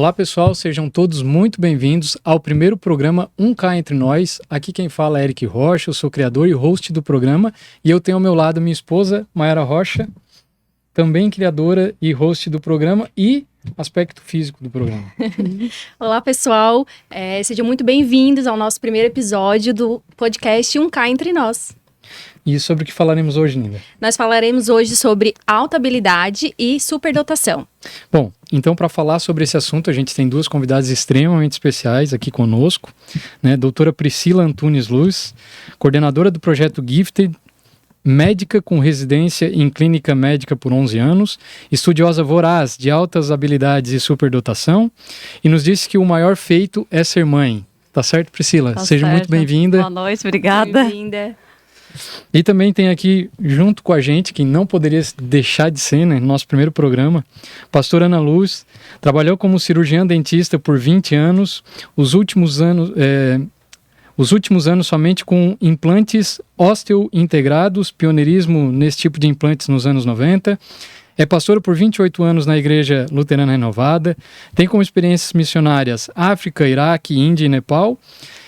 Olá pessoal, sejam todos muito bem-vindos ao primeiro programa 1K Entre Nós. Aqui quem fala é Eric Rocha, eu sou criador e host do programa e eu tenho ao meu lado minha esposa, Mayara Rocha, também criadora e host do programa e aspecto físico do programa. Olá pessoal, sejam muito bem-vindos ao nosso primeiro episódio do podcast 1K Entre Nós. E sobre o que falaremos hoje, Nina? Nós falaremos hoje sobre alta habilidade e superdotação. Bom, então para falar sobre esse assunto, a gente tem duas convidadas extremamente especiais aqui conosco, né? Doutora Priscila Antunes Luz, coordenadora do projeto Gifted, médica com residência em clínica médica por 11 anos, estudiosa voraz de altas habilidades e superdotação, e nos disse que o maior feito é ser mãe. Tá certo, Priscila? Tá Seja certo. muito bem-vinda. Boa noite, obrigada. Bem-vinda. E também tem aqui, junto com a gente, que não poderia deixar de ser, né, no nosso primeiro programa, pastora Ana Luz, trabalhou como cirurgiã dentista por 20 anos, os últimos anos somente com implantes ósteo-integrados, pioneirismo nesse tipo de implantes nos anos 90, é pastora por 28 anos na Igreja Luterana Renovada, tem como experiências missionárias África, Iraque, Índia e Nepal,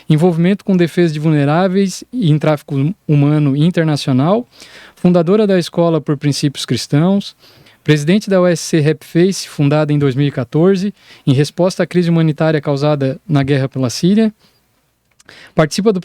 envolvimento com defesa de vulneráveis e em tráfico humano internacional, fundadora da Escola por Princípios Cristãos, presidente da USC Rapface, fundada em 2014, em resposta à crise humanitária causada na guerra pela Síria, participa do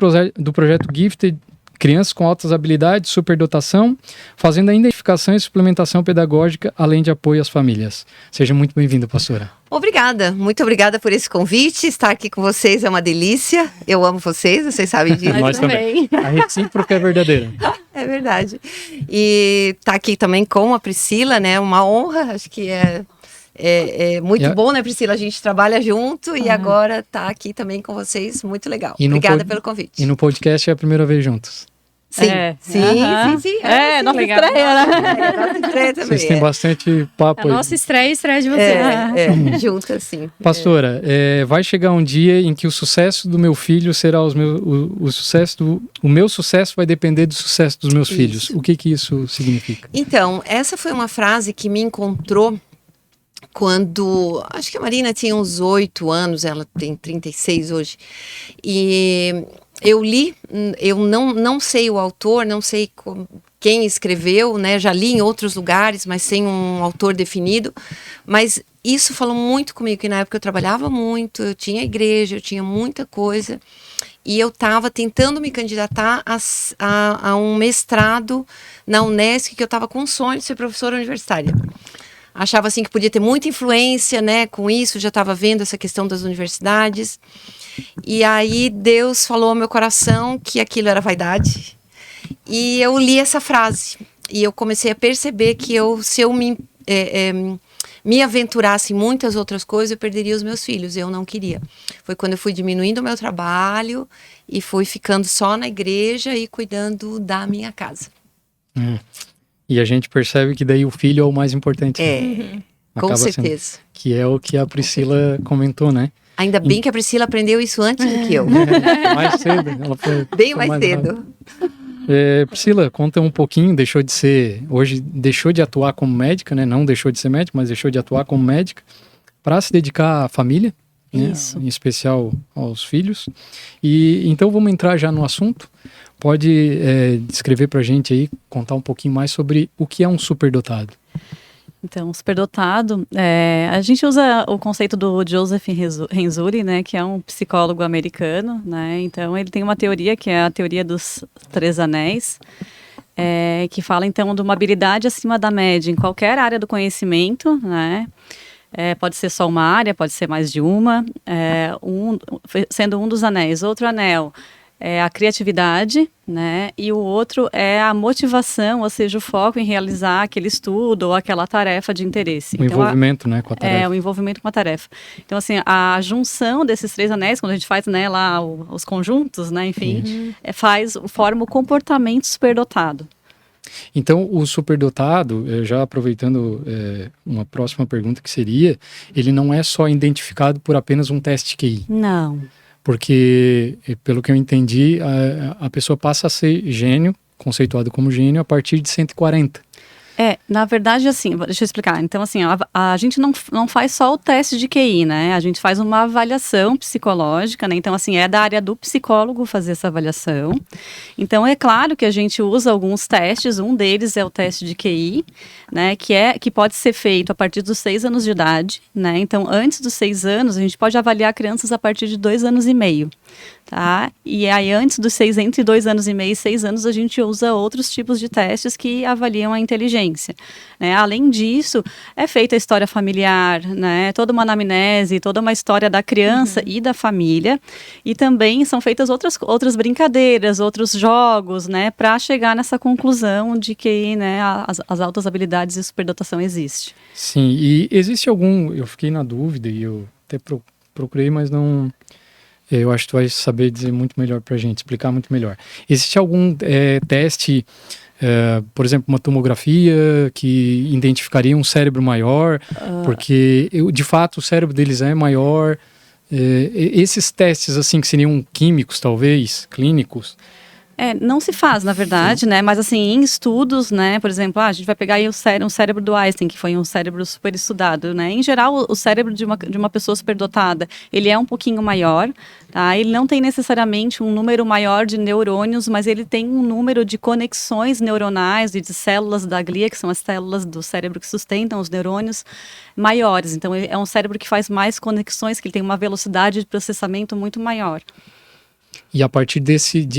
projeto Gifted, Crianças com Altas Habilidades, Superdotação, fazendo a identificação e suplementação pedagógica, além de apoio às famílias. Seja muito bem-vinda, pastora. Obrigada, muito obrigada por esse convite. Estar aqui com vocês é uma delícia. Eu amo vocês sabem disso. Nós também. A recíproca é verdadeira. É verdade. E estar aqui também com a Priscila, né? Uma honra, acho que é muito bom, né, Priscila? A gente trabalha junto e agora tá aqui também com vocês, muito legal. Obrigada pelo convite. E no podcast é a primeira vez juntos. Sim, sim. Nossa legal. estreia, né? Nossa estreia também. Vocês têm bastante papo aí. A nossa estreia de vocês. Junto assim. Pastora, vai chegar um dia em que o sucesso do meu filho será o meu sucesso vai depender do sucesso dos meus filhos. O que isso significa? Então, essa foi uma frase que me encontrou quando, acho que a Marina tinha uns 8 anos, ela tem 36 hoje, e eu li, eu não sei o autor, não sei quem escreveu, né, já li em outros lugares, mas sem um autor definido, mas isso falou muito comigo, que na época eu trabalhava muito, eu tinha igreja, eu tinha muita coisa, e eu estava tentando me candidatar a um mestrado na Unesc, que eu estava com um sonho de ser professora universitária. Achava assim que podia ter muita influência, né, com isso, já estava vendo essa questão das universidades. E aí Deus falou ao meu coração que aquilo era vaidade. E eu li essa frase. E eu comecei a perceber que se eu me aventurasse em muitas outras coisas, eu perderia os meus filhos. Eu não queria. Foi quando eu fui diminuindo o meu trabalho e fui ficando só na igreja e cuidando da minha casa. E a gente percebe que daí o filho é o mais importante. Com certeza. Que é o que a Priscila comentou, né? Ainda bem que a Priscila aprendeu isso antes do que eu. Mais cedo. Ela foi bem mais cedo. Priscila, conta um pouquinho, hoje deixou de atuar como médica, né? Não deixou de ser médica, mas deixou de atuar como médica para se dedicar à família, né? Em especial aos filhos. E então vamos entrar já no assunto. Pode descrever pra gente aí, contar um pouquinho mais sobre o que é um superdotado. Então, superdotado, a gente usa o conceito do Joseph Renzulli, né, que é um psicólogo americano, né, então ele tem uma teoria que é a teoria dos 3 anéis, que fala então de uma habilidade acima da média em qualquer área do conhecimento, né, pode ser só uma área, pode ser mais de uma, sendo um dos anéis. Outro anel é a criatividade, né? E o outro é a motivação, ou seja, o foco em realizar aquele estudo ou aquela tarefa de interesse. O envolvimento, né, com a tarefa. O envolvimento com a tarefa. Então, assim, a junção desses 3 anéis, quando a gente faz, né, lá os conjuntos, né, enfim, forma o comportamento superdotado. Então, o superdotado, já aproveitando uma próxima pergunta que seria, ele não é só identificado por apenas um teste QI. Não. Porque, pelo que eu entendi, a pessoa passa a ser gênio, conceituado como gênio, a partir de 140. Na verdade, assim, deixa eu explicar. Então, assim, a gente não faz só o teste de QI, né? A gente faz uma avaliação psicológica, né? Então, assim, é da área do psicólogo fazer essa avaliação. Então, é claro que a gente usa alguns testes, um deles é o teste de QI, né? Que pode ser feito a partir dos 6 anos de idade, né? Então, antes dos 6 anos, a gente pode avaliar crianças a partir de 2 anos e meio. Tá? E aí, antes dos 6, entre 2 anos e meio e 6 anos, a gente usa outros tipos de testes que avaliam a inteligência. Né? Além disso, é feita a história familiar, né? Toda uma anamnese, toda uma história da criança e da família. E também são feitas outras brincadeiras, outros jogos, né? Para chegar nessa conclusão de que, né, as altas habilidades e superdotação existe. Sim, e existe algum... Eu fiquei na dúvida e eu até procurei, mas não... Eu acho que tu vai saber dizer muito melhor pra gente, explicar muito melhor. Existe algum teste, por exemplo, uma tomografia que identificaria um cérebro maior? Porque, de fato, o cérebro deles é maior. Esses testes, assim, que seriam químicos, talvez, clínicos... Não se faz, na verdade, né? Mas assim, em estudos, né? Por exemplo, a gente vai pegar aí um cérebro do Einstein, que foi um cérebro super estudado, né? Em geral, o cérebro de uma pessoa superdotada, ele é um pouquinho maior, tá? Ele não tem necessariamente um número maior de neurônios, mas ele tem um número de conexões neuronais e de células da glia, que são as células do cérebro que sustentam os neurônios, maiores. Então, é um cérebro que faz mais conexões, que ele tem uma velocidade de processamento muito maior. E a partir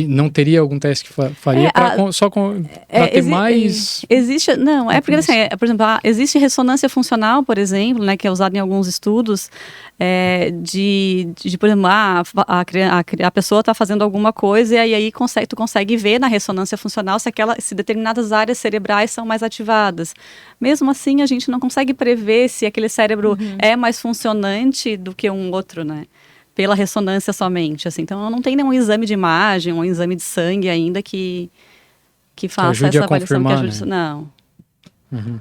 não teria algum teste que faria para ter mais... Existe, não, porque assim, por exemplo, existe ressonância funcional, por exemplo, né, que é usada em alguns estudos, por exemplo, a pessoa está fazendo alguma coisa e aí tu consegue ver na ressonância funcional se determinadas áreas cerebrais são mais ativadas. Mesmo assim, a gente não consegue prever se aquele cérebro é mais funcionante do que um outro, né? Pela ressonância somente, assim. Então, não tem nenhum exame de imagem, um exame de sangue ainda que faça essa avaliação. Que ajude, né? Não. Uhum.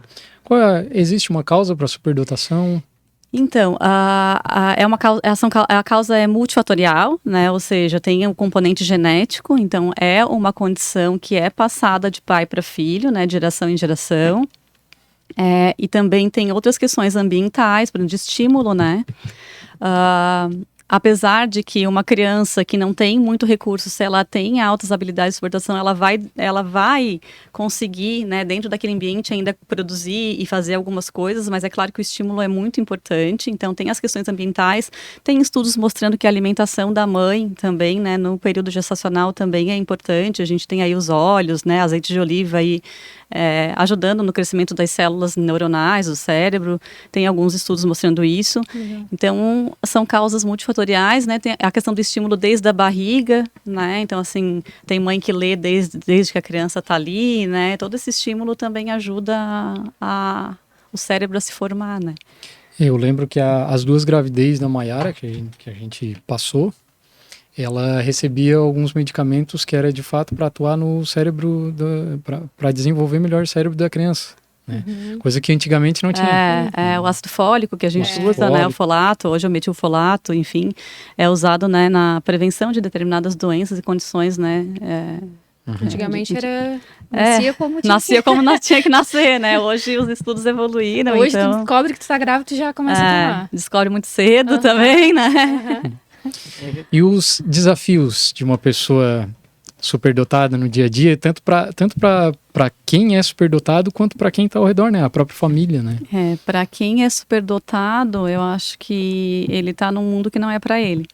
Existe uma causa para superdotação? Então, a causa é multifatorial, né? Ou seja, tem um componente genético, então é uma condição que é passada de pai para filho, né? De geração em geração. E também tem outras questões ambientais, por exemplo, de estímulo, né? Apesar de que uma criança que não tem muito recurso, se ela tem altas habilidades de superdotação, ela vai conseguir, né, dentro daquele ambiente ainda produzir e fazer algumas coisas, mas é claro que o estímulo é muito importante. Então tem as questões ambientais, tem estudos mostrando que a alimentação da mãe também, né, no período gestacional também é importante. A gente tem aí os óleos, né, azeite de oliva aí, ajudando no crescimento das células neuronais do cérebro. Tem alguns estudos mostrando isso. Então são causas multifatoriais, né? Tem a questão do estímulo desde a barriga, né? Então, assim, tem mãe que lê desde que a criança está ali, né? Todo esse estímulo também ajuda o cérebro a se formar, né? Eu lembro que as 2 gravidez da Maiara, que a gente passou, ela recebia alguns medicamentos que era de fato para atuar no cérebro, para desenvolver melhor o cérebro da criança. Né? Coisa que antigamente não tinha. O ácido fólico que a gente usa, né, o folato, hoje o metilfolato, enfim, é usado, né, na prevenção de determinadas doenças e condições, né. Antigamente nascia como tinha que nascer, né? Hoje os estudos evoluíram. Hoje então, tu descobre que tu tá grávida, tu já começa a tomar. Descobre muito cedo também, né? E os desafios de uma pessoa superdotada no dia a dia, tanto para quem é superdotado quanto para quem está ao redor, né? A própria família, né? Para quem é superdotado, eu acho que ele está num mundo que não é para ele.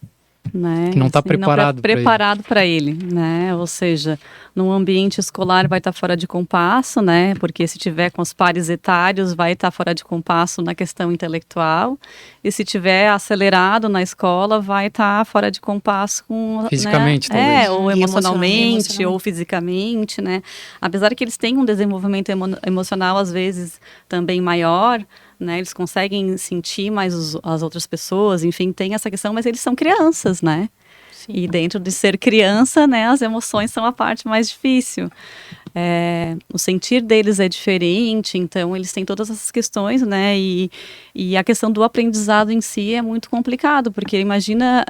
Né? Que não está preparado para ele, né? Ou seja, num ambiente escolar vai estar fora de compasso, né? Porque se tiver com os pares etários vai estar fora de compasso na questão intelectual, e se tiver acelerado na escola vai estar fora de compasso com fisicamente, né? Talvez. Ou emocionalmente, ou fisicamente, né? Apesar que eles têm um desenvolvimento emocional às vezes também maior, né, eles conseguem sentir mais as outras pessoas, enfim, tem essa questão, mas eles são crianças, né? E dentro de ser criança, né, as emoções são a parte mais difícil. O sentir deles é diferente, então eles têm todas essas questões, né, e a questão do aprendizado em si é muito complicado, porque imagina,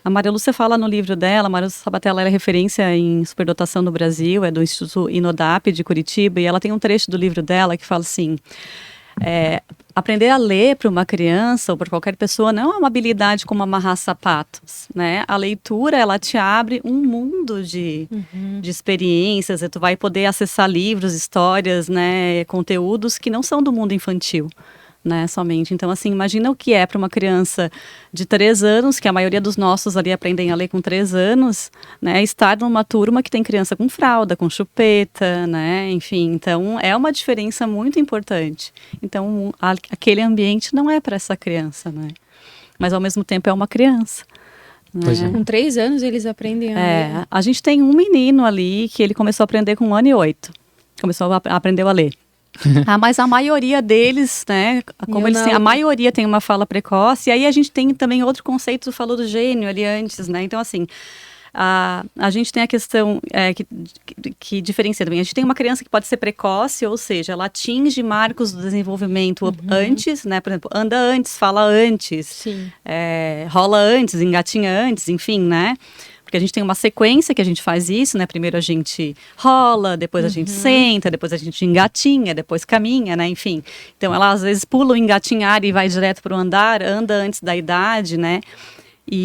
a Maria Lúcia fala no livro dela, a Maria Lúcia Sabatella é referência em superdotação no Brasil, é do Instituto Inodap de Curitiba, e ela tem um trecho do livro dela que fala assim, aprender a ler para uma criança ou para qualquer pessoa não é uma habilidade como amarrar sapatos, né? A leitura, ela te abre um mundo de experiências, tu vai poder acessar livros, histórias, né, conteúdos que não são do mundo infantil, né, somente. Então, assim, imagina o que é para uma criança de 3 anos, que a maioria dos nossos ali aprendem a ler com 3 anos, né, estar numa turma que tem criança com fralda, com chupeta, né, enfim. Então, é uma diferença muito importante. Então, aquele ambiente não é para essa criança, né, mas ao mesmo tempo é uma criança. Pois é. Com 3 anos eles aprendem a ler. A gente tem um menino ali que ele começou a aprender com 1 ano e 8. Aprendeu a ler. Mas a maioria deles, né, como eles têm, a maioria tem uma fala precoce, e aí a gente tem também outro conceito, falou do gênio ali antes, né, então assim, a gente tem a questão que diferencia também, a gente tem uma criança que pode ser precoce, ou seja, ela atinge marcos do desenvolvimento antes, né, por exemplo, anda antes, fala antes, rola antes, engatinha antes, enfim, né. Porque a gente tem uma sequência que a gente faz isso, né? Primeiro a gente rola, depois a gente senta, depois a gente engatinha, depois caminha, né? Enfim. Então ela às vezes pula o engatinhar e vai direto para o andar, anda antes da idade, né?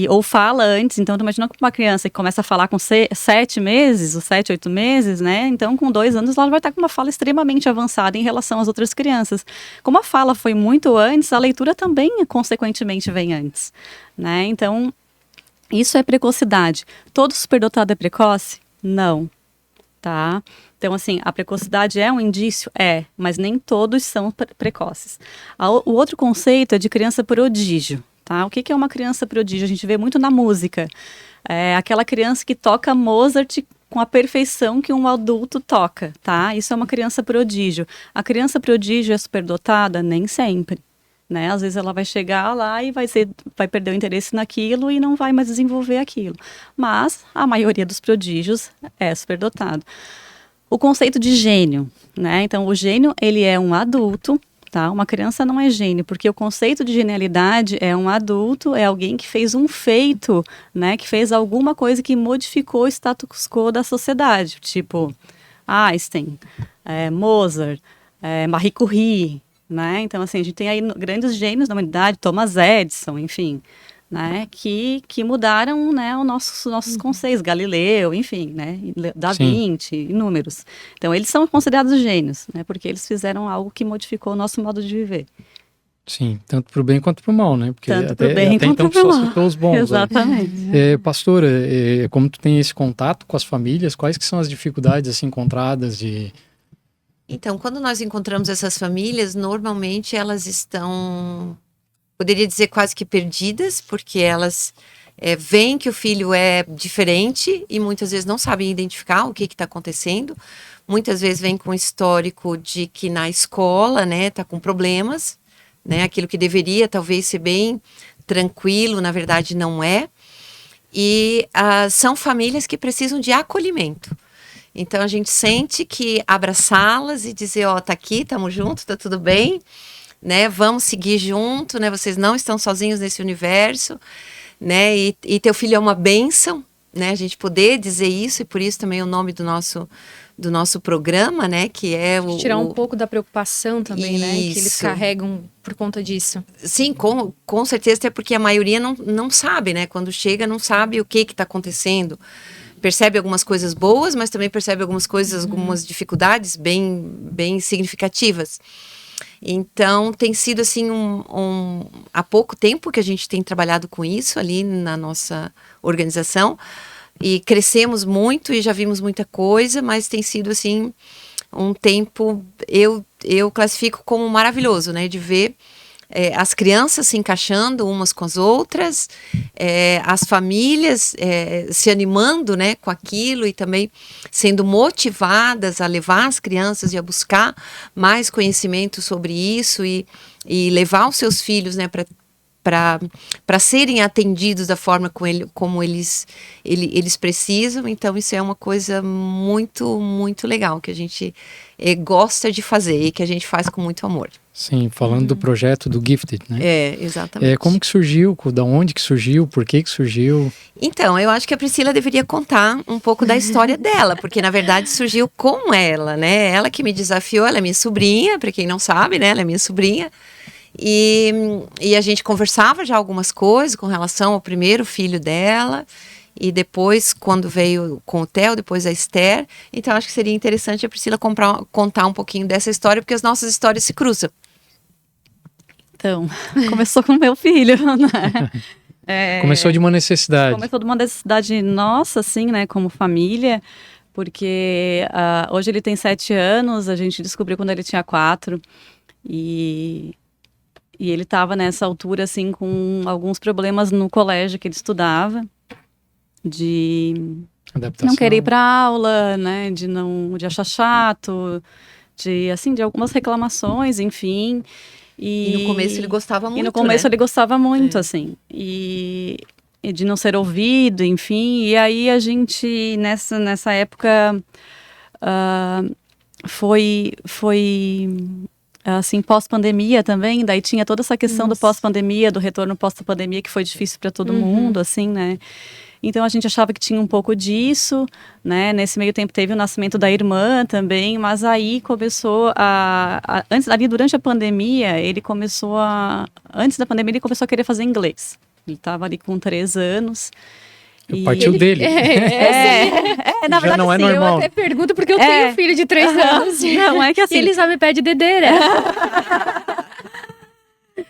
Ou fala antes. Então, tu imagina com uma criança que começa a falar com 7 meses, ou 7, 8 meses, né? Então, com 2 anos, ela vai estar com uma fala extremamente avançada em relação às outras crianças. Como a fala foi muito antes, a leitura também, consequentemente, vem antes, né? Então, isso é precocidade. Todo superdotado é precoce? Não, tá? Então, assim, a precocidade é um indício? Mas nem todos são precoces. O outro conceito é de criança prodígio, tá? O que é uma criança prodígio? A gente vê muito na música. Aquela criança que toca Mozart com a perfeição que um adulto toca, tá? Isso é uma criança prodígio. A criança prodígio é superdotada? Nem sempre. Né? Às vezes ela vai chegar lá e vai perder o interesse naquilo e não vai mais desenvolver aquilo. Mas a maioria dos prodígios é superdotado. O conceito de gênio, né? Então o gênio, ele é um adulto, tá? Uma criança não é gênio, porque o conceito de genialidade é um adulto, é alguém que fez um feito, né? Que fez alguma coisa que modificou o status quo da sociedade, tipo Einstein, Mozart, Marie Curie, né? Então, assim, a gente tem aí grandes gênios da humanidade, Thomas Edison, enfim, né? Que mudaram, né, os nossos conceitos, Galileu, enfim, né? Da Vinci, inúmeros. Então, eles são considerados gênios, né? Porque eles fizeram algo que modificou o nosso modo de viver. Sim, tanto para o bem quanto para o mal, né? Porque tanto para o bem até quanto então para o mal. só citou os bons. Exatamente. Pastora, como tu tem esse contato com as famílias, quais que são as dificuldades assim, encontradas de... Então, quando nós encontramos essas famílias, normalmente elas estão, poderia dizer, quase que perdidas, porque elas veem que o filho é diferente e muitas vezes não sabem identificar o que está acontecendo. Muitas vezes vem com histórico de que na escola, né, tá com problemas, né, aquilo que deveria talvez ser bem tranquilo, na verdade não é. E são famílias que precisam de acolhimento. Então, a gente sente que abraçá-las e dizer, tá aqui, estamos juntos, tá tudo bem, né? Vamos seguir junto, né? Vocês não estão sozinhos nesse universo, né? E teu filho é uma bênção, né? A gente poder dizer isso, e por isso também o nome do nosso programa, né? Que é tirar um pouco da preocupação também, isso, né? Que eles carregam por conta disso. Sim, com certeza, até porque a maioria não sabe, né? Quando chega, não sabe o que está acontecendo. Percebe algumas coisas boas, mas também percebe algumas coisas, algumas dificuldades bem significativas. Então, tem sido assim, há pouco tempo que a gente tem trabalhado com isso ali na nossa organização, e crescemos muito e já vimos muita coisa, mas tem sido assim, um tempo, eu classifico como maravilhoso, né, de ver as crianças se encaixando umas com as outras, as famílias se animando, né, com aquilo e também sendo motivadas a levar as crianças e a buscar mais conhecimento sobre isso e levar os seus filhos, né, para para serem atendidos da forma como eles precisam. Então isso é uma coisa muito, muito legal que a gente gosta de fazer e que a gente faz com muito amor. Sim, falando do projeto do Gifted, né? Exatamente. Como que surgiu, da onde que surgiu, por que surgiu? Então, eu acho que a Priscila deveria contar um pouco da história dela, porque na verdade surgiu com ela, né? Ela que me desafiou, ela é minha sobrinha, para quem não sabe, né? Ela é minha sobrinha. E a gente conversava já algumas coisas com relação ao primeiro filho dela, e depois, quando veio com o Theo, depois a Esther. Então, acho que seria interessante a Priscila contar um pouquinho dessa história, porque as nossas histórias se cruzam. Então, começou com o meu filho, né? Começou de uma necessidade. Começou de uma necessidade nossa, assim, né, como família, porque hoje ele tem 7 anos, a gente descobriu quando ele tinha 4, e ele estava nessa altura, assim, com alguns problemas no colégio que ele estudava, de adaptação. Não querer ir para aula, né, de achar chato, de algumas reclamações, enfim. E no começo ele gostava muito, E no começo ele gostava muito, assim. E de não ser ouvido, enfim. E aí a gente, nessa época, foi assim, pós-pandemia também. Daí tinha toda essa questão do pós-pandemia, do retorno pós-pandemia, que foi difícil para todo mundo, assim, né? Então a gente achava que tinha um pouco disso, né? Nesse meio tempo teve o nascimento da irmã também, mas aí começou antes, ali durante a pandemia, antes da pandemia ele começou a querer fazer inglês. Ele estava ali com 3 anos. Partiu dele. Na verdade, já não é normal. Eu até pergunto porque eu tenho filho de 3 anos. Não, é que assim... E ele só me pede dedeira.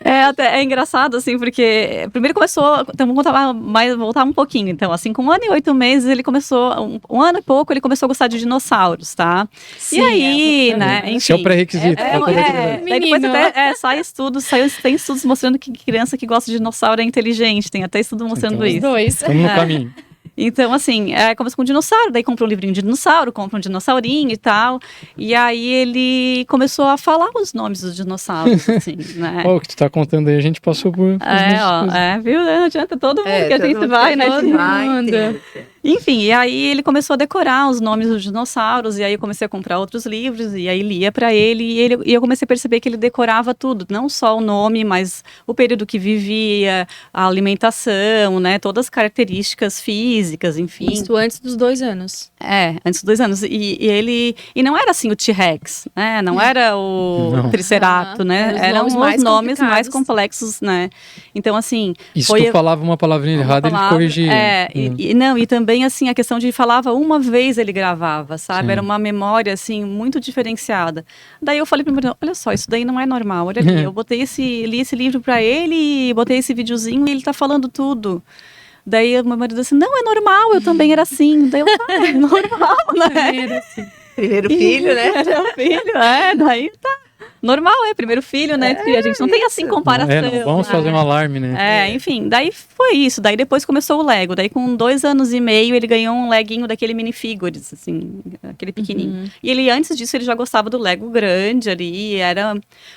É engraçado, assim, porque primeiro começou, então vamos voltar um pouquinho, então, assim, com 1 ano e 8 meses, ele começou, 1 ano e pouco, ele começou a gostar de dinossauros, tá? Sim, e aí, né, enfim... Esse é o pré-requisito. Daí depois até tem estudos mostrando que criança que gosta de dinossauro é inteligente, tem até estudo mostrando então, isso. Os dois. Estamos no caminho. Então, assim, começou com um dinossauro, daí comprou um livrinho de dinossauro, compra um dinossaurinho e tal. E aí ele começou a falar os nomes dos dinossauros, assim, né? O que tu tá contando aí, a gente passou por... Viu? Não adianta todo mundo que a gente vai, né? Enfim, e aí ele começou a decorar os nomes dos dinossauros, e aí eu comecei a comprar outros livros, e aí lia para ele, e eu comecei a perceber que ele decorava tudo, não só o nome, mas o período que vivia, a alimentação, né, todas as características físicas, enfim. Isso antes dos 2 anos. Antes dos 2 anos, e não era assim o T-Rex, né, não era o Triceratops, né, eram os nomes mais complexos, né, então assim... E se tu falava uma palavrinha errada, ele corrigia. E também, assim, a questão de falava uma vez ele gravava, sabe? Sim. Era uma memória, assim, muito diferenciada. Daí eu falei para ele, olha só, isso daí não é normal, olha ali, eu li esse livro para ele, botei esse videozinho e ele tá falando tudo. Daí o meu marido disse, não, é normal, eu também era assim. Daí eu, é normal, né? Primeiro filho, né? Daí tá. Normal, primeiro filho, né? A gente não tem assim comparação. Não vamos fazer um alarme, né? Enfim, daí foi isso. Daí depois começou o Lego. Daí com 2 anos e meio ele ganhou um leguinho daquele minifigures, assim, aquele pequenininho. E ele, antes disso, ele já gostava do Lego grande ali.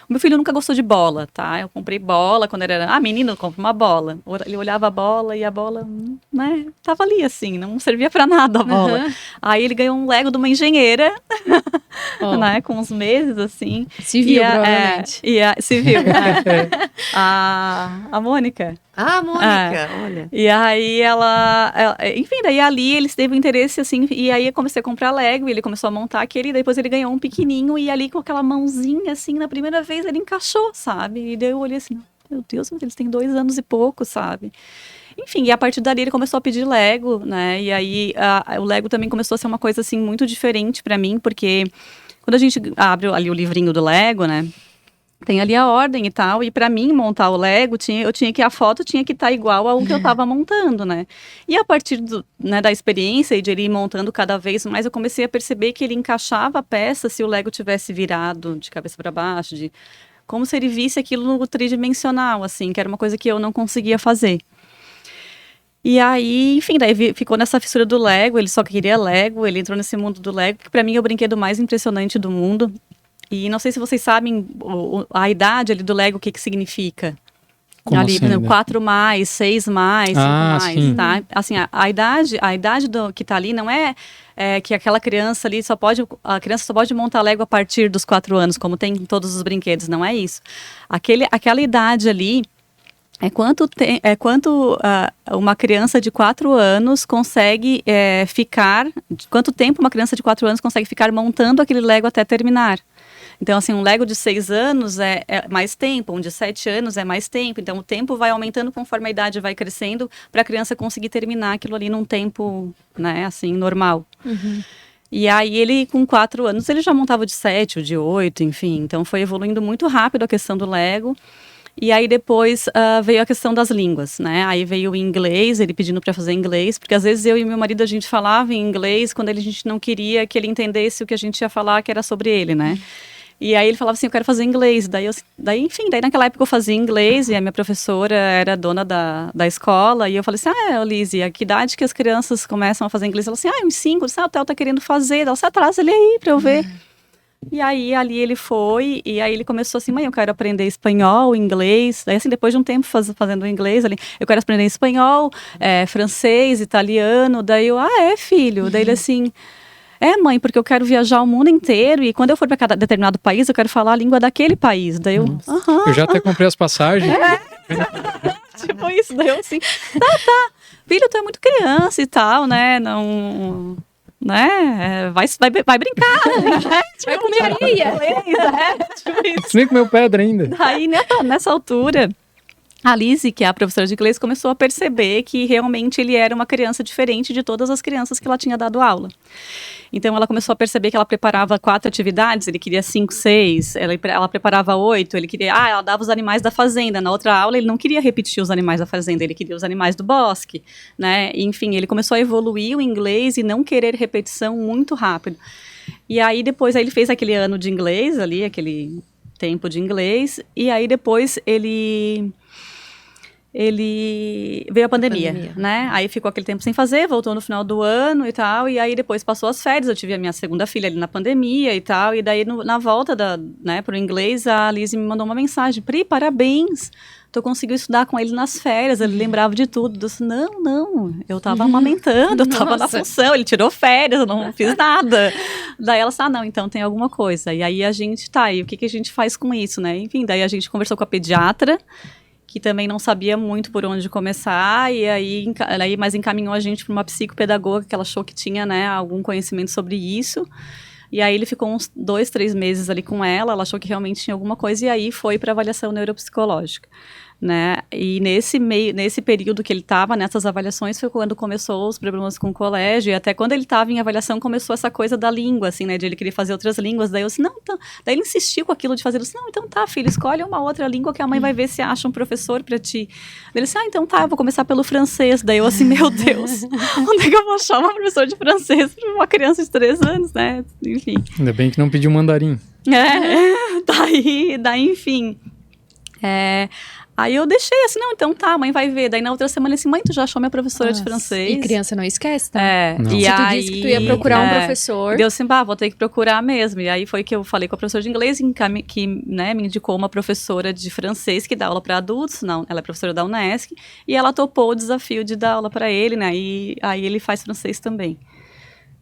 O meu filho nunca gostou de bola, tá? Eu comprei bola quando ele era, menino, compra uma bola. Ele olhava a bola e a bola, né? Tava ali, assim, não servia pra nada a bola. Aí ele ganhou um Lego de uma engenheira, né? Com uns meses, assim. Se viu, provavelmente. Se viu. A Mônica. Ah, a Mônica, olha. E aí enfim, daí ali eles teve interesse, assim, e aí eu comecei a comprar Lego, e ele começou a montar aquele, e depois ele ganhou um pequenininho, e ali com aquela mãozinha, assim, na primeira vez ele encaixou, sabe? E daí eu olhei assim, meu Deus, eles têm 2 anos e pouco, sabe? Enfim, e a partir dali ele começou a pedir Lego, né? E aí o Lego também começou a ser uma coisa, assim, muito diferente pra mim, porque... Quando a gente abre ali o livrinho do Lego, né, tem ali a ordem e tal, e para mim montar o Lego, a foto tinha que estar igual ao que eu estava montando, né. E a partir da experiência e de ele ir montando cada vez mais, eu comecei a perceber que ele encaixava a peça se o Lego tivesse virado de cabeça para baixo, como se ele visse aquilo no tridimensional, assim, que era uma coisa que eu não conseguia fazer. E aí, enfim, daí ficou nessa fissura do Lego, ele só queria Lego, ele entrou nesse mundo do Lego, que pra mim é o brinquedo mais impressionante do mundo. E não sei se vocês sabem a idade ali do Lego, o que significa. Como ali, assim, por exemplo, né? 4 mais, 6 mais, 5 mais, sim. tá? Assim, a idade que tá ali não é, que aquela criança ali a criança só pode montar Lego a partir dos 4 anos, como tem em todos os brinquedos, não é isso. Aquela idade ali é quanto uma criança de 4 anos consegue ficar, quanto tempo uma criança de 4 anos consegue ficar montando aquele Lego até terminar. Então, assim, um Lego de 6 anos é mais tempo, um de 7 anos é mais tempo. Então, o tempo vai aumentando conforme a idade vai crescendo para a criança conseguir terminar aquilo ali num tempo, né, assim, normal. Uhum. E aí, ele, com 4 anos, ele já montava de 7 ou de 8, enfim. Então, foi evoluindo muito rápido a questão do Lego. E aí, depois, veio a questão das línguas, né? Aí veio o inglês, ele pedindo para fazer inglês, porque às vezes eu e meu marido, a gente falava em inglês quando a gente não queria que ele entendesse o que a gente ia falar, que era sobre ele, né? E aí ele falava assim, eu quero fazer inglês. Daí naquela época eu fazia inglês e a minha professora era dona da escola. E eu falei assim, Lizzie, a que idade que as crianças começam a fazer inglês? Ela assim, uns 5. Eu disse, o Theo tá querendo fazer. Ela, atrás ele aí pra eu ver. E aí, ali ele foi, e aí ele começou assim, mãe, eu quero aprender espanhol, inglês. Daí, assim, depois de um tempo fazendo inglês ali, eu quero aprender espanhol, francês, italiano. Daí eu, filho? Daí ele assim... mãe, porque eu quero viajar o mundo inteiro e quando eu for para cada determinado país, eu quero falar a língua daquele país. Daí eu, Eu já até comprei as passagens. Tipo isso, daí eu assim, tá, filho, tu é muito criança e tal, né, não, né, vai brincar, né? Vai comer areia. Tipo isso. Você nem comeu pedra ainda. Daí, nessa altura... A Lizzie, que é a professora de inglês, começou a perceber que realmente ele era uma criança diferente de todas as crianças que ela tinha dado aula. Então, ela começou a perceber que ela preparava 4 atividades, ele queria 5, 6, ela preparava 8, ele queria... ela dava os animais da fazenda. Na outra aula, ele não queria repetir os animais da fazenda, ele queria os animais do bosque, né? Enfim, ele começou a evoluir o inglês e não querer repetição muito rápido. E aí, depois, ele fez aquele ano de inglês ali, aquele tempo de inglês, e aí depois ele veio a pandemia, né? Aí ficou aquele tempo sem fazer, voltou no final do ano e tal, e aí depois passou as férias, eu tive a minha segunda filha ali na pandemia e tal, e daí na volta pro inglês, a Lizzie me mandou uma mensagem, Pri, parabéns, tu conseguiu estudar com ele nas férias, ele lembrava de tudo. Eu disse, não, eu tava amamentando, eu tava na função, ele tirou férias, eu não fiz nada. Daí ela disse, não, então tem alguma coisa. E aí a gente, e o que a gente faz com isso, né? Enfim, daí a gente conversou com a pediatra, que também não sabia muito por onde começar, e aí mas encaminhou a gente para uma psicopedagoga que ela achou que tinha, né, algum conhecimento sobre isso. E aí ele ficou uns 2, 3 meses ali com ela achou que realmente tinha alguma coisa, e aí foi para avaliação neuropsicológica, né? E nesse período que ele estava nessas avaliações foi quando começou os problemas com o colégio, e até quando ele estava em avaliação começou essa coisa da língua, assim, né, de ele querer fazer outras línguas. Daí eu disse, não, então, daí ele insistiu com aquilo de fazer, eu disse, não, então tá, filho, escolhe uma outra língua que a mãe vai ver se acha um professor para ti. Daí ele disse, então tá, eu vou começar pelo francês. Daí eu assim, meu Deus, onde é que eu vou achar uma professora de francês para uma criança de 3 anos, né? Enfim. Ainda bem que não pediu mandarim. Daí enfim. Aí eu deixei assim, não, então tá, a mãe vai ver. Daí na outra semana assim, mãe, tu já achou minha professora de francês? E criança não esquece, tá? Não. E se tu aí, disse que tu ia procurar um professor... Deu assim, vou ter que procurar mesmo. E aí foi que eu falei com a professora de inglês, que né, me indicou uma professora de francês que dá aula para adultos. Não, ela é professora da Unesc. E ela topou o desafio de dar aula para ele, né? E aí ele faz francês também.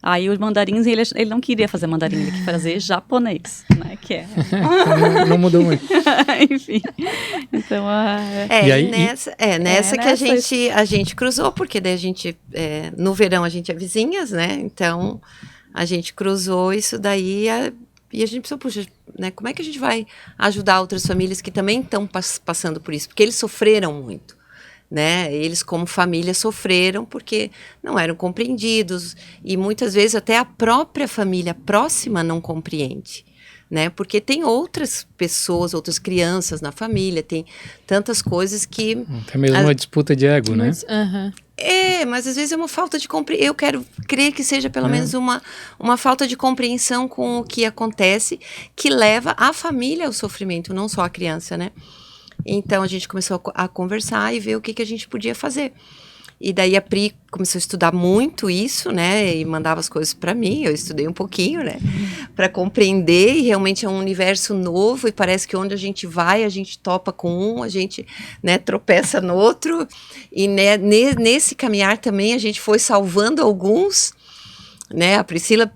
Aí os mandarins, ele não queria fazer mandarim, ele queria fazer japonês, né, que é... Não mudou muito. Enfim, então... E aí, nessa que a gente cruzou, porque daí a gente, no verão a gente é vizinhas, né, então a gente cruzou isso daí e a gente pensou, puxa, né, como é que a gente vai ajudar outras famílias que também estão passando por isso, porque eles sofreram muito. Né? Eles como família sofreram porque não eram compreendidos e muitas vezes até a própria família próxima não compreende, né? Porque tem outras pessoas, outras crianças na família, tem tantas coisas que... Até mesmo uma disputa de ego, né? Mas às vezes é uma falta de compreensão. Eu quero crer que seja pelo menos uma falta de compreensão com o que acontece, que leva a família ao sofrimento, não só a criança, né? Então, a gente começou a conversar e ver o que a gente podia fazer. E daí a Pri começou a estudar muito isso, né? E mandava as coisas para mim, eu estudei um pouquinho, né? Para compreender, e realmente é um universo novo, e parece que onde a gente vai, a gente topa com um, a gente, né, tropeça no outro. E né, nesse caminhar também a gente foi salvando alguns, né? A Priscila,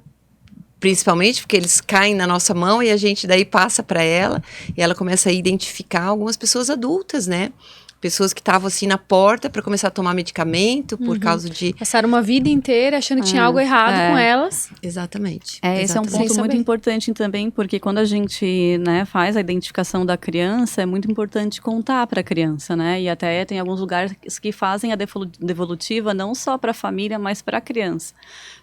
principalmente, porque eles caem na nossa mão e a gente daí passa para ela, e ela começa a identificar algumas pessoas adultas, né? Pessoas que estavam assim na porta para começar a tomar medicamento por causa de... Passaram uma vida inteira achando que tinha algo errado com elas. Exatamente. Esse é um ponto muito importante também, porque quando a gente, né, faz a identificação da criança, é muito importante contar para a criança, né? E até tem alguns lugares que fazem a devolutiva não só para a família, mas para a criança.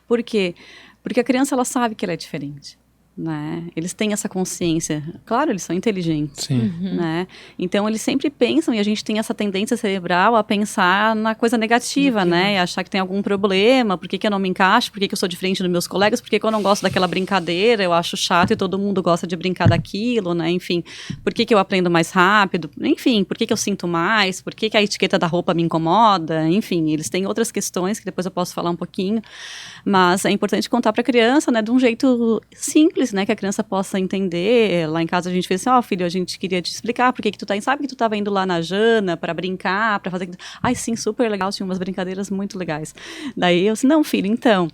Por quê? Porque a criança, ela sabe que ela é diferente. Né? Eles têm essa consciência. Claro, eles são inteligentes. Sim. Né? Então, eles sempre pensam, e a gente tem essa tendência cerebral a pensar na coisa negativa, né? E achar que tem algum problema, por que eu não me encaixo, por que eu sou diferente dos meus colegas, por que eu não gosto daquela brincadeira, eu acho chato e todo mundo gosta de brincar daquilo, né? Enfim, por que eu aprendo mais rápido, enfim, por que eu sinto mais, por que a etiqueta da roupa me incomoda, enfim, eles têm outras questões que depois eu posso falar um pouquinho, mas é importante contar para a criança, né, de um jeito simples, né, que a criança possa entender. Lá em casa a gente fez assim, filho, a gente queria te explicar por que tu tá indo, sabe que tu tava indo lá na Jana para brincar, para fazer... Ai, sim, super legal, tinha umas brincadeiras muito legais. Daí eu disse, não, filho, então...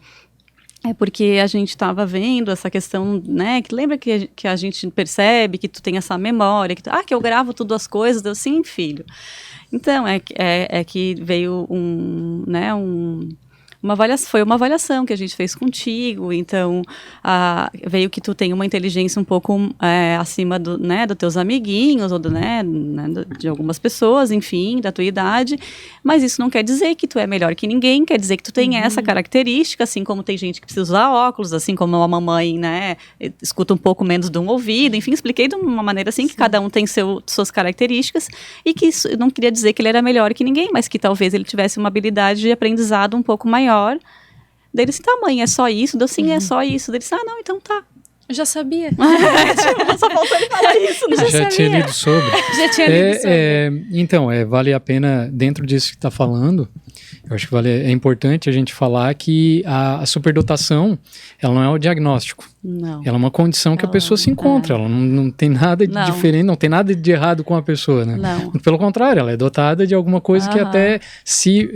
É porque a gente estava vendo essa questão, né, que lembra que a gente percebe que tu tem essa memória, que eu gravo tudo as coisas, eu, sim, filho. Então, é que veio foi uma avaliação que a gente fez contigo, então veio que tu tem uma inteligência um pouco acima dos teus amiguinhos, ou de algumas pessoas, enfim, da tua idade, mas isso não quer dizer que tu é melhor que ninguém, quer dizer que tu tem essa característica, assim como tem gente que precisa usar óculos, assim como a mamãe, né, escuta um pouco menos de um ouvido, enfim, expliquei de uma maneira assim, que cada um tem suas características, e que isso não queria dizer que ele era melhor que ninguém, mas que talvez ele tivesse uma habilidade de aprendizado um pouco maior. Daí ele disse, tá, mãe, é só isso? Deu, sim, é só isso. Daí ele disse, não, então tá. Eu já sabia. Só faltou ele falar isso, né? Já tinha lido sobre. Já tinha lido sobre. Então, vale a pena, dentro disso que está falando, eu acho que é importante a gente falar que a superdotação, ela não é o diagnóstico. Não. Ela é uma condição que a pessoa se encontra. Ela não tem nada de diferente, não tem nada de errado com a pessoa, né? Não. Pelo contrário, ela é dotada de alguma coisa que até, se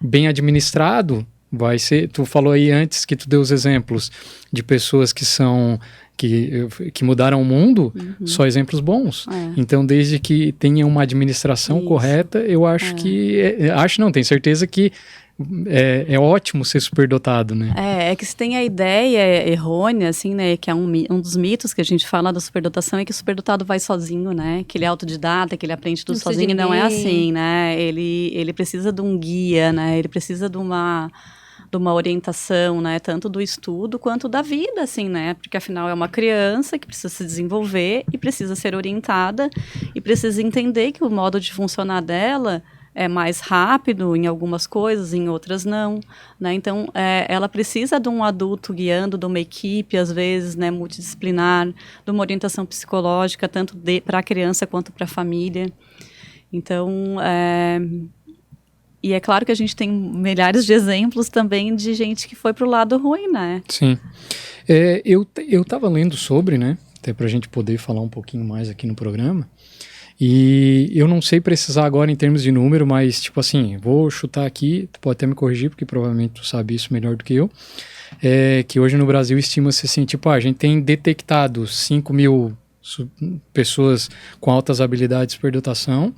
bem administrado, vai ser... Tu falou aí antes que tu deu os exemplos de pessoas que mudaram o mundo, só exemplos bons. Então, desde que tenha uma administração correta, eu acho tenho certeza que é ótimo ser superdotado, né? É que se tem a ideia errônea, assim, né, que é um dos mitos que a gente fala da superdotação, é que o superdotado vai sozinho, né, que ele é autodidata, que ele aprende tudo sozinho, e não é assim, né, ele precisa de um guia, né, ele precisa de uma orientação, né, tanto do estudo quanto da vida, assim, né, porque afinal é uma criança que precisa se desenvolver e precisa ser orientada e precisa entender que o modo de funcionar dela é mais rápido em algumas coisas, em outras não, né, então ela precisa de um adulto guiando, de uma equipe, às vezes, né, multidisciplinar, de uma orientação psicológica, tanto para a criança quanto para a família. Então, e é claro que a gente tem milhares de exemplos também de gente que foi pro lado ruim, né? Sim. Eu estava lendo sobre, né? Até para a gente poder falar um pouquinho mais aqui no programa. E eu não sei precisar agora em termos de número, mas, tipo assim, vou chutar aqui, tu pode até me corrigir, porque provavelmente tu sabe isso melhor do que eu, que hoje no Brasil estima-se assim, tipo, a gente tem detectado 5 mil pessoas com altas habilidades de superdotação,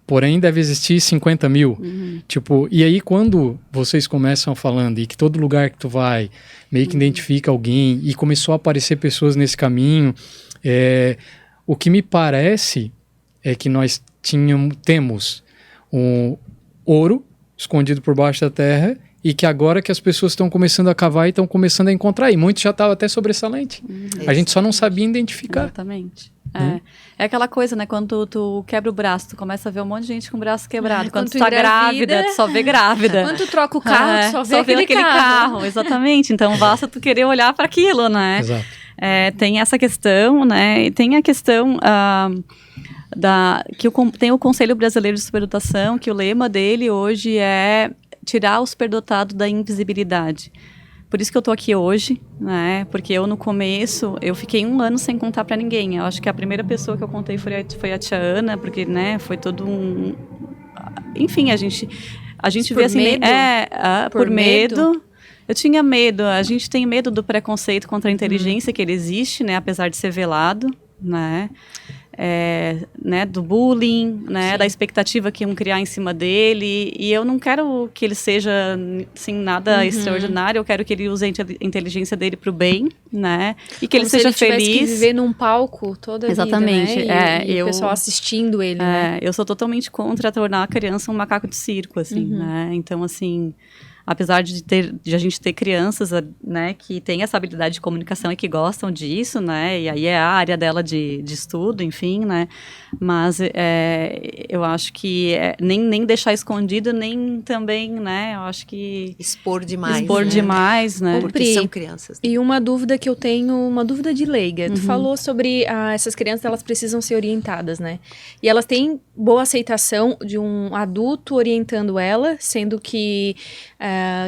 porém, deve existir 50 mil. Tipo, e aí, quando vocês começam falando, e que todo lugar que tu vai, meio que identifica alguém, e começou a aparecer pessoas nesse caminho, o que me parece é que nós temos um ouro escondido por baixo da terra, e que agora que as pessoas estão começando a cavar e estão começando a encontrar, e muitos já estavam até sobressalente. A gente só não sabia identificar. Exatamente. É aquela coisa, né? Quando tu quebra o braço, tu começa a ver um monte de gente com o braço quebrado. Quando tu tá grávida, tu só vê grávida. Quando tu troca o carro, tu só vê aquele carro. Exatamente. Então basta tu querer olhar para aquilo, né? Exato. tem essa questão, né? E tem a questão tem o Conselho Brasileiro de Superdotação, que o lema dele hoje é tirar o superdotado da invisibilidade. Por isso que eu tô aqui hoje, né? Porque eu, no começo, eu fiquei 1 ano sem contar para ninguém. Eu acho que a primeira pessoa que eu contei foi a tia Ana, porque, né, foi todo um... Enfim, a gente vê assim... Medo? Por medo. Eu tinha medo. A gente tem medo do preconceito contra a inteligência, que ele existe, né? Apesar de ser velado, né? Do bullying, né, da expectativa que iam criar em cima dele, e eu não quero que ele seja, assim, nada extraordinário, eu quero que ele use a inteligência dele para o bem, né, e que ele seja feliz. Como se ele tivesse que viver num palco toda a Exatamente, vida, né, e o pessoal assistindo ele, né. Eu sou totalmente contra tornar a criança um macaco de circo, assim, né, então, assim... Apesar de a gente ter crianças, né, que têm essa habilidade de comunicação e que gostam disso, né, e aí é a área dela de estudo, enfim, né, mas eu acho que nem deixar escondido, nem também, né, eu acho que... Expor demais. Demais, né. Porque são crianças. E uma dúvida que eu tenho, uma dúvida de leiga. Tu falou sobre essas crianças, elas precisam ser orientadas, né, e elas têm boa aceitação de um adulto orientando ela, sendo que...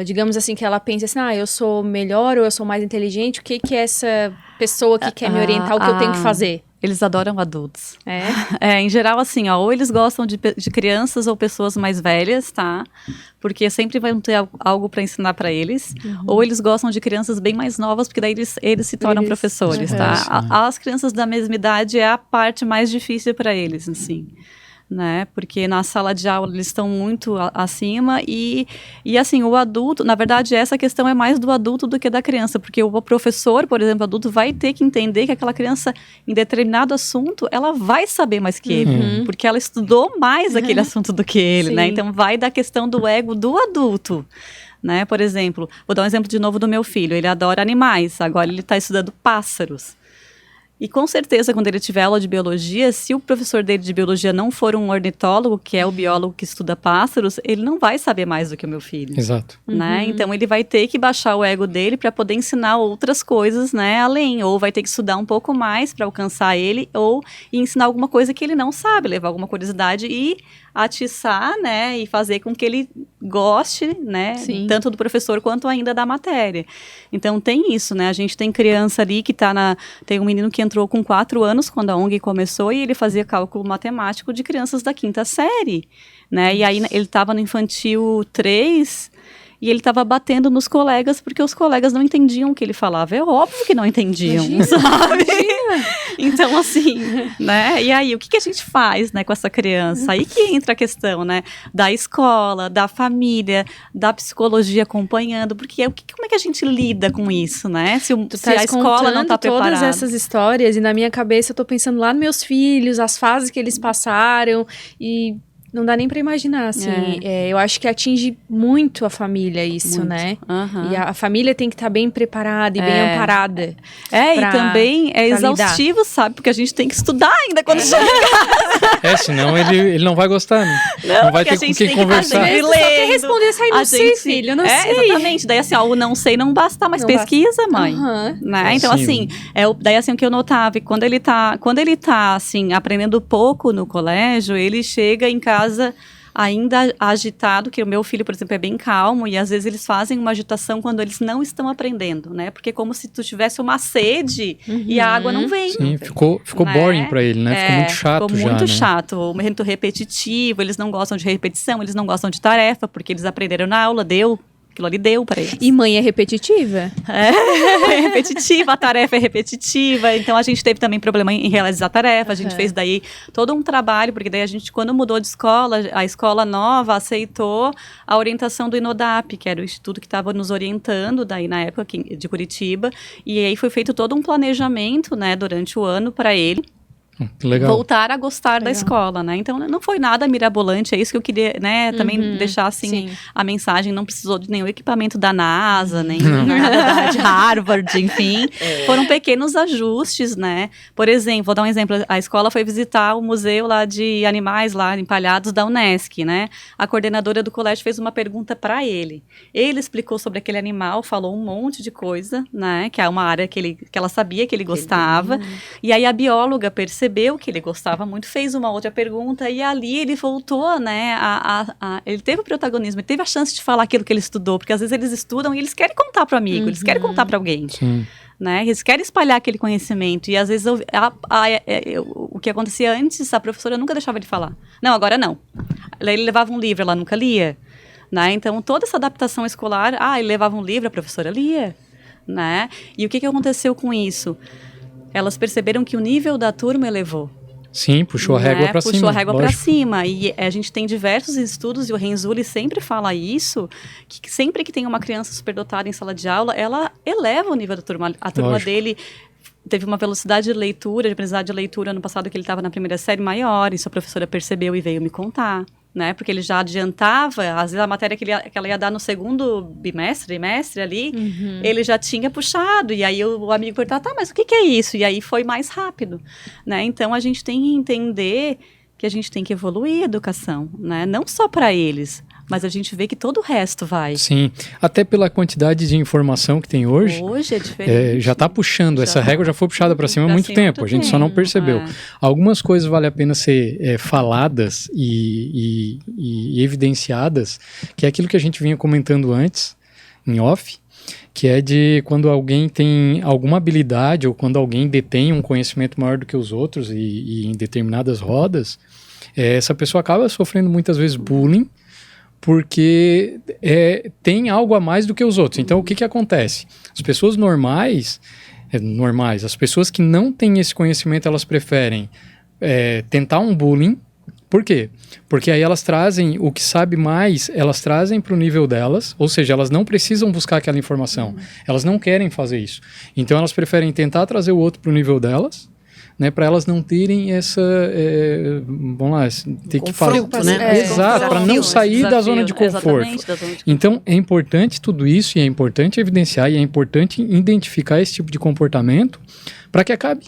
digamos assim, que ela pensa assim, eu sou melhor ou eu sou mais inteligente, o que é essa pessoa que quer me orientar, o que eu tenho que fazer? Eles adoram adultos. Em geral, assim, ou eles gostam de crianças ou pessoas mais velhas, tá? Porque sempre vão ter algo para ensinar para eles. Ou eles gostam de crianças bem mais novas, porque daí eles se tornam professores, tá? As crianças da mesma idade é a parte mais difícil para eles, assim. Né, porque na sala de aula eles estão muito acima e assim, o adulto, na verdade essa questão é mais do adulto do que da criança, porque o professor, por exemplo, adulto, vai ter que entender que aquela criança, em determinado assunto, ela vai saber mais que ele, porque ela estudou mais aquele assunto do que ele, né, então vai da questão do ego do adulto. Né, por exemplo, vou dar um exemplo de novo do meu filho, ele adora animais, agora ele está estudando pássaros. E com certeza, quando ele tiver aula de biologia, se o professor dele de biologia não for um ornitólogo, que é o biólogo que estuda pássaros, ele não vai saber mais do que o meu filho. Exato. Né? Então, ele vai ter que baixar o ego dele para poder ensinar outras coisas, né, além. Ou vai ter que estudar um pouco mais para alcançar ele, ou ensinar alguma coisa que ele não sabe, levar alguma curiosidade e atiçar, né, e fazer com que ele goste, né, tanto do professor quanto ainda da matéria. Então, tem isso, né, a gente tem criança ali que tem um menino que entrou com 4 anos quando a ONG começou e ele fazia cálculo matemático de crianças da 5ª série, né, e aí ele estava no infantil 3 e ele estava batendo nos colegas porque os colegas não entendiam o que ele falava. É óbvio que não entendiam, sabe? Então, assim, né? E aí, o que a gente faz, né, com essa criança? Aí que entra a questão, né? Da escola, da família, da psicologia acompanhando, porque como é que a gente lida com isso, né? Se a escola não está preparada. Todas essas histórias e na minha cabeça eu tô pensando lá nos meus filhos, as fases que eles passaram e... Não dá nem pra imaginar, assim. Eu acho que atinge muito a família isso, muito. Né? E a família tem que estar bem preparada e bem amparada. E também é exaustivo, sabe? Porque a gente tem que estudar ainda quando chega em casa. Senão ele não vai gostar, né? Não vai ter com quem conversar. Você só quer responder isso aí, não sei, filho, não sei. Exatamente. Daí, assim, o não sei não basta, mas não pesquisa, basta. Mãe. Né? Então, assim, daí, assim, o que eu notava, quando ele tá, assim, aprendendo pouco no colégio, ele chega em casa ainda agitado, que o meu filho, por exemplo, é bem calmo e às vezes eles fazem uma agitação quando eles não estão aprendendo, né? Porque é como se tu tivesse uma sede e a água não vem. Sim, ficou né? Boring pra ele, né? Ficou muito chato já, ficou muito né? chato, muito repetitivo, eles não gostam de repetição, eles não gostam de tarefa, porque eles aprenderam na aula, aquilo ali deu para eles. E mãe é repetitiva? É repetitiva, a tarefa é repetitiva, então a gente teve também problema em realizar a tarefa, a gente fez daí todo um trabalho, porque daí a gente, quando mudou de escola, a escola nova aceitou a orientação do INODAP, que era o instituto que estava nos orientando, daí na época aqui de Curitiba, e aí foi feito todo um planejamento, né, durante o ano para ele, Legal. voltar a gostar da escola, né? Então, não foi nada mirabolante, é isso que eu queria, né, também deixar, assim, a mensagem, não precisou de nenhum equipamento da NASA, nem nada de Harvard, enfim. Foram pequenos ajustes, né? Por exemplo, vou dar um exemplo, a escola foi visitar o museu lá de animais, lá empalhados da Unesc, né? A coordenadora do colégio fez uma pergunta para ele. Ele explicou sobre aquele animal, falou um monte de coisa, né? Que é uma área que ela sabia que ele gostava. E aí a bióloga percebeu que ele gostava muito, fez uma outra pergunta e ali ele voltou, né, ele teve o protagonismo, ele teve a chance de falar aquilo que ele estudou, porque às vezes eles estudam e eles querem contar para o amigo, eles querem contar para alguém. Sim. Né, eles querem espalhar aquele conhecimento e às vezes o que acontecia antes, a professora nunca deixava ele falar. Não, agora não. Ele levava um livro, ela nunca lia. Né? Então, toda essa adaptação escolar, ele levava um livro, a professora lia. Né? E o que aconteceu com isso? Elas perceberam que o nível da turma elevou. Sim, puxou a régua para cima. Puxou a régua para cima. E a gente tem diversos estudos, e o Renzulli sempre fala isso, que sempre que tem uma criança superdotada em sala de aula, ela eleva o nível da turma. A turma dele teve uma velocidade de leitura, de aprendizagem de leitura no passado, que ele estava na primeira série maior, isso a professora percebeu e veio me contar. Né? Porque ele já adiantava, às vezes a matéria que ela ia dar no segundo trimestre ali, ele já tinha puxado, e aí o amigo perguntava, mas o que é isso? E aí foi mais rápido, né? Então a gente tem que entender que a gente tem que evoluir a educação, né? Não só para eles, mas a gente vê que todo o resto vai. Sim, até pela quantidade de informação que tem hoje. Hoje é diferente. Já está puxando, essa régua já foi puxada para cima há muito tempo, a gente só não percebeu. Algumas coisas vale a pena ser faladas e evidenciadas, que é aquilo que a gente vinha comentando antes, em off, que é de quando alguém tem alguma habilidade ou quando alguém detém um conhecimento maior do que os outros e em determinadas rodas, essa pessoa acaba sofrendo muitas vezes bullying, porque tem algo a mais do que os outros. Então, o que acontece? As pessoas normais, as pessoas que não têm esse conhecimento, elas preferem tentar um bullying. Por quê? Porque aí elas trazem o que sabe mais, elas trazem para o nível delas, ou seja, elas não precisam buscar aquela informação. Elas não querem fazer isso. Então, elas preferem tentar trazer o outro para o nível delas, né, para elas não terem essa, vamos lá, ter que fazer, né? Exato, para não sair da zona de conforto. Então é importante tudo isso e é importante evidenciar e é importante identificar esse tipo de comportamento para que acabe.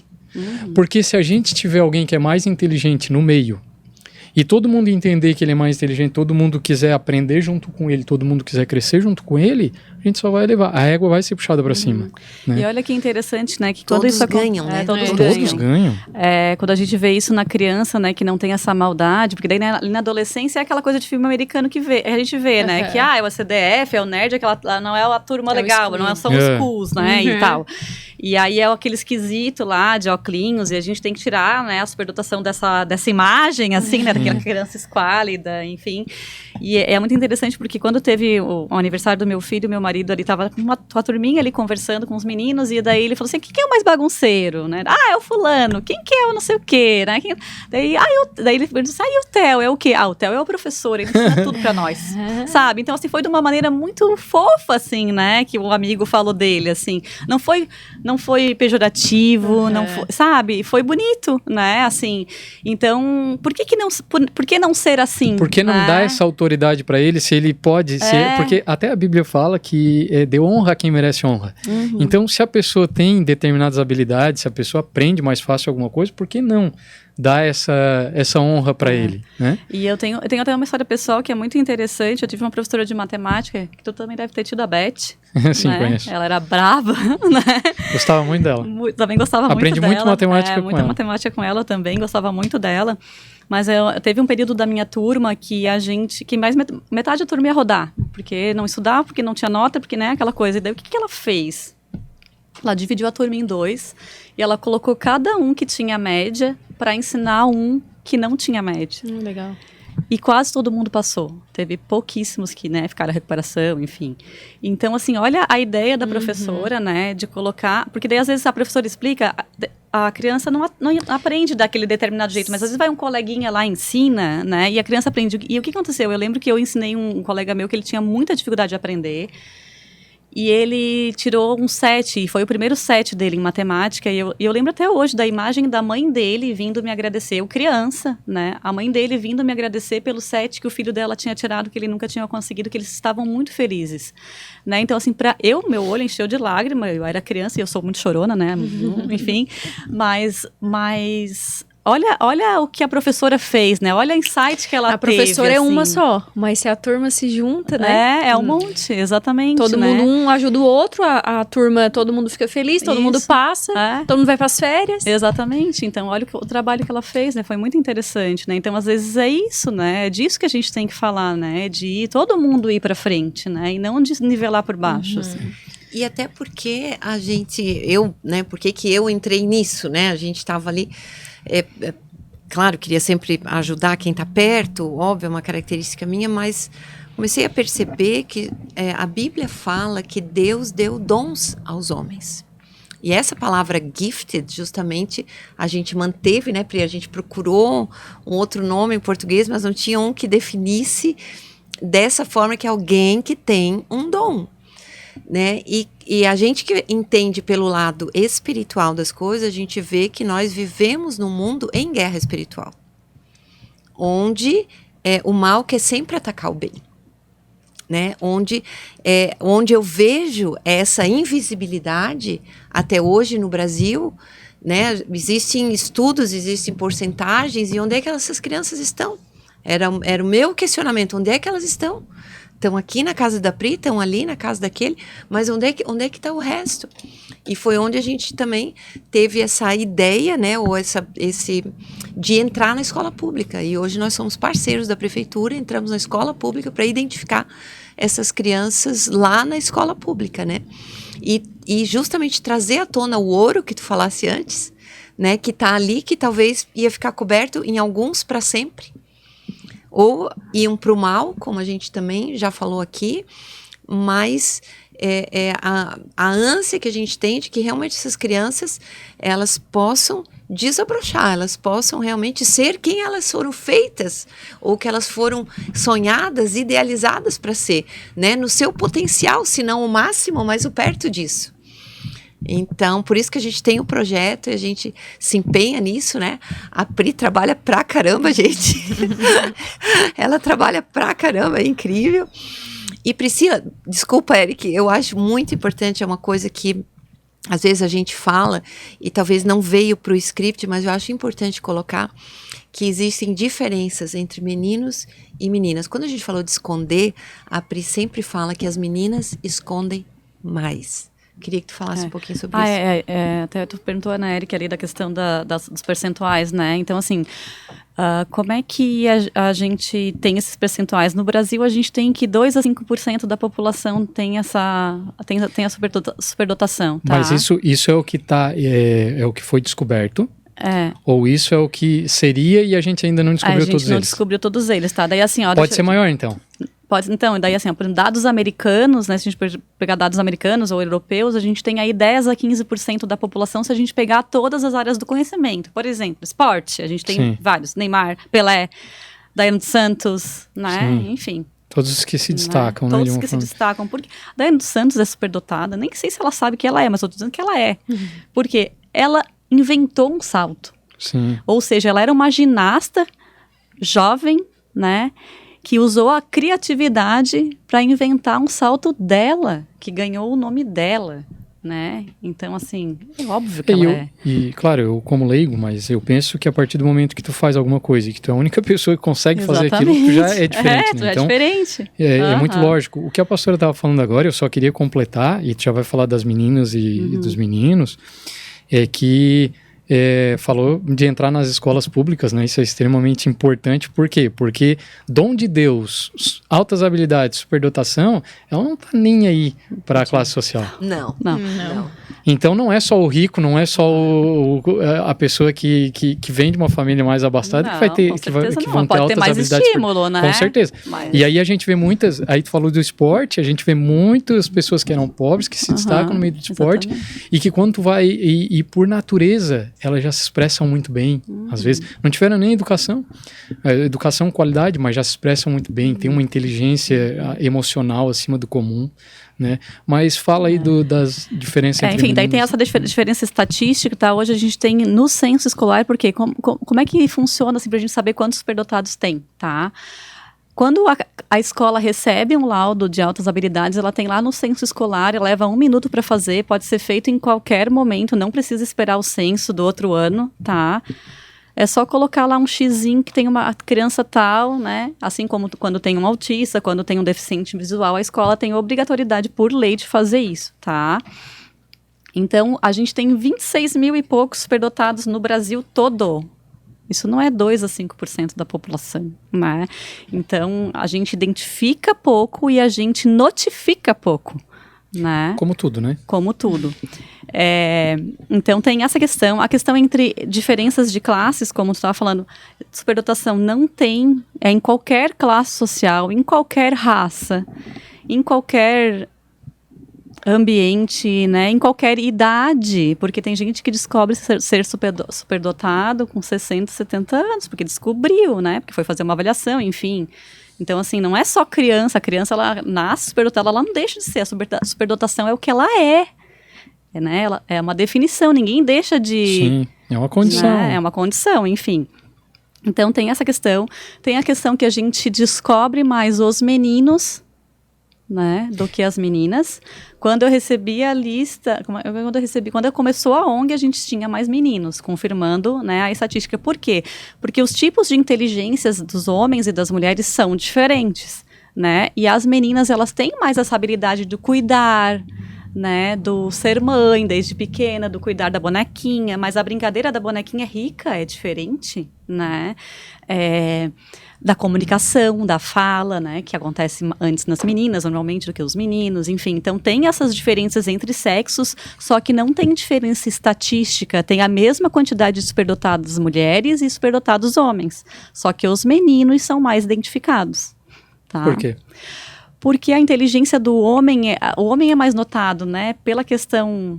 Porque se a gente tiver alguém que é mais inteligente no meio e todo mundo entender que ele é mais inteligente, todo mundo quiser aprender junto com ele, todo mundo quiser crescer junto com ele, a gente só vai levar. A régua vai ser puxada para cima. Né? E olha que interessante, né? Que todos isso ganham, né? Todos ganham. Quando a gente vê isso na criança, né? Que não tem essa maldade, porque daí na adolescência é aquela coisa de filme americano que a gente vê, né? Que é o CDF, é o nerd, não é a turma legal, não são os cools, né? E tal. E aí é aquele esquisito lá de óculos, e a gente tem que tirar, né, a superdotação dessa imagem, assim, né, daquela criança esquálida, enfim. E é muito interessante porque quando teve o aniversário do meu filho, meu marido ali tava com uma turminha ali conversando com os meninos, e daí ele falou assim, quem que é o mais bagunceiro, né? É o fulano, quem que é o não sei o quê, né? Daí ele perguntou assim, e o Theo é o quê? O Theo é o professor, ele ensina tudo pra nós, sabe? Então, assim, foi de uma maneira muito fofa, assim, né, que o amigo falou dele, assim. Não foi pejorativo, não foi, sabe? Foi bonito, né? Assim, então, por que não ser assim? Por que não dar essa autoridade para ele, se ele pode ser? Porque até a Bíblia fala que dê honra a quem merece honra. Então, se a pessoa tem determinadas habilidades, se a pessoa aprende mais fácil alguma coisa, por que não dar essa honra para ele, né? E eu tenho até uma história pessoal que é muito interessante. Eu tive uma professora de matemática, que tu também deve ter tido, a Beth. Sim, né? Conheço. Ela era brava, né? Gostava muito dela. Também gostava Aprendi muito dela. muito matemática com ela. Muita matemática com ela também, gostava muito dela. Mas teve um período da minha turma que mais metade da turma ia rodar. Porque não estudava, porque não tinha nota, porque, né, aquela coisa. E daí o que ela fez? Ela dividiu a turma em 2 e ela colocou cada um que tinha média para ensinar um que não tinha média. Legal. E quase todo mundo passou. Teve pouquíssimos que, né, ficaram em recuperação, enfim. Então, assim, olha a ideia da professora, né, de colocar... Porque daí, às vezes, a professora explica, a criança não aprende daquele determinado jeito, mas às vezes vai um coleguinha lá e ensina, né, e a criança aprende. E o que aconteceu? Eu lembro que eu ensinei um colega meu que ele tinha muita dificuldade de aprender. E ele tirou um 7, e foi o primeiro 7 dele em matemática, e eu lembro até hoje da imagem da mãe dele vindo me agradecer, eu criança, né, a mãe dele vindo me agradecer pelo 7 que o filho dela tinha tirado, que ele nunca tinha conseguido, que eles estavam muito felizes, né, então assim, meu olho encheu de lágrima, eu era criança e eu sou muito chorona, né, enfim, mas olha o que a professora fez, né? Olha a insight que ela teve. A professora é uma assim. só, mas se a turma se junta, né? É um monte, exatamente. Todo né? mundo, um ajuda o outro, a turma, todo mundo fica feliz, todo mundo passa, todo mundo vai para as férias. Exatamente, então olha o trabalho que ela fez, né? Foi muito interessante, né? Então às vezes é isso, né? É disso que a gente tem que falar, né? De todo mundo ir para frente, né? E não de nivelar por baixo, assim. E até porque por que eu entrei nisso, né? A gente estava ali... claro, queria sempre ajudar quem está perto, óbvio, é uma característica minha, mas comecei a perceber que a Bíblia fala que Deus deu dons aos homens. E essa palavra gifted, justamente, a gente manteve, né? Porque a gente procurou um outro nome em português, mas não tinha um que definisse dessa forma, que é alguém que tem um dom. Né? E a gente que entende pelo lado espiritual das coisas, a gente vê que nós vivemos num mundo em guerra espiritual, onde o mal quer sempre atacar o bem, né? Onde eu vejo essa invisibilidade até hoje no Brasil, né? Existem estudos, existem porcentagens, e onde é que essas crianças estão? Era o meu questionamento, onde é que elas estão? Estão aqui na casa da Pri, estão ali na casa daquele, mas onde é que está o resto? E foi onde a gente também teve essa ideia, né, ou de entrar na escola pública. E hoje nós somos parceiros da prefeitura, entramos na escola pública para identificar essas crianças lá na escola pública, né? E justamente trazer à tona o ouro que tu falasse antes, né, que está ali, que talvez ia ficar coberto em alguns para sempre, ou iam para o mal, como a gente também já falou aqui, mas a ânsia que a gente tem de que realmente essas crianças, elas possam desabrochar, elas possam realmente ser quem elas foram feitas, ou que elas foram sonhadas, idealizadas para ser, né? No seu potencial, se não o máximo, mas o perto disso. Então, por isso que a gente tem um projeto e a gente se empenha nisso, né? A Pri trabalha pra caramba, gente. Ela trabalha pra caramba, é incrível. E Priscila, desculpa, Eric, eu acho muito importante, é uma coisa que às vezes a gente fala e talvez não veio pro script, mas eu acho importante colocar que existem diferenças entre meninos e meninas. Quando a gente falou de esconder, a Pri sempre fala que as meninas escondem mais. Queria que tu falasse um pouquinho sobre isso. Até tu perguntou, Ana Eric, ali da questão dos percentuais, né? Então, assim, como é que a gente tem esses percentuais? No Brasil, a gente tem que 2 a 5% da população tem a superdotação. Tá? Mas isso é o que é o que foi descoberto? Ou isso é o que seria e a gente ainda não descobriu todos eles? A gente não descobriu todos eles, tá? Daí, assim, pode ser maior, então? Então, daí assim, por dados americanos, né, se a gente pegar dados americanos ou europeus, a gente tem aí 10 a 15% da população se a gente pegar todas as áreas do conhecimento. Por exemplo, esporte, a gente tem vários, Neymar, Pelé, Daiane dos Santos, né, enfim. Todos os que se destacam, né? Todos os que se destacam, porque a Daiane dos Santos é superdotada, nem sei se ela sabe que ela é, mas eu tô dizendo que ela é, porque ela inventou um salto. Sim. Ou seja, ela era uma ginasta jovem, né, que usou a criatividade para inventar um salto dela, que ganhou o nome dela, né? Então, assim, é óbvio que ela é. E, claro, eu como leigo, mas eu penso que a partir do momento que tu faz alguma coisa e que tu é a única pessoa que consegue fazer aquilo, tu já é diferente, né? Então, é diferente. É muito lógico. O que a pastora estava falando agora, eu só queria completar, e tu já vai falar das meninas e dos meninos, é que... falou de entrar nas escolas públicas, né? Isso é extremamente importante. Por quê? Porque dom de Deus, altas habilidades, superdotação, ela não tá nem aí para a classe social. Não. Então não é só o rico, não é só a pessoa que vem de uma família mais abastada que vai ter, que vão ter altas mais habilidades. Estímulo, né? Com certeza. Mas... E aí a gente vê muitas, aí tu falou do esporte, a gente vê muitas pessoas que eram pobres, que se destacam no meio do esporte, e que quando tu vai, e por natureza, elas já se expressam muito bem, às vezes. Não tiveram nem educação qualidade, mas já se expressam muito bem, tem uma inteligência emocional acima do comum, né? Mas fala aí das diferenças entre enfim, daí tem meninos. essa diferença estatística, tá? Hoje a gente tem no censo escolar, porque como é que funciona, assim, pra gente saber quantos superdotados tem, tá? Quando a escola recebe um laudo de altas habilidades, ela tem lá no censo escolar, ela leva 1 minuto para fazer, pode ser feito em qualquer momento, não precisa esperar o censo do outro ano, tá? É só colocar lá um xizinho que tem uma criança tal, né? Assim como quando tem um autista, quando tem um deficiente visual, a escola tem obrigatoriedade por lei de fazer isso, tá? Então, a gente tem 26 mil e poucos superdotados no Brasil todo. Isso não é 2 a 5% da população, né? Então, a gente identifica pouco e a gente notifica pouco, né? Como tudo, né? Como tudo. Então, tem essa questão. A questão entre diferenças de classes, como tu estava falando, superdotação não tem, em qualquer classe social, em qualquer raça, em qualquer ambiente, né, em qualquer idade, porque tem gente que descobre ser superdotado com 60, 70 anos, porque descobriu, né, porque foi fazer uma avaliação, enfim. Então, assim, não é só criança, a criança, ela nasce superdotada, ela não deixa de ser, a superdotação é o que ela né, ela é uma definição, ninguém deixa de... Sim, é uma condição. Né, é uma condição, enfim. Então, tem essa questão, tem a questão que a gente descobre mais os meninos, né, do que as meninas. Quando eu recebi a lista, quando começou a ONG, a gente tinha mais meninos, confirmando, né, a estatística. Por quê? Porque os tipos de inteligências dos homens e das mulheres são diferentes, né, e as meninas, elas têm mais essa habilidade de cuidar, né, do ser mãe desde pequena, do cuidar da bonequinha, mas a brincadeira da bonequinha rica é diferente, né, da comunicação, da fala, né, que acontece antes nas meninas, normalmente, do que os meninos, enfim. Então, tem essas diferenças entre sexos, só que não tem diferença estatística, tem a mesma quantidade de superdotados mulheres e superdotados homens, só que os meninos são mais identificados. Tá? Por quê? Porque a inteligência do homem, o homem é mais notado, né, pela questão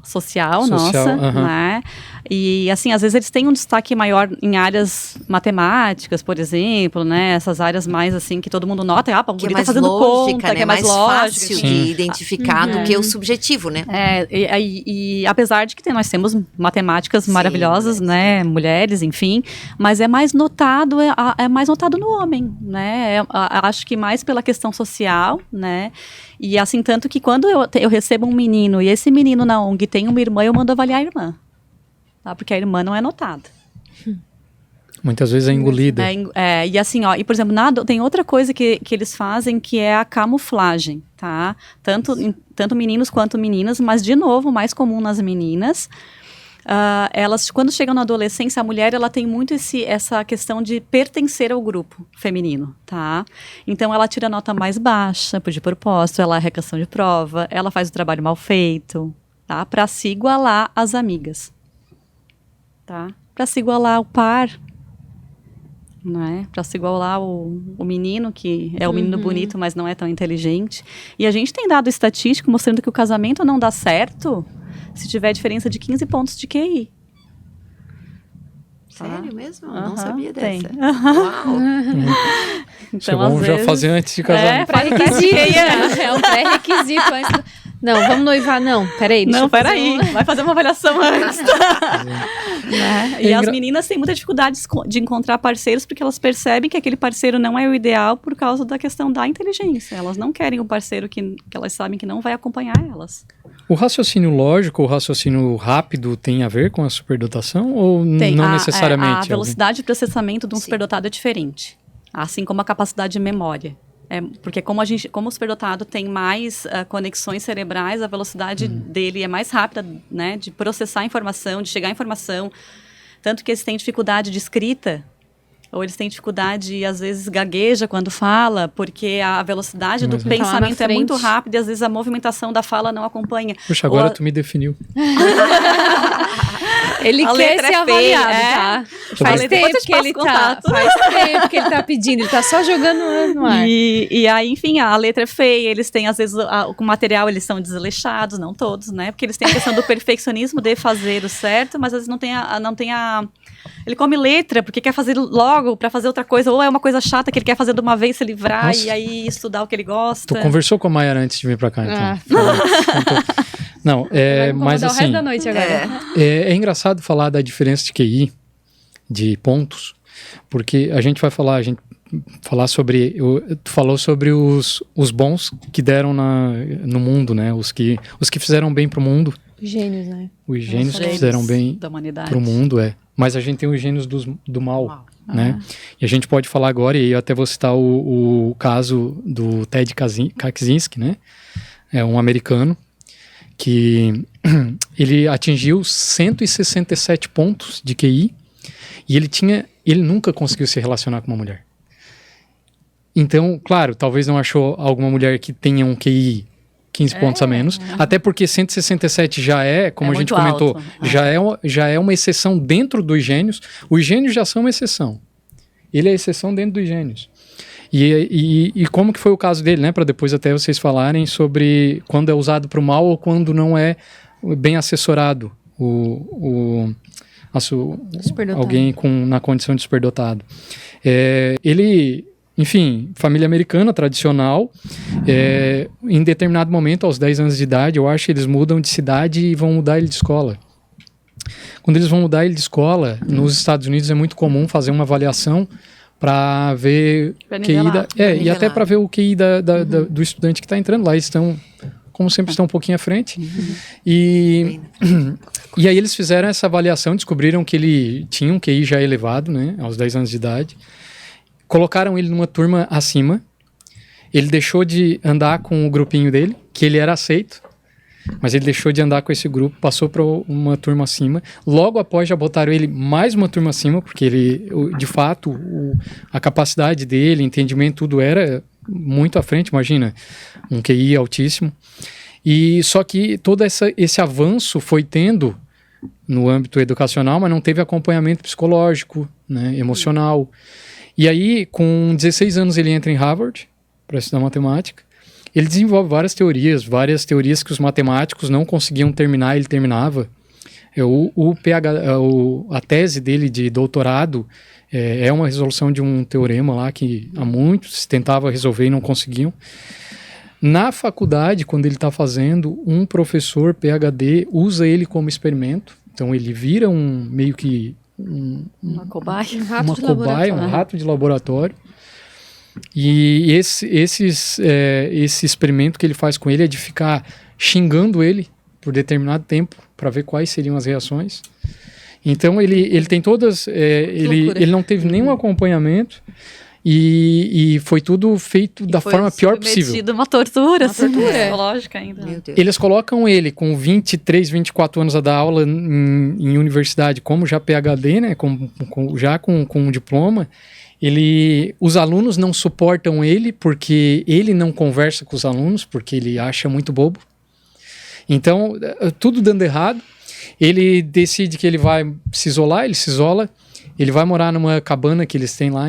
social nossa, né? E assim, às vezes eles têm um destaque maior em áreas matemáticas, por exemplo, né? Essas áreas mais assim que todo mundo nota, o guri tá fazendo conta, né? que é mais fácil lógica, de identificar do que o subjetivo, né? E apesar de que nós temos matemáticas maravilhosas, né? Mulheres, enfim, mas é mais notado, é mais notado no homem, né? Acho que mais pela questão social, né? E assim, tanto que quando eu recebo um menino, e esse menino na ONG tem uma irmã, eu mando avaliar a irmã. Tá? Porque a irmã não é notada. Muitas vezes é engolida. E assim, ó, e por exemplo, tem outra coisa que eles fazem, que é a camuflagem, tá? Tanto meninos quanto meninas, mas de novo, mais comum nas meninas. Elas, quando chegam na adolescência, a mulher, ela tem muito essa questão de pertencer ao grupo feminino, tá? Então, ela tira a nota mais baixa, de propósito, ela é redação de prova, ela faz o trabalho mal feito, tá? Para se igualar às amigas, tá? Para se igualar ao par, né? Para se igualar o menino, que é o menino bonito, mas não é tão inteligente. E a gente tem dado estatístico mostrando que o casamento não dá certo se tiver diferença de 15 pontos de QI. Sério mesmo? Não sabia dessa. Tem. Uau! Então, vamos já fazer antes de casar. É pré-requisito. É um pré-requisito antes. Não, vamos noivar, não. Peraí. Vai fazer uma avaliação antes. Né? E as meninas têm muita dificuldade de encontrar parceiros, porque elas percebem que aquele parceiro não é o ideal por causa da questão da inteligência. Elas não querem um parceiro que elas sabem que não vai acompanhar elas. O raciocínio lógico, o raciocínio rápido tem a ver com a superdotação ou não necessariamente? A velocidade de processamento de um superdotado é diferente, assim como a capacidade de memória. Porque como o superdotado tem mais conexões cerebrais, a velocidade dele é mais rápida, né, de processar a informação, de chegar à informação. Tanto que eles têm dificuldade de escrita, ou eles têm dificuldade, às vezes gagueja quando fala, porque a velocidade do pensamento é muito rápida e às vezes a movimentação da fala não acompanha. Puxa, agora tu me definiu. Ele A quer letra ser é feia, avaliado, tá? Faz Depois tempo eu te que ele passo tá. contato. Faz tempo que ele tá pedindo, ele tá só jogando no ar. E aí, enfim, a letra é feia, eles têm, às vezes, o material, eles são desleixados, não todos, né? Porque eles têm a questão do perfeccionismo de fazer o certo, mas às vezes não tem a... Ele come letra porque quer fazer logo pra fazer outra coisa, ou é uma coisa chata que ele quer fazer de uma vez, se livrar, Nossa. e aí estudar o que ele gosta. Tu conversou com a Mayara antes de vir pra cá, então? Ah. Não, Vai me mas incomodar o resto assim, da noite agora. é engraçado falar da diferença de QI, de pontos, porque a gente vai falar sobre, tu falou sobre os bons que deram no mundo, né? Os que fizeram bem pro mundo, Gênios, né? os gênios que Gênios fizeram bem da humanidade. pro mundo, mas a gente tem os gênios do mal, né? E a gente pode falar agora, e eu até vou citar o caso do Ted Kaczynski, né? É um americano que ele atingiu 167 pontos de QI e ele nunca conseguiu se relacionar com uma mulher. Então, claro, talvez não achou alguma mulher que tenha um QI 15 pontos a menos, até porque 167 já é, como a gente comentou, alto. já é uma exceção dentro dos gênios. Os gênios já são uma exceção. Ele é exceção dentro dos gênios. E como que foi o caso dele, né? Para depois até vocês falarem sobre quando é usado para o mal ou quando não é bem assessorado alguém na condição de superdotado. Ele, enfim, família americana tradicional, em determinado momento, aos 10 anos de idade, eu acho que eles mudam de cidade e vão mudar ele de escola. Quando eles vão mudar ele de escola, nos Estados Unidos é muito comum fazer uma avaliação para ver e até para ver o QI do estudante que está entrando lá. Eles estão, como sempre, estão um pouquinho à frente. E aí eles fizeram essa avaliação, descobriram que ele tinha um QI já elevado, né, aos 10 anos de idade. Colocaram ele numa turma acima. Ele deixou de andar com o grupinho dele, que ele era aceito. Mas ele deixou de andar com esse grupo, passou para uma turma acima. Logo após já botaram ele mais uma turma acima, porque ele, de fato, a capacidade dele, entendimento, tudo era muito à frente, imagina, um QI altíssimo. E só que todo esse avanço foi tendo no âmbito educacional, mas não teve acompanhamento psicológico, né, emocional. E aí, com 16 anos, ele entra em Harvard para estudar matemática. Ele desenvolve várias teorias que os matemáticos não conseguiam terminar, ele terminava. A tese dele de doutorado é uma resolução de um teorema lá que há muitos tentavam resolver e não conseguiam. Na faculdade, quando ele está fazendo, um professor PhD usa ele como experimento. Então ele vira meio que uma cobaia, um rato de laboratório. E esse experimento que ele faz com ele é de ficar xingando ele por determinado tempo para ver quais seriam as reações. Então ele tem todas... ele não teve nenhum acompanhamento e foi tudo feito da forma pior possível. Uma tortura psicológica ainda. Eles colocam ele com 23, 24 anos a dar aula em universidade como já PhD, né, já com um diploma. Os alunos não suportam ele porque ele não conversa com os alunos, porque ele acha muito bobo. Então, tudo dando errado. Ele decide que ele vai se isolar, ele se isola. Ele vai morar numa cabana que eles têm lá,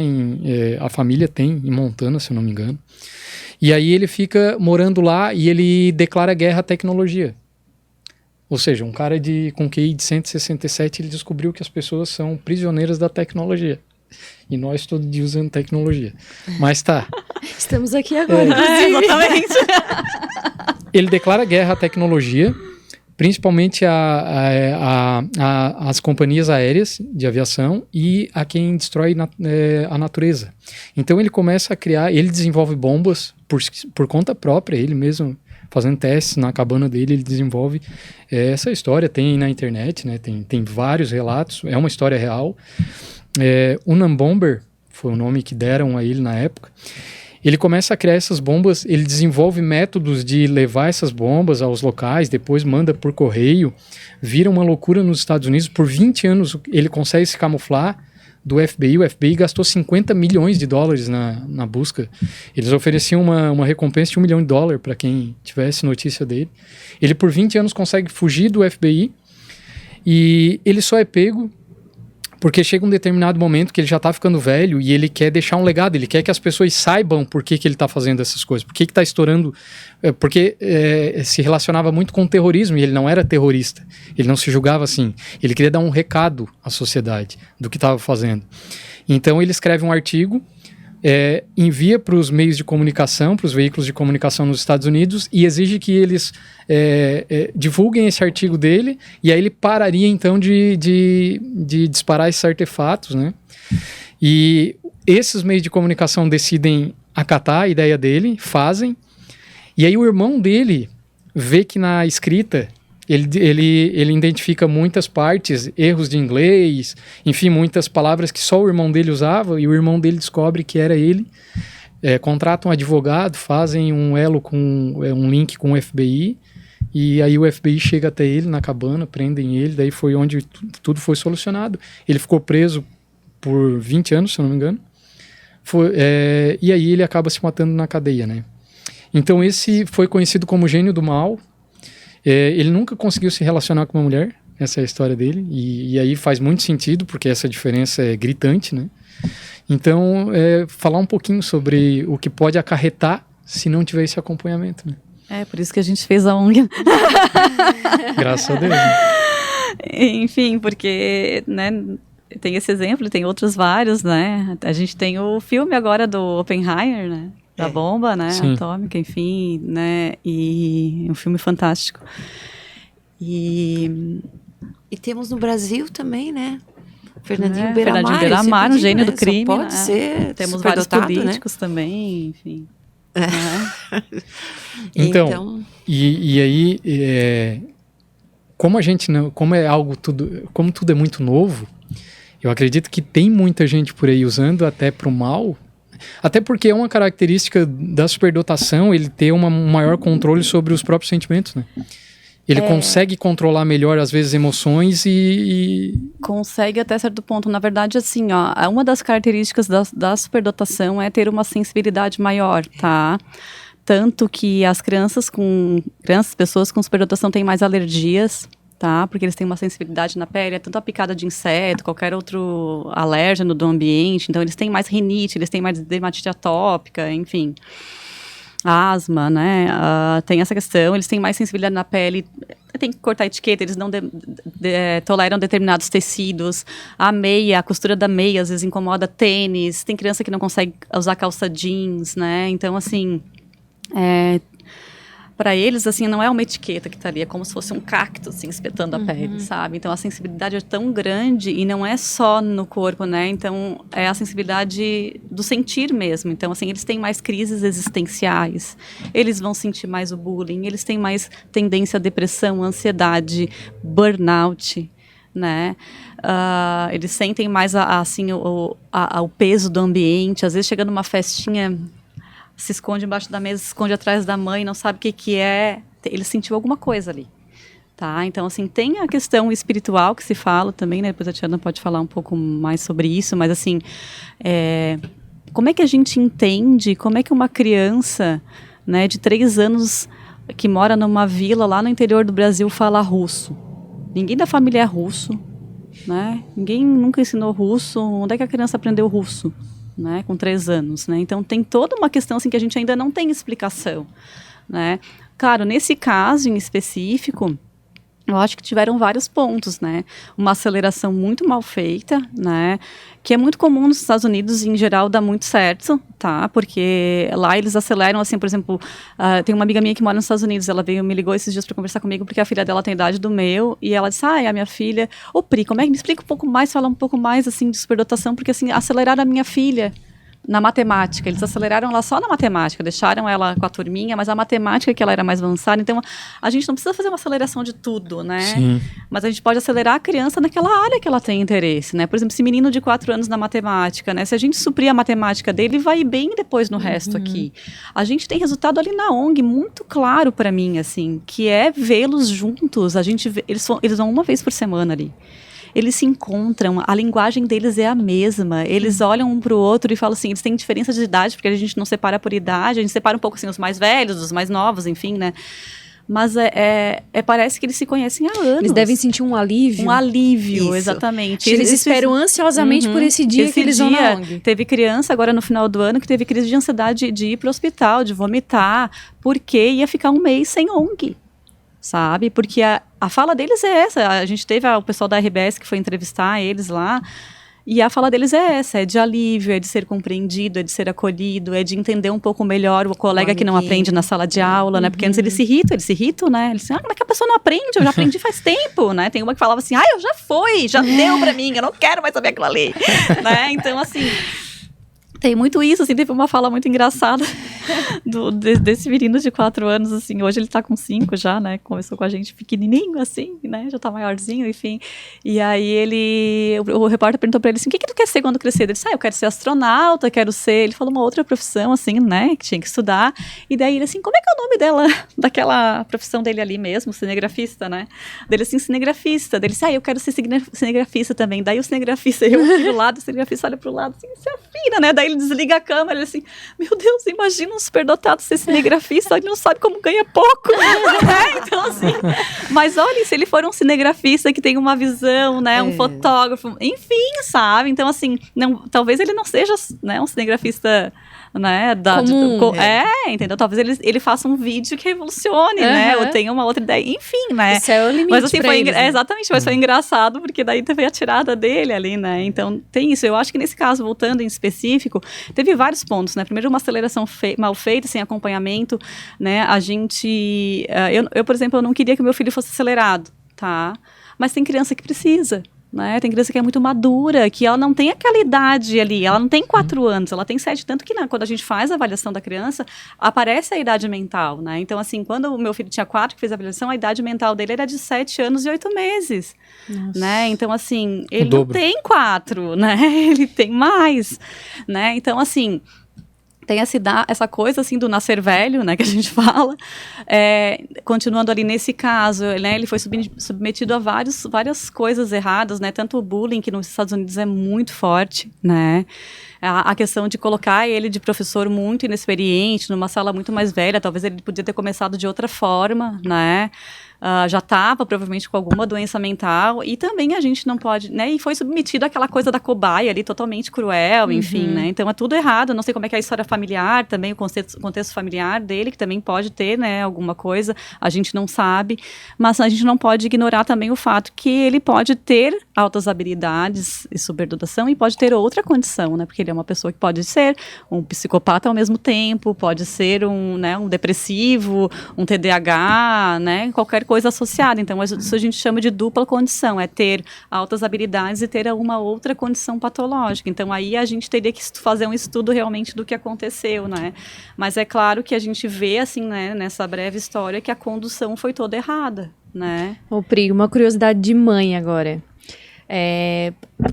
a família tem, em Montana, se eu não me engano. E aí ele fica morando lá e ele declara guerra à tecnologia. Ou seja, um cara com QI de 167, ele descobriu que as pessoas são prisioneiras da tecnologia. E nós todo dia usando tecnologia. Mas tá. Estamos aqui agora. Exatamente. Ele declara guerra à tecnologia, principalmente às companhias aéreas de aviação e a quem destrói a natureza. Então ele começa a criar, ele desenvolve bombas por conta própria, ele mesmo fazendo testes na cabana dele, ele desenvolve essa história, tem na internet, né? Tem vários relatos, é uma história real. Unabomber foi o nome que deram a ele na época. Ele começa a criar essas bombas, ele desenvolve métodos de levar essas bombas aos locais, depois manda por correio, vira uma loucura nos Estados Unidos. Por 20 anos ele consegue se camuflar do FBI. O FBI gastou $50 milhões na busca. Eles ofereciam uma recompensa de $1 milhão para quem tivesse notícia dele. Ele por 20 anos consegue fugir do FBI. E ele só é pego porque chega um determinado momento que ele já tá ficando velho e ele quer deixar um legado, ele quer que as pessoas saibam por que ele tá fazendo essas coisas, por que tá estourando, porque se relacionava muito com o terrorismo e ele não era terrorista, ele não se julgava assim, ele queria dar um recado à sociedade do que estava fazendo. Então ele escreve um artigo, envia para os meios de comunicação, para os veículos de comunicação nos Estados Unidos e exige que eles divulguem esse artigo dele, e aí ele pararia então de disparar esses artefatos, né? E esses meios de comunicação decidem acatar a ideia dele, fazem, e aí o irmão dele vê que na escrita ele identifica muitas partes, erros de inglês, enfim, muitas palavras que só o irmão dele usava, e o irmão dele descobre que era ele, contrata um advogado, fazem um elo com um link com o FBI, e aí o FBI chega até ele na cabana, prendem ele, daí foi onde tudo foi solucionado. Ele ficou preso por 20 anos, se eu não me engano, e aí ele acaba se matando na cadeia, né? Então esse foi conhecido como gênio do mal. Ele nunca conseguiu se relacionar com uma mulher, essa é a história dele, e aí faz muito sentido, porque essa diferença é gritante, né? Então, falar um pouquinho sobre o que pode acarretar se não tiver esse acompanhamento, né? Por isso que a gente fez a ONG. Graças a Deus. Né? Enfim, porque, né, tem esse exemplo, tem outros vários, né? A gente tem o filme agora do Oppenheimer, né? Da bomba, né, atômica, enfim, né, e um filme fantástico. E temos no Brasil também, né, Fernandinho Beiramar, um gênio do crime, pode ser. Temos vários políticos, né? Também, enfim. Então, e aí, como a gente não, como é algo como tudo é muito novo, eu acredito que tem muita gente por aí usando até pro mal. Até porque é uma característica da superdotação ele ter um maior controle sobre os próprios sentimentos, né? Ele consegue controlar melhor, às vezes, emoções e... Consegue até certo ponto. Na verdade, assim, ó, uma das características da superdotação é ter uma sensibilidade maior, tá? Tanto que pessoas com superdotação têm mais alergias, tá? Porque eles têm uma sensibilidade na pele, tanto a picada de inseto, qualquer outro alérgeno do ambiente. Então, eles têm mais rinite, eles têm mais dermatite atópica, enfim, asma, né? Tem essa questão, eles têm mais sensibilidade na pele, tem que cortar a etiqueta, eles não toleram determinados tecidos. A costura da meia, às vezes incomoda tênis. Tem criança que não consegue usar calça jeans, né? Então, assim... para eles, assim, não é uma etiqueta que tá ali, é como se fosse um cacto, assim, espetando a pele, sabe? Então, a sensibilidade é tão grande e não é só no corpo, né? Então, é a sensibilidade do sentir mesmo. Então, assim, eles têm mais crises existenciais, eles vão sentir mais o bullying, eles têm mais tendência à depressão, ansiedade, burnout, né? Eles sentem mais, assim, o peso do ambiente. Às vezes, chega numa festinha... se esconde embaixo da mesa, se esconde atrás da mãe, não sabe o que é. Ele sentiu alguma coisa ali, tá? Então, assim, tem a questão espiritual que se fala também, né? Depois a Tiana pode falar um pouco mais sobre isso, mas, assim, como é que a gente entende, como é que uma criança, né, de 3 anos que mora numa vila lá no interior do Brasil fala russo? Ninguém da família é russo, né? Ninguém nunca ensinou russo. Onde é que a criança aprendeu russo? Né, com 3 anos, né? Então tem toda uma questão assim que a gente ainda não tem explicação, né? Claro, nesse caso em específico, eu acho que tiveram vários pontos, né? Uma aceleração muito mal feita, né? Que é muito comum nos Estados Unidos e, em geral, dá muito certo, tá? Porque lá eles aceleram, assim, por exemplo, tem uma amiga minha que mora nos Estados Unidos, ela me ligou esses dias para conversar comigo, porque a filha dela tem a idade do meu, e ela disse, a minha filha... Ô, Pri, como é que me explica um pouco mais, fala um pouco mais, assim, de superdotação, porque, assim, aceleraram a minha filha na matemática, eles aceleraram ela só na matemática, deixaram ela com a turminha, mas a matemática que ela era mais avançada, então a gente não precisa fazer uma aceleração de tudo, né? Sim. Mas a gente pode acelerar a criança naquela área que ela tem interesse, né? Por exemplo, esse menino de 4 anos na matemática, né? Se a gente suprir a matemática dele, vai bem depois no resto aqui. A gente tem resultado ali na ONG muito claro para mim, assim, que é vê-los juntos, eles vão uma vez por semana ali. Eles se encontram, a linguagem deles é a mesma, eles olham um para o outro e falam assim, eles têm diferença de idade, porque a gente não separa por idade, a gente separa um pouco assim os mais velhos, os mais novos, enfim, né? Mas parece que eles se conhecem há anos. Eles devem sentir um alívio. Um alívio, Isso. exatamente. Eles esperam ansiosamente por esse dia que eles vão na ONG. Teve criança agora no final do ano que teve crise de ansiedade de ir para o hospital, de vomitar, porque ia ficar um mês sem ONG. Sabe? Porque a fala deles é essa. A gente teve o pessoal da RBS que foi entrevistar eles lá. E a fala deles é essa, é de alívio, é de ser compreendido, é de ser acolhido, é de entender um pouco melhor o colega que não aprende na sala de aula, né? Porque antes eles se irritam, né? Eles dizem, como é que a pessoa não aprende? Eu já aprendi faz tempo, né? Tem uma que falava assim, eu já fui, já deu pra mim, eu não quero mais saber aquilo ali, né? Então, assim, tem muito isso, assim, teve uma fala muito engraçada desse menino de 4 anos, assim, hoje ele tá com 5 já, né, começou com a gente pequenininho, assim, né, já tá maiorzinho, enfim, e aí o repórter perguntou pra ele assim, o que tu quer ser quando crescer? Ele disse, eu quero ser astronauta, ele falou uma outra profissão, assim, né, que tinha que estudar, e daí ele assim, como é que é o nome dela, daquela profissão dele ali mesmo, cinegrafista, né, dele assim, cinegrafista, dele disse, eu quero ser cinegrafista também, daí o cinegrafista, eu pro lado, o cinegrafista olha pro lado, assim, se afina, né, daí ele desliga a câmera, ele assim, meu Deus, imagina um superdotado ser cinegrafista, ele não sabe como ganha pouco, né? Então assim, mas olha, se ele for um cinegrafista que tem uma visão, né, um fotógrafo, enfim, sabe? Então assim, talvez ele não seja, né, um cinegrafista, né, entendeu? Talvez ele faça um vídeo que revolucione, né, ou tenha uma outra ideia, enfim, né? Esse é o limite. Mas assim, pra eles, né? exatamente, mas foi engraçado, porque daí teve a tirada dele ali, né? Então tem isso. Eu acho que nesse caso, voltando em específico, teve vários pontos, né? Primeiro, uma aceleração mal feita, sem acompanhamento, né? A gente, eu, por exemplo, eu não queria que o meu filho fosse acelerado, tá? Mas tem criança que precisa. Né? Tem criança que é muito madura, que ela não tem aquela idade ali, ela não tem 4 anos, ela tem 7, tanto que quando a gente faz a avaliação da criança, aparece a idade mental, né? Então, assim, quando o meu filho tinha 4, que fez a avaliação, a idade mental dele era de 7 anos e 8 meses, né? Então, assim, ele não tem 4, né? Ele tem mais, né? Então, assim, tem essa coisa, assim, do nascer velho, né, que a gente fala. Continuando ali nesse caso, né, ele foi submetido a várias coisas erradas, né, tanto o bullying, que nos Estados Unidos é muito forte, né, a questão de colocar ele de professor muito inexperiente, numa sala muito mais velha, talvez ele podia ter começado de outra forma, né, já estava provavelmente com alguma doença mental, e também a gente não pode, né, e foi submetido àquela coisa da cobaia ali, totalmente cruel, enfim, né, então é tudo errado. Não sei como é que é a história familiar também, o contexto familiar dele, que também pode ter, né, alguma coisa, a gente não sabe, mas a gente não pode ignorar também o fato que ele pode ter altas habilidades e superdotação, e pode ter outra condição, né, porque ele é uma pessoa que pode ser um psicopata ao mesmo tempo, pode ser um depressivo, um TDAH, né, qualquer coisa associada. Então, isso a gente chama de dupla condição, é ter altas habilidades e ter uma outra condição patológica. Então, aí a gente teria que fazer um estudo realmente do que aconteceu, né? Mas é claro que a gente vê, assim, né, nessa breve história, que a condução foi toda errada, né? Ô, Pri, uma curiosidade de mãe agora.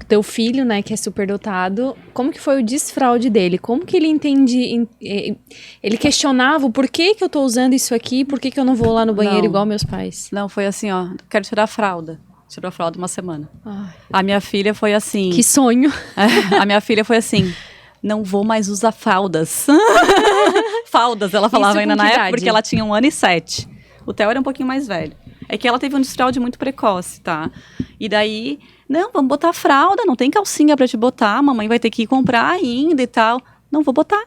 Teu filho, né, que é superdotado, como que foi o desfraude dele? Como que ele entende? Ele questionava o porquê que eu tô usando isso aqui, por que eu não vou lá no banheiro igual meus pais? Não, foi assim, quero tirar a fralda. Tirou a fralda uma semana. Ai. A minha filha foi assim... Que sonho! A minha filha foi assim, não vou mais usar fraldas. Faldas, ela falava ainda na época, porque ela tinha 1 ano e 7. O Theo era um pouquinho mais velho. É que ela teve um desfraude muito precoce, tá? E daí, não, vamos botar fralda, não tem calcinha pra te botar, a mamãe vai ter que ir comprar ainda e tal. Não, vou botar.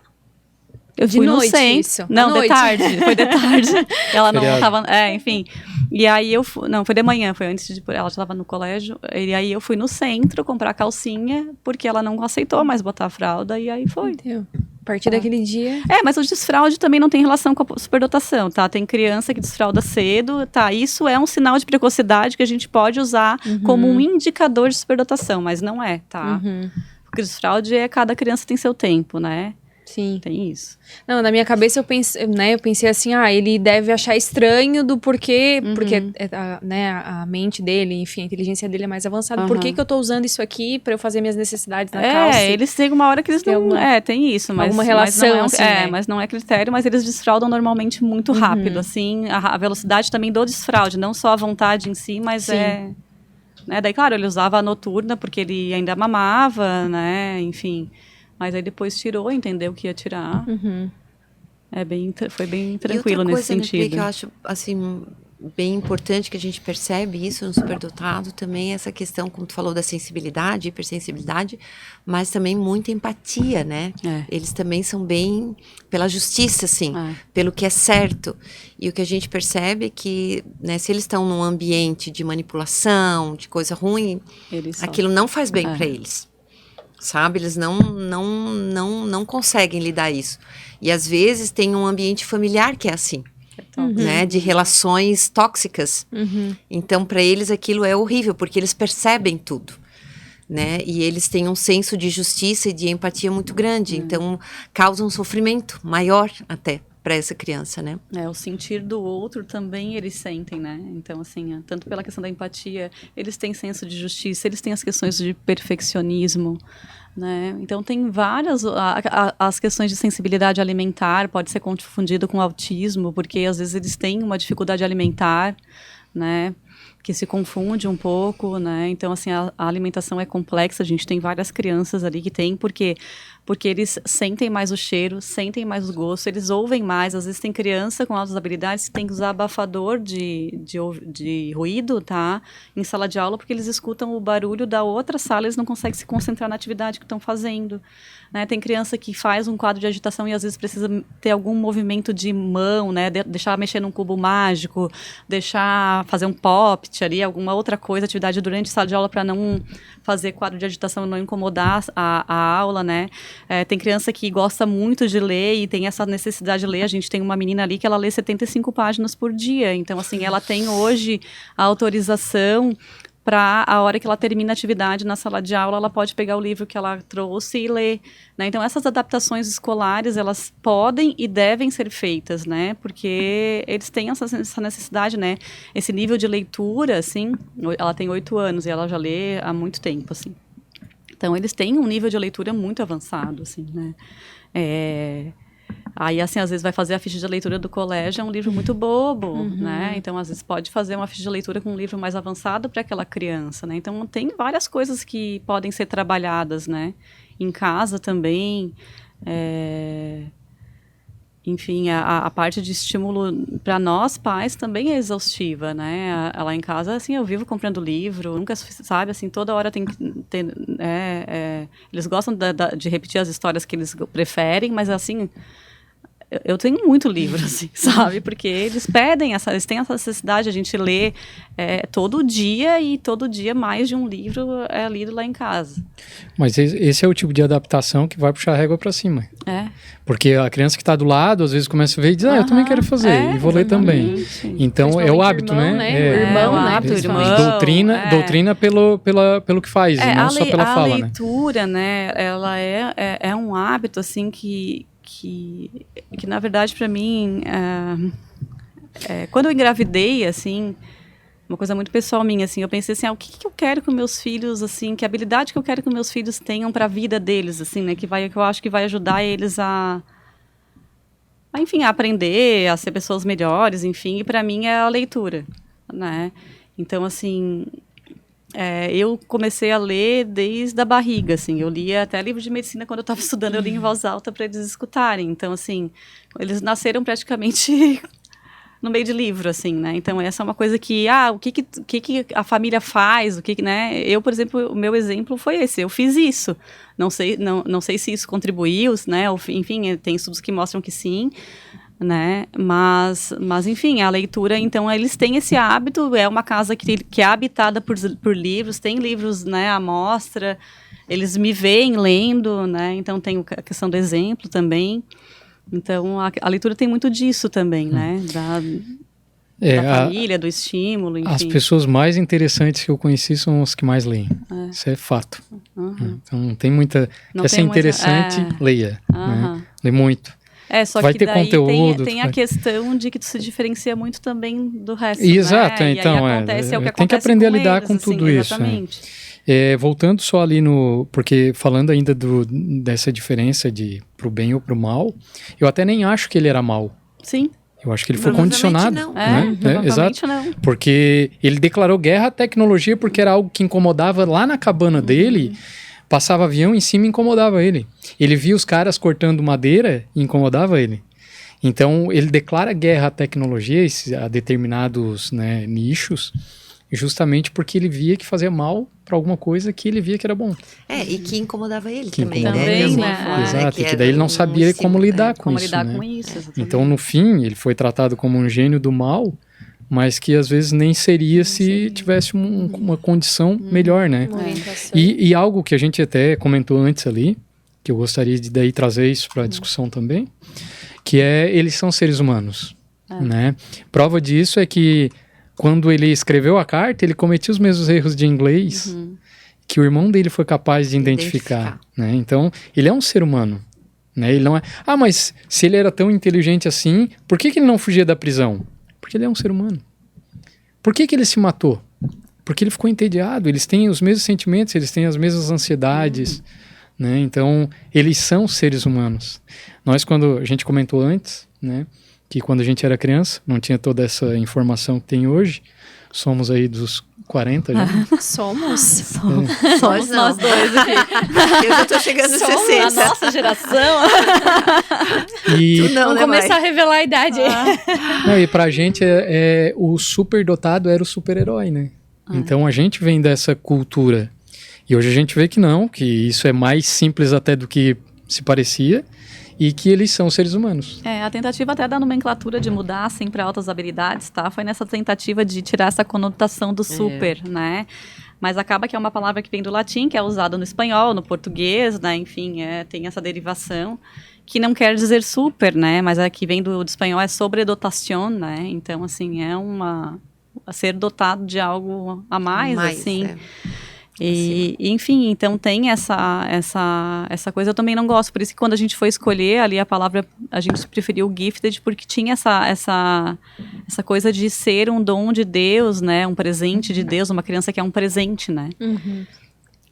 Eu fui no centro. Isso? Não, de tarde, foi de tarde. Ela não tava, enfim. E aí não, foi de manhã, foi antes de, ela já estava no colégio, e aí eu fui no centro comprar calcinha, porque ela não aceitou mais botar a fralda, e aí foi. Entendeu? A partir daquele dia... Mas o desfraude também não tem relação com a superdotação, tá? Tem criança que desfralda cedo, tá? Isso é um sinal de precocidade que a gente pode usar como um indicador de superdotação, mas não é, tá? Porque o desfraude cada criança tem seu tempo, né? Sim. Tem isso. Não, na minha cabeça eu pensei assim, ele deve achar estranho do porquê, porque a mente dele, enfim, a inteligência dele é mais avançada. Por que eu tô usando isso aqui pra eu fazer minhas necessidades na calça? Eles chegam uma hora que eles não... tem isso, mas... Alguma relação, mas não assim, né? Mas não é critério, mas eles desfraudam normalmente muito rápido, assim, a velocidade também do desfraude, não só a vontade em si, mas né? Daí, claro, ele usava a noturna, porque ele ainda mamava, né, enfim... Mas aí depois tirou, entendeu que ia tirar. Foi bem tranquilo nesse sentido. E outra coisa, que eu acho, assim, bem importante, que a gente percebe isso no superdotado também, é essa questão, como tu falou, da sensibilidade, hipersensibilidade, mas também muita empatia, né? Eles também são bem pela justiça, assim, pelo que é certo. E o que a gente percebe é que, né, se eles estão num ambiente de manipulação, de coisa ruim, aquilo não faz bem para eles. Sabe? Eles não conseguem lidar isso. E às vezes tem um ambiente familiar que é assim. Né, de relações tóxicas. Então, para eles aquilo é horrível, porque eles percebem tudo, né? E eles têm um senso de justiça e de empatia muito grande. Então, causa um sofrimento maior até para essa criança, né? O sentir do outro também eles sentem, né? Então, assim, tanto pela questão da empatia, eles têm senso de justiça, eles têm as questões de perfeccionismo, né? Então, tem várias... As questões de sensibilidade alimentar pode ser confundido com autismo, porque às vezes eles têm uma dificuldade alimentar, né? Que se confunde um pouco, né? Então, assim, a alimentação é complexa. A gente tem várias crianças ali que tem, porque eles sentem mais o cheiro, sentem mais o gosto, eles ouvem mais. Às vezes tem criança com altas habilidades que tem que usar abafador de ruído, tá? Em sala de aula, porque eles escutam o barulho da outra sala, eles não conseguem se concentrar na atividade que estão fazendo. Né? Tem criança que faz um quadro de agitação e às vezes precisa ter algum movimento de mão, né? Deixar mexer num cubo mágico, deixar fazer um pop ali, alguma outra coisa, atividade durante a sala de aula para não fazer quadro de agitação, não incomodar a aula, né? Tem criança que gosta muito de ler e tem essa necessidade de ler. A gente tem uma menina ali que ela lê 75 páginas por dia. Então, assim, ela tem hoje a autorização para a hora que ela termina a atividade na sala de aula, ela pode pegar o livro que ela trouxe e ler, né? Então, essas adaptações escolares, elas podem e devem ser feitas, né? Porque eles têm essa necessidade, né? Esse nível de leitura, assim, ela tem 8 anos e ela já lê há muito tempo, assim. Então, eles têm um nível de leitura muito avançado, assim, né? Aí, assim, às vezes vai fazer a ficha de leitura do colégio, é um livro muito bobo, né? Então, às vezes pode fazer uma ficha de leitura com um livro mais avançado para aquela criança, né? Então, tem várias coisas que podem ser trabalhadas, né? Em casa também, enfim, a parte de estímulo para nós, pais, também é exaustiva, né? Lá em casa, assim, eu vivo comprando livro, nunca, sabe, assim, toda hora tem que ter... eles gostam de repetir as histórias que eles preferem, mas, assim... Eu tenho muito livro, assim, sabe? Porque eles pedem, eles têm essa necessidade, a gente lê todo dia e todo dia mais de um livro é lido lá em casa. Mas esse é o tipo de adaptação que vai puxar a régua para cima. Porque a criança que está do lado, às vezes começa a ver e diz, eu também quero fazer, e vou ler também. Então, é o hábito, irmão, né? O irmão, né? Doutrina pelo que faz, e não só pela fala, né? A leitura, né? Ela é um hábito, assim, que na verdade, para mim, quando eu engravidei, assim, uma coisa muito pessoal minha, assim, eu pensei assim, o que eu quero que meus filhos, assim, que habilidade que eu quero que meus filhos tenham para a vida deles, assim, né, que eu acho que vai ajudar eles enfim, a aprender, a ser pessoas melhores, enfim, e para mim é a leitura, né, então, assim... eu comecei a ler desde a barriga, assim, eu lia até livro de medicina quando eu estava estudando, eu lia em voz alta para eles escutarem, então, assim, eles nasceram praticamente no meio de livro, assim, né, então essa é uma coisa que, o que a família faz, né, eu, por exemplo, o meu exemplo foi esse, eu fiz isso, não sei se isso contribuiu, né, enfim, tem estudos que mostram que sim, né, mas enfim, a leitura, então, eles têm esse hábito, é uma casa que é habitada por livros, tem livros, né, à mostra, eles me veem lendo, né, então tem a questão do exemplo também, então a leitura tem muito disso também, né, da família, do estímulo, enfim. As pessoas mais interessantes que eu conheci são as que mais leem, isso é fato. Então não tem muita, quer ser interessante, leia, né? Lê muito. Só vai que ter daí conteúdo, tem a questão de que tu se diferencia muito também do resto, exato, né? então, e aí acontece, o que tem que aprender a lidar eles, com assim, tudo isso. Exatamente. Voltando só ali porque falando ainda dessa diferença pro bem ou pro mal, eu até nem acho que ele era mal. Sim. Eu acho que ele foi condicionado. Não. Né? Exato. Não. Porque ele declarou guerra à tecnologia porque era algo que incomodava lá na cabana dele. Passava avião em cima e incomodava ele. Ele via os caras cortando madeira e incomodava ele. Então, ele declara guerra à tecnologia, a determinados, né, nichos, justamente porque ele via que fazia mal para alguma coisa que ele via que era bom. E que incomodava ele Que também, incomodava né? ele, De né? alguma forma, Exato, que que daí ele não sabia como lidar com Como isso, lidar né? com isso, exatamente. Então, no fim, ele foi tratado como um gênio do mal, mas que às vezes nem seria se tivesse uma condição melhor, né? Uma orientação. E algo que a gente até comentou antes ali, que eu gostaria de daí trazer isso para a discussão também, que eles são seres humanos, né? Prova disso é que quando ele escreveu a carta, ele cometia os mesmos erros de inglês que o irmão dele foi capaz de identificar, né? Então, ele é um ser humano, né? Ele não é... mas se ele era tão inteligente assim, por que ele não fugia da prisão? Porque ele é um ser humano. Por que ele se matou? Porque ele ficou entediado, eles têm os mesmos sentimentos, eles têm as mesmas ansiedades, né? Então, eles são seres humanos. Nós, quando a gente comentou antes, né, que quando a gente era criança, não tinha toda essa informação que tem hoje, somos aí dos 40 já. Somos Somos nós dois aqui. Eu já tô chegando nos Somos 60. A nossa geração. E, Vamos começar a revelar a idade. não, e pra gente, o superdotado era o super-herói, né? Então, a gente vem dessa cultura. E hoje a gente vê que não, que isso é mais simples até do que se parecia e que eles são seres humanos. A tentativa até da nomenclatura de mudar assim para altas habilidades, tá? Foi nessa tentativa de tirar essa conotação do super, né? Mas acaba que é uma palavra que vem do latim, que é usada no espanhol, no português, né? Enfim, tem essa derivação que não quer dizer super, né? Mas a que vem do espanhol é sobredotación, né? Então, assim, a ser dotado de algo a mais assim. E, enfim, então tem essa coisa, eu também não gosto, por isso que quando a gente foi escolher ali a palavra, a gente preferiu o gifted, porque tinha essa coisa de ser um dom de Deus, né, um presente de Deus, uma criança que é um presente, né,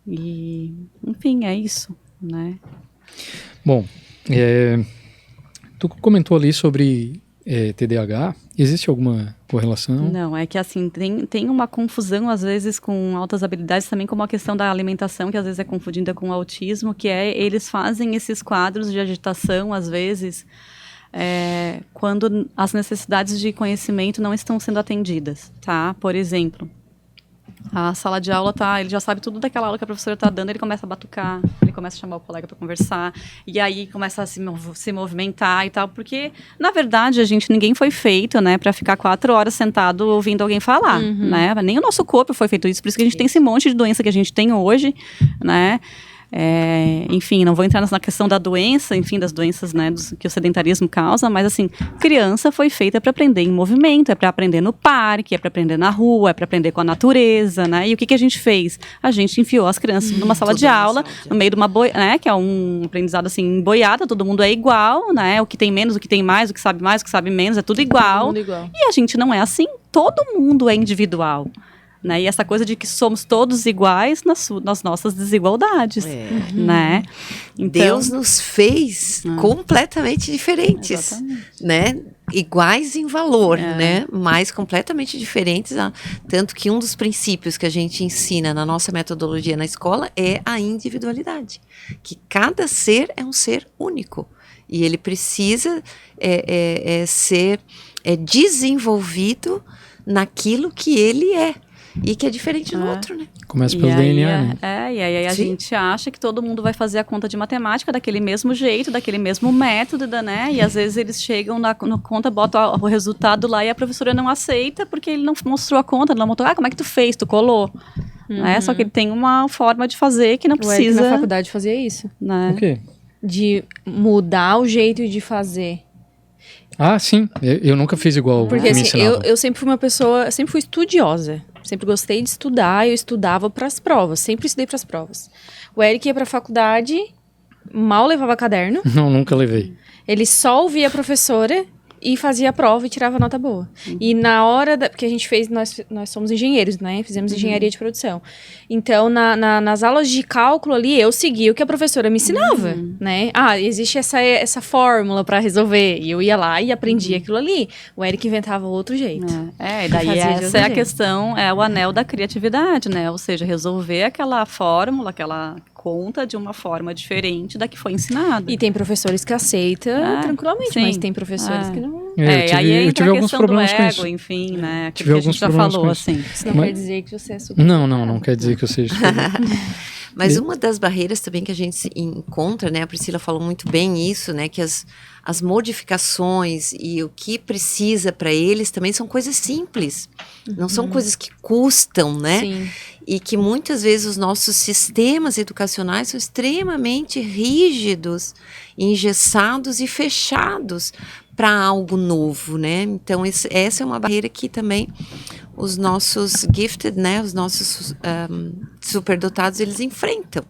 e, enfim, é isso, né. Bom, tu comentou ali sobre TDAH, existe alguma correlação? Não, é que assim, tem uma confusão às vezes com altas habilidades também, como a questão da alimentação, que às vezes é confundida com o autismo, que eles fazem esses quadros de agitação, às vezes, quando as necessidades de conhecimento não estão sendo atendidas, tá? Por exemplo, a sala de aula ele já sabe tudo daquela aula que a professora está dando, ele começa a batucar, ele começa a chamar o colega para conversar, e aí começa a se movimentar e tal, porque, na verdade, ninguém foi feito, né, para ficar 4 horas sentado ouvindo alguém falar, né, nem o nosso corpo foi feito isso, por isso que a gente tem esse monte de doença que a gente tem hoje, né. Enfim, não vou entrar na questão da doença, enfim, das doenças, né, que o sedentarismo causa, mas assim, criança foi feita para aprender em movimento, é para aprender no parque, é para aprender na rua, é para aprender com a natureza, né, e o que a gente fez? A gente enfiou as crianças numa sala de aula, no meio de uma né, que é um aprendizado assim, boiada, todo mundo é igual, né, o que tem menos, o que tem mais, o que sabe menos, é tudo igual, e a gente não é assim, todo mundo é individual. Né? E essa coisa de que somos todos iguais nas nossas desigualdades, né? Então, Deus nos fez completamente diferentes, né? Iguais em valor, né? Mas completamente diferentes. Tanto que um dos princípios que a gente ensina na nossa metodologia na escola é a individualidade. Que cada ser é um ser único. E ele precisa ser desenvolvido naquilo que ele é. E que é diferente do outro, né? Começa pelo DNA, né? E aí a gente acha que todo mundo vai fazer a conta de matemática daquele mesmo jeito, daquele mesmo método, né? E às vezes eles chegam na conta, botam o resultado lá e a professora não aceita porque ele não mostrou a conta, não mostrou, como é que tu fez? Tu colou? Né? Só que ele tem uma forma de fazer que não precisa... Na faculdade fazia isso. Né? O quê? De mudar o jeito de fazer. Ah, sim. Eu nunca fiz igual porque que me assim, ensinavam. eu sempre fui uma pessoa, sempre fui estudiosa. Sempre gostei de estudar, eu estudava para as provas, sempre estudei para as provas. O Eric ia para a faculdade, mal levava caderno. Não, nunca levei. Ele só ouvia a professora e fazia a prova e tirava nota boa. E na hora porque a gente fez, nós somos engenheiros, né? Fizemos engenharia de produção. Então, nas aulas de cálculo ali, eu seguia o que a professora me ensinava, né? Existe essa fórmula para resolver. E eu ia lá e aprendia aquilo ali. O Eric inventava outro jeito. E daí essa é a questão, é o anel da criatividade, né? Ou seja, resolver aquela fórmula, aquela conta de uma forma diferente da que foi ensinada. E tem professores que aceitam tranquilamente, sim. Mas tem professores que não... Eu tive alguns problemas com isso. Enfim, né? Aquilo Tive que a gente já falou, assim. Isso não quer dizer que você é super... Não quer dizer que eu seja super... Mas uma das barreiras também que a gente encontra, né, a Priscila falou muito bem isso, né, que as modificações e o que precisa para eles também são coisas simples, não são coisas que custam, né? Sim. E que muitas vezes os nossos sistemas educacionais são extremamente rígidos, engessados e fechados para algo novo, né? Então essa é uma barreira que também os nossos gifted, né, os nossos superdotados, eles enfrentam.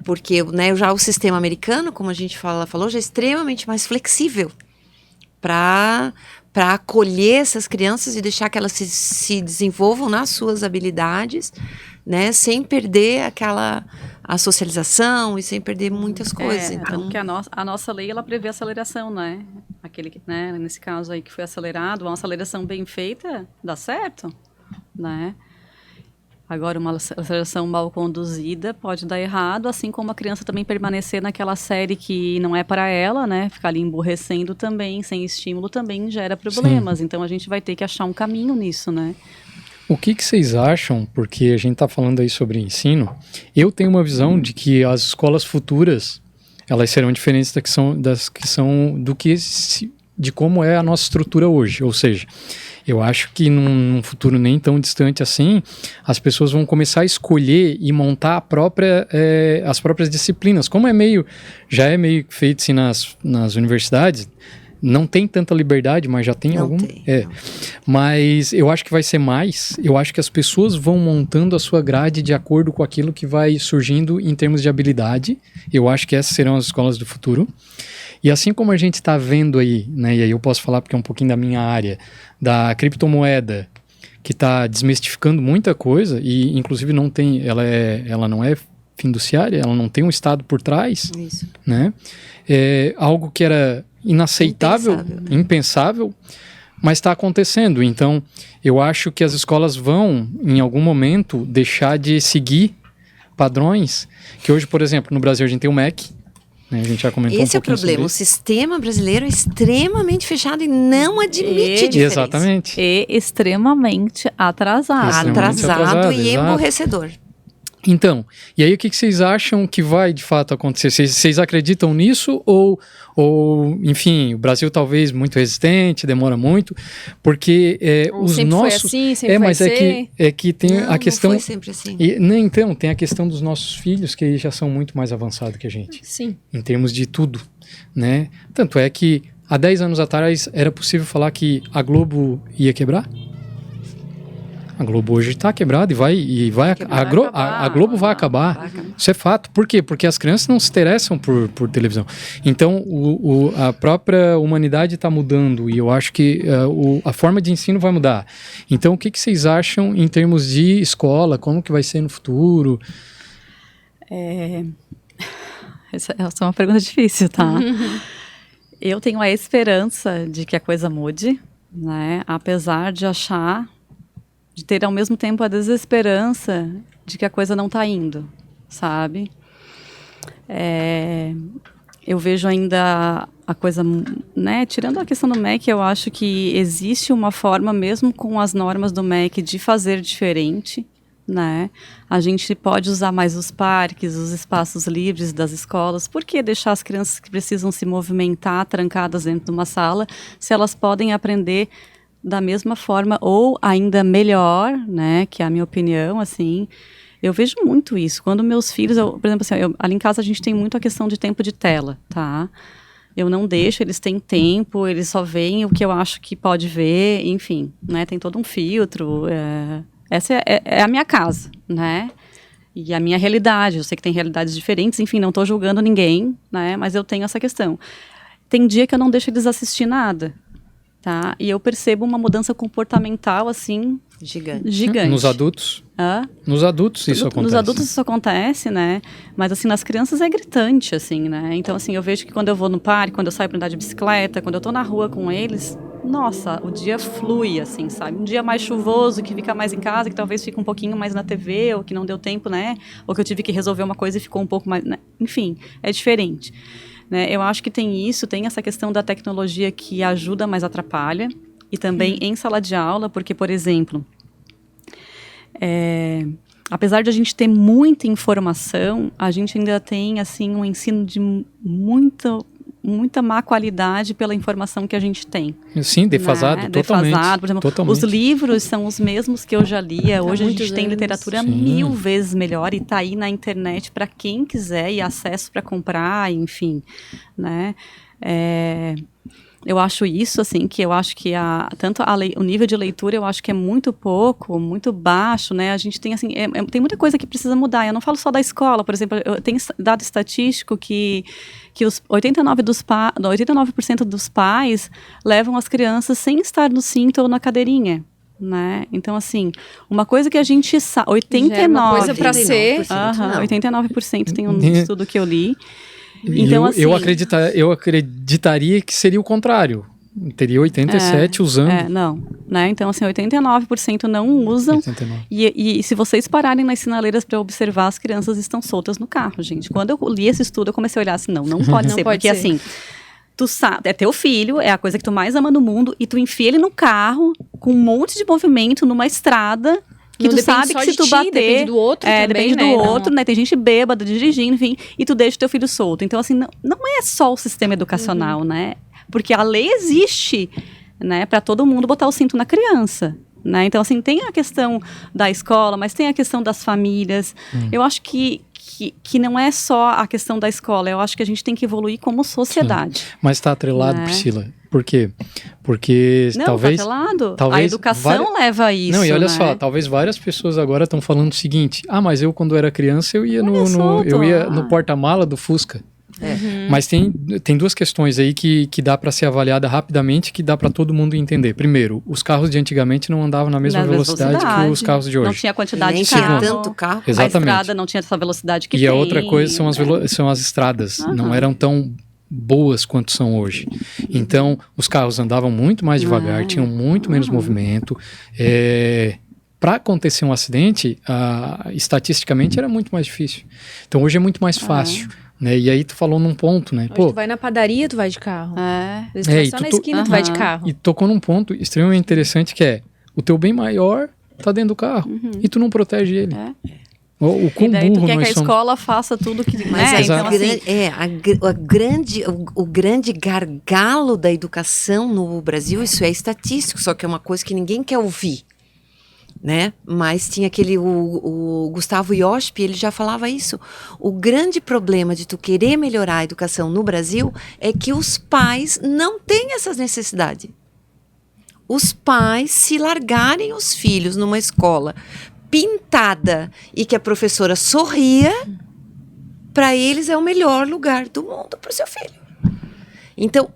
Porque, né, já o sistema americano, como a gente falou, já é extremamente mais flexível para acolher essas crianças e deixar que elas se desenvolvam nas suas habilidades, né, sem perder a socialização e sem perder muitas coisas. Então, porque a nossa lei, ela prevê aceleração, né? Né, nesse caso aí que foi acelerado, uma aceleração bem feita, dá certo, né? Agora, uma aceleração mal conduzida pode dar errado, assim como a criança também permanecer naquela série que não é para ela, né? Ficar ali emburrecendo também, sem estímulo, também gera problemas. Sim. Então, a gente vai ter que achar um caminho nisso, né? O que vocês acham, porque a gente está falando aí sobre ensino, eu tenho uma visão de que as escolas futuras, elas serão diferentes de como é a nossa estrutura hoje, ou seja, eu acho que num futuro nem tão distante assim, as pessoas vão começar a escolher e montar as próprias disciplinas, como já é meio feito assim nas universidades. Não tem tanta liberdade, mas já tem algum. Mas eu acho que vai ser mais. Eu acho que as pessoas vão montando a sua grade de acordo com aquilo que vai surgindo em termos de habilidade. Eu acho que essas serão as escolas do futuro. E assim como a gente está vendo aí, né, e aí eu posso falar porque é um pouquinho da minha área, da criptomoeda, que está desmistificando muita coisa, e inclusive ela não é fiduciária, ela não tem um Estado por trás. Isso. Né? É algo que era inaceitável, impensável, mas está acontecendo. Então, eu acho que as escolas vão, em algum momento, deixar de seguir padrões, que hoje, por exemplo, no Brasil a gente tem o MEC, né? A gente já comentou Esse é o problema, o sistema brasileiro é extremamente fechado e não admite diferença. Exatamente. E extremamente atrasado. Atrasado e emburrecedor. Então, e aí o que vocês acham que vai de fato acontecer? Vocês acreditam nisso ou, enfim, o Brasil talvez muito resistente, demora muito, porque os sempre nossos... Foi assim, sempre mas vai ser. é que tem a questão... Não foi sempre assim. Então, tem a questão dos nossos filhos, que eles já são muito mais avançados que a gente. Sim. Em termos de tudo, né? Tanto é que há 10 anos atrás era possível falar que a Globo ia quebrar? A Globo hoje está quebrada a Globo vai acabar. Isso é fato. Por quê? Porque as crianças não se interessam por televisão. Então, a própria humanidade está mudando e eu acho que a forma de ensino vai mudar. Então, o que vocês acham em termos de escola? Como que vai ser no futuro? Essa é uma pergunta difícil, tá? Eu tenho a esperança de que a coisa mude, né? Apesar de ter ao mesmo tempo a desesperança de que a coisa não está indo, sabe? Eu vejo ainda a coisa, né? Tirando a questão do MEC, eu acho que existe uma forma, mesmo com as normas do MEC, de fazer diferente, né? A gente pode usar mais os parques, os espaços livres das escolas. Por que deixar as crianças que precisam se movimentar trancadas dentro de uma sala, se elas podem aprender da mesma forma ou ainda melhor, né, que é a minha opinião, assim, eu vejo muito isso. Quando meus filhos, por exemplo, assim, ali em casa a gente tem muito a questão de tempo de tela, tá? Eu não deixo, eles têm tempo, eles só veem o que eu acho que pode ver, enfim, né, tem todo um filtro. Essa é a minha casa, né? E a minha realidade. Eu sei que tem realidades diferentes, enfim, não estou julgando ninguém, né, mas eu tenho essa questão. Tem dia que eu não deixo eles assistir nada. Tá? E eu percebo uma mudança comportamental, assim, gigante. Nos adultos? Nos adultos isso acontece. Nos adultos isso acontece, né? Mas, assim, nas crianças é gritante, assim, né? Então, assim, eu vejo que quando eu vou no parque, quando eu saio para andar de bicicleta, quando eu tô na rua com eles, nossa, o dia flui, assim, sabe? Um dia mais chuvoso, que fica mais em casa, que talvez fique um pouquinho mais na TV, ou que não deu tempo, né? Ou que eu tive que resolver uma coisa e ficou um pouco mais, né? Enfim, é diferente. Né? Eu acho que tem essa questão da tecnologia que ajuda, mas atrapalha. E também em sala de aula, porque, por exemplo, apesar de a gente ter muita informação, a gente ainda tem, assim, um ensino de muita má qualidade pela informação que a gente tem. Sim, defasado, né? Totalmente. Defasado, por exemplo, totalmente. Os livros são os mesmos que eu já lia. Hoje a gente tem anos. literatura Sim. 1000 vezes melhor e está aí na internet para quem quiser e acesso para comprar, enfim, né? Eu acho isso, assim, que eu acho que o nível de leitura eu acho que é muito pouco, muito baixo, né? A gente tem, assim, tem muita coisa que precisa mudar. Eu não falo só da escola, por exemplo, eu tenho dado estatístico que os 89% dos pais levam as crianças sem estar no cinto ou na cadeirinha, né? Então, assim, uma coisa que a gente sabe, 89%. Já é uma coisa pra ser. 89% tem um estudo que eu li. Então, assim, eu acreditaria que seria o contrário. Teria 87 usando. Não, né? Então, assim, 89% não usam. 89. E se vocês pararem nas sinaleiras para observar, as crianças estão soltas no carro, gente. Quando eu li esse estudo, eu comecei a olhar assim, não pode ser. Porque, assim, tu sabe, é teu filho, é a coisa que tu mais ama no mundo, e tu enfia ele no carro, com um monte de movimento, numa estrada, que tu sabe que se tu bater... Depende do outro também, depende do outro, né? Tem gente bêbada dirigindo, enfim, e tu deixa o teu filho solto. Então, assim, não é só o sistema educacional, né? Porque a lei existe, né? Para todo mundo botar o cinto na criança, né? Então, assim, tem a questão da escola, mas tem a questão das famílias. Eu acho que não é só a questão da escola, eu acho que a gente tem que evoluir como sociedade. Sim. Mas está atrelado, né? Priscila. Por quê? Porque não, talvez... Não, tá atrelado. Talvez a educação leva a isso, Não, e olha né? só, talvez várias pessoas agora estão falando o seguinte, mas eu quando era criança eu ia no porta-mala do Fusca. Mas tem duas questões aí que dá para ser avaliada rapidamente, que dá para todo mundo entender. Primeiro, os carros de antigamente não andavam na mesma velocidade que os carros de hoje. Não tinha quantidade de tinha carro. tanto carro. Exatamente. A estrada não tinha essa velocidade que tem. E a outra coisa são as estradas. Não eram tão boas quanto são hoje. Então, os carros andavam muito mais devagar, tinham muito menos movimento. Para acontecer um acidente, estatisticamente era muito mais difícil. Então, hoje é muito mais fácil. Né? E aí tu falou num ponto, né? Hoje tu vai na padaria, tu vai de carro. Só na esquina tu vai de carro. E tocou num ponto extremamente interessante que é o teu bem maior tá dentro do carro e tu não protege ele. O quão e daí burro tu quer nós que a somos. escola faça tudo que... Mas né? Então, assim, o grande gargalo da educação no Brasil, isso é estatístico, só que é uma coisa que ninguém quer ouvir, né? Mas tinha o Gustavo Iosp, ele já falava isso. O grande problema de tu querer melhorar a educação no Brasil é que os pais não têm essas necessidades. Os pais, se largarem os filhos numa escola pintada e que a professora sorria, para eles é o melhor lugar do mundo para o seu filho. Então,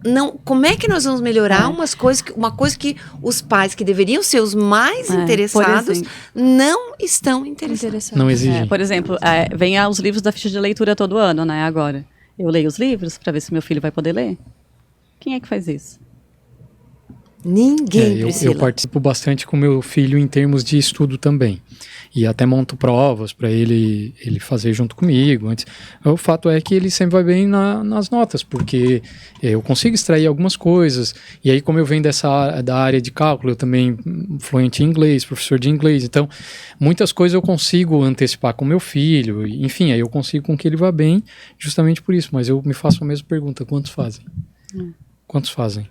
como é que nós vamos melhorar uma coisa que os pais, que deveriam ser os mais interessados, não estão interessados? Não exigem. Por exemplo, vem os livros da ficha de leitura todo ano, né? Agora, eu leio os livros para ver se meu filho vai poder ler. Quem é que faz isso? Ninguém, eu participo bastante com meu filho em termos de estudo também. E até monto provas para ele fazer junto comigo. O fato é que ele sempre vai bem nas notas, porque eu consigo extrair algumas coisas. E aí, como eu venho da área de cálculo, eu também fluente em inglês, professor de inglês. Então, muitas coisas eu consigo antecipar com meu filho. Enfim, aí eu consigo com que ele vá bem justamente por isso. Mas eu me faço a mesma pergunta, quantos fazem? Quantos fazem?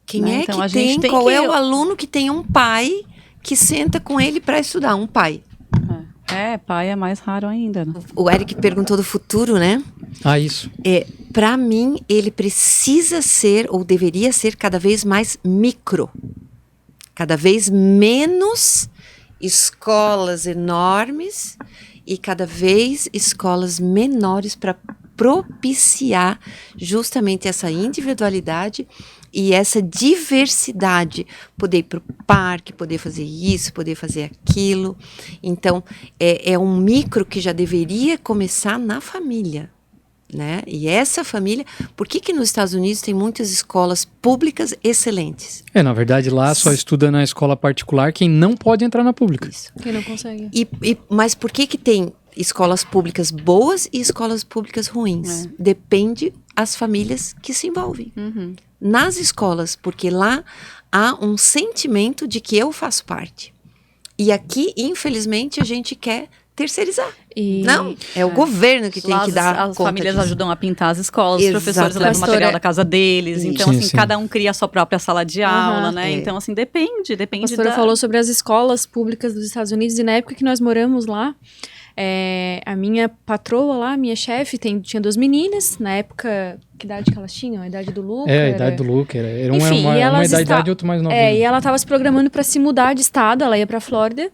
Quem é então, que tem? Qual é o aluno que tem um pai que senta com ele para estudar? Um pai. Pai é mais raro ainda. Né? O Eric perguntou do futuro, né? Isso. Para mim, ele precisa ser, ou deveria ser, cada vez mais micro. Cada vez menos escolas enormes e cada vez escolas menores para propiciar justamente essa individualidade e essa diversidade, poder ir para o parque, poder fazer isso, poder fazer aquilo. Então, é um micro que já deveria começar na família. né? E essa família... Por que nos Estados Unidos tem muitas escolas públicas excelentes? Na verdade, lá só estuda na escola particular quem não pode entrar na pública. Isso. Quem não consegue. Mas por que tem escolas públicas boas e escolas públicas ruins? Depende as famílias que se envolvem. Nas escolas, porque lá há um sentimento de que eu faço parte. E aqui, infelizmente, a gente quer terceirizar. Não, é o governo que tem que dar As conta famílias disso. ajudam a pintar as escolas, os professores levam o Pastora, material da casa deles. Então, Sim, assim, sim. cada um cria a sua própria sala de aula, né? É. Então, assim, depende A pastora falou sobre as escolas públicas dos Estados Unidos, e na época que nós moramos lá, a minha patroa lá, minha chefe, tinha 2 meninas. Na época, que idade que elas tinham? A idade do Luca? A idade do Luca. Era Enfim, uma e elas idade e outra mais nova. e ela estava se programando para se mudar de estado, ela ia para Flórida.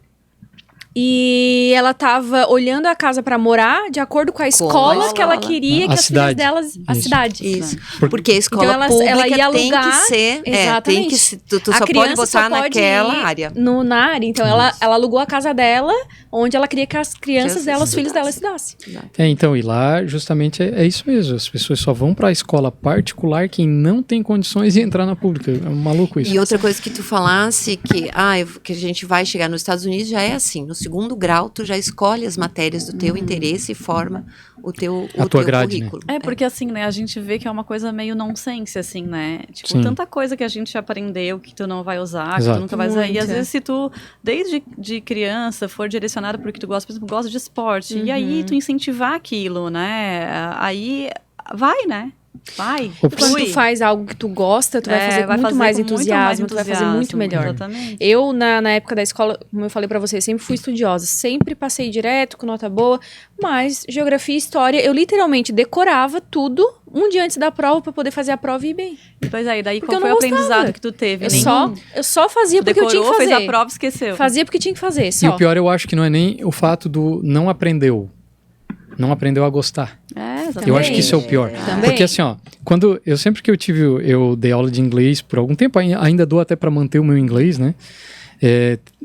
E ela estava olhando a casa para morar de acordo com a escola que ela queria que as filhas delas... A Isso. cidade. Isso. Porque a escola Então, ela pública ia alugar, tem que ser... exatamente. Tu A só pode criança botar só pode naquela ir área. Na área. Então, ela alugou a casa dela, onde ela queria que as crianças dela, os filhos dela estudassem. Então, e lá justamente é isso mesmo. As pessoas só vão para a escola particular quem não tem condições de entrar na pública. É maluco isso. E outra coisa que tu falasse, que a gente vai chegar nos Estados Unidos, já é assim. No segundo grau, tu já escolhe as matérias do teu interesse e forma o teu grade, currículo. É, porque assim, né, a gente vê que é uma coisa meio nonsense, assim, né? Tipo, Sim. tanta coisa que a gente aprendeu que tu não vai usar, que Exato. tu nunca vai usar. E Muito. às vezes se tu, desde de criança, for direcionado porque tu gosta, por exemplo, gosta de esporte, e aí tu incentivar aquilo, né? Aí vai, né? Vai. E quando tu faz algo que tu gosta, tu vai fazer com muito mais entusiasmo, tu vai fazer muito melhor. Exatamente. Eu, na época da escola, como eu falei pra você, sempre fui estudiosa. Sempre passei direto, com nota boa. Mas geografia e história, eu literalmente decorava tudo um dia antes da prova pra poder fazer a prova e ir bem. Pois aí, daí Porque qual eu foi o não gostava. aprendizado que tu teve? Eu só fazia Tu porque eu tinha que fazer. fez a prova e esqueceu. Fazia porque tinha que fazer, só. E o pior eu acho que não é nem o fato do não aprendeu a gostar. Exatamente. Eu acho que isso é o pior. Também. Porque assim, ó, sempre que eu dei aula de inglês por algum tempo, ainda dou até para manter o meu inglês, né?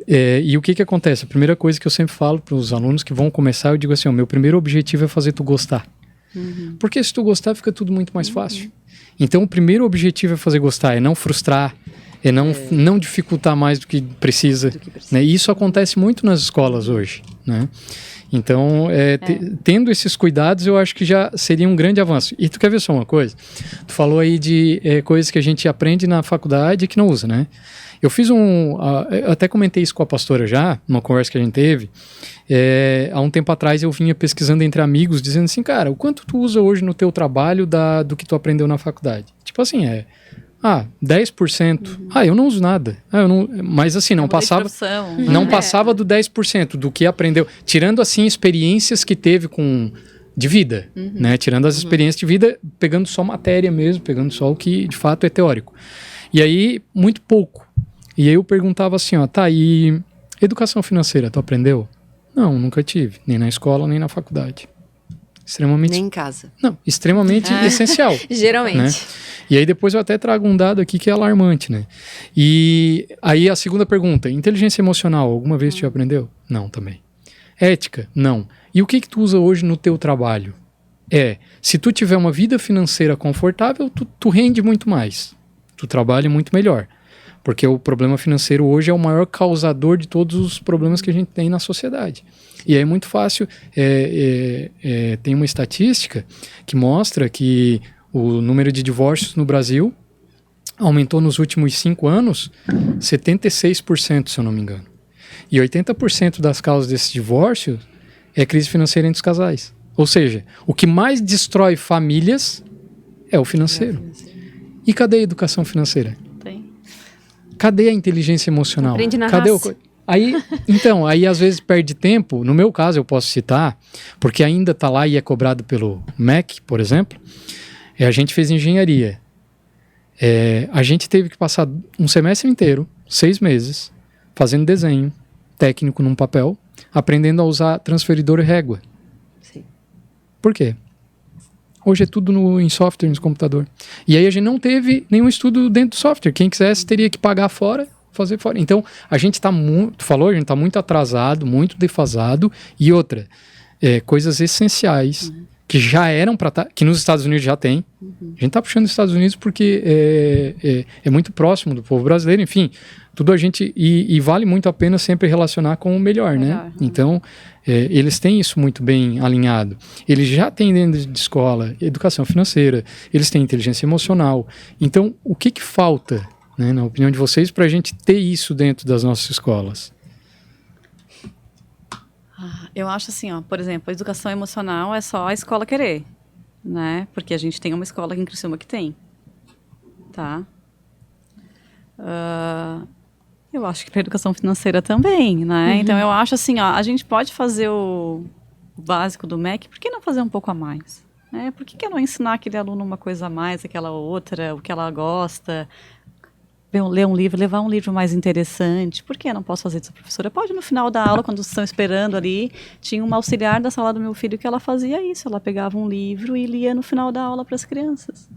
E o que acontece? A primeira coisa que eu sempre falo para os alunos que vão começar, eu digo assim, o meu primeiro objetivo é fazer tu gostar. Porque se tu gostar, fica tudo muito mais fácil. Então, o primeiro objetivo é fazer gostar, é não frustrar, é não dificultar mais do que precisa. Né? E isso acontece muito nas escolas hoje, né? Então, tendo esses cuidados, eu acho que já seria um grande avanço. E tu quer ver só uma coisa? Tu falou aí de coisas que a gente aprende na faculdade e que não usa, né? Eu fiz eu até comentei isso com a pastora já, numa conversa que a gente teve. Há um tempo atrás eu vinha pesquisando entre amigos, dizendo assim, cara, o quanto tu usa hoje no teu trabalho do que tu aprendeu na faculdade? Tipo assim, 10%. Eu não uso nada. Mas assim, não passava do 10% do que aprendeu. Tirando assim experiências que teve de vida, né? Tirando as experiências de vida, pegando só matéria mesmo, pegando só o que de fato é teórico. E aí, muito pouco. E aí eu perguntava assim, e educação financeira, tu aprendeu? Não, nunca tive. Nem na escola, nem na faculdade. Extremamente... Nem em casa. Não, extremamente essencial. Geralmente. Né? E aí depois eu até trago um dado aqui que é alarmante, né? E aí a segunda pergunta, inteligência emocional, alguma vez tu aprendeu? Não, também. Ética? Não. E o que tu usa hoje no teu trabalho? Se tu tiver uma vida financeira confortável, tu rende muito mais. Tu trabalha muito melhor. Porque o problema financeiro hoje é o maior causador de todos os problemas que a gente tem na sociedade. E aí é muito fácil. Tem uma estatística que mostra que o número de divórcios no Brasil aumentou nos últimos 5 anos 76%, se eu não me engano. E 80% das causas desse divórcio é crise financeira entre os casais. Ou seja, o que mais destrói famílias é o financeiro. E cadê a educação financeira? Cadê a inteligência emocional? Aprende na Cadê raça. Aí às vezes perde tempo. No meu caso, eu posso citar, porque ainda está lá e é cobrado pelo MEC, por exemplo. A gente fez engenharia. A gente teve que passar um semestre inteiro, 6 meses, fazendo desenho técnico num papel, aprendendo a usar transferidor e régua. Sim. Por quê? Hoje é tudo em software, no computador. E aí a gente não teve nenhum estudo dentro do software. Quem quisesse teria que pagar fora, fazer fora. Então, a gente está a gente está muito atrasado, muito defasado. E outra, coisas essenciais que que já eram para estar, que nos Estados Unidos já tem. A gente está puxando os Estados Unidos porque é muito próximo do povo brasileiro, enfim, tudo a gente, e vale muito a pena sempre relacionar com o melhor, né? Então, eles têm isso muito bem alinhado. Eles já têm dentro de escola educação financeira, eles têm inteligência emocional. Então, o que falta, né, na opinião de vocês, para a gente ter isso dentro das nossas escolas? Eu acho assim, ó, por exemplo, a educação emocional é só a escola querer, né? Porque a gente tem uma escola aqui em Criciúma que tem, tá? Eu acho que para a educação financeira também, né? Então eu acho assim, ó, a gente pode fazer o básico do MEC, por que não fazer um pouco a mais? Né? Por que não ensinar aquele aluno uma coisa a mais, aquela outra, o que ela gosta? Ler um livro, levar um livro mais interessante. Por que eu não posso fazer isso, professora? Pode, no final da aula, quando estão esperando ali, tinha uma auxiliar da sala do meu filho que ela fazia isso. Ela pegava um livro e lia no final da aula para as crianças.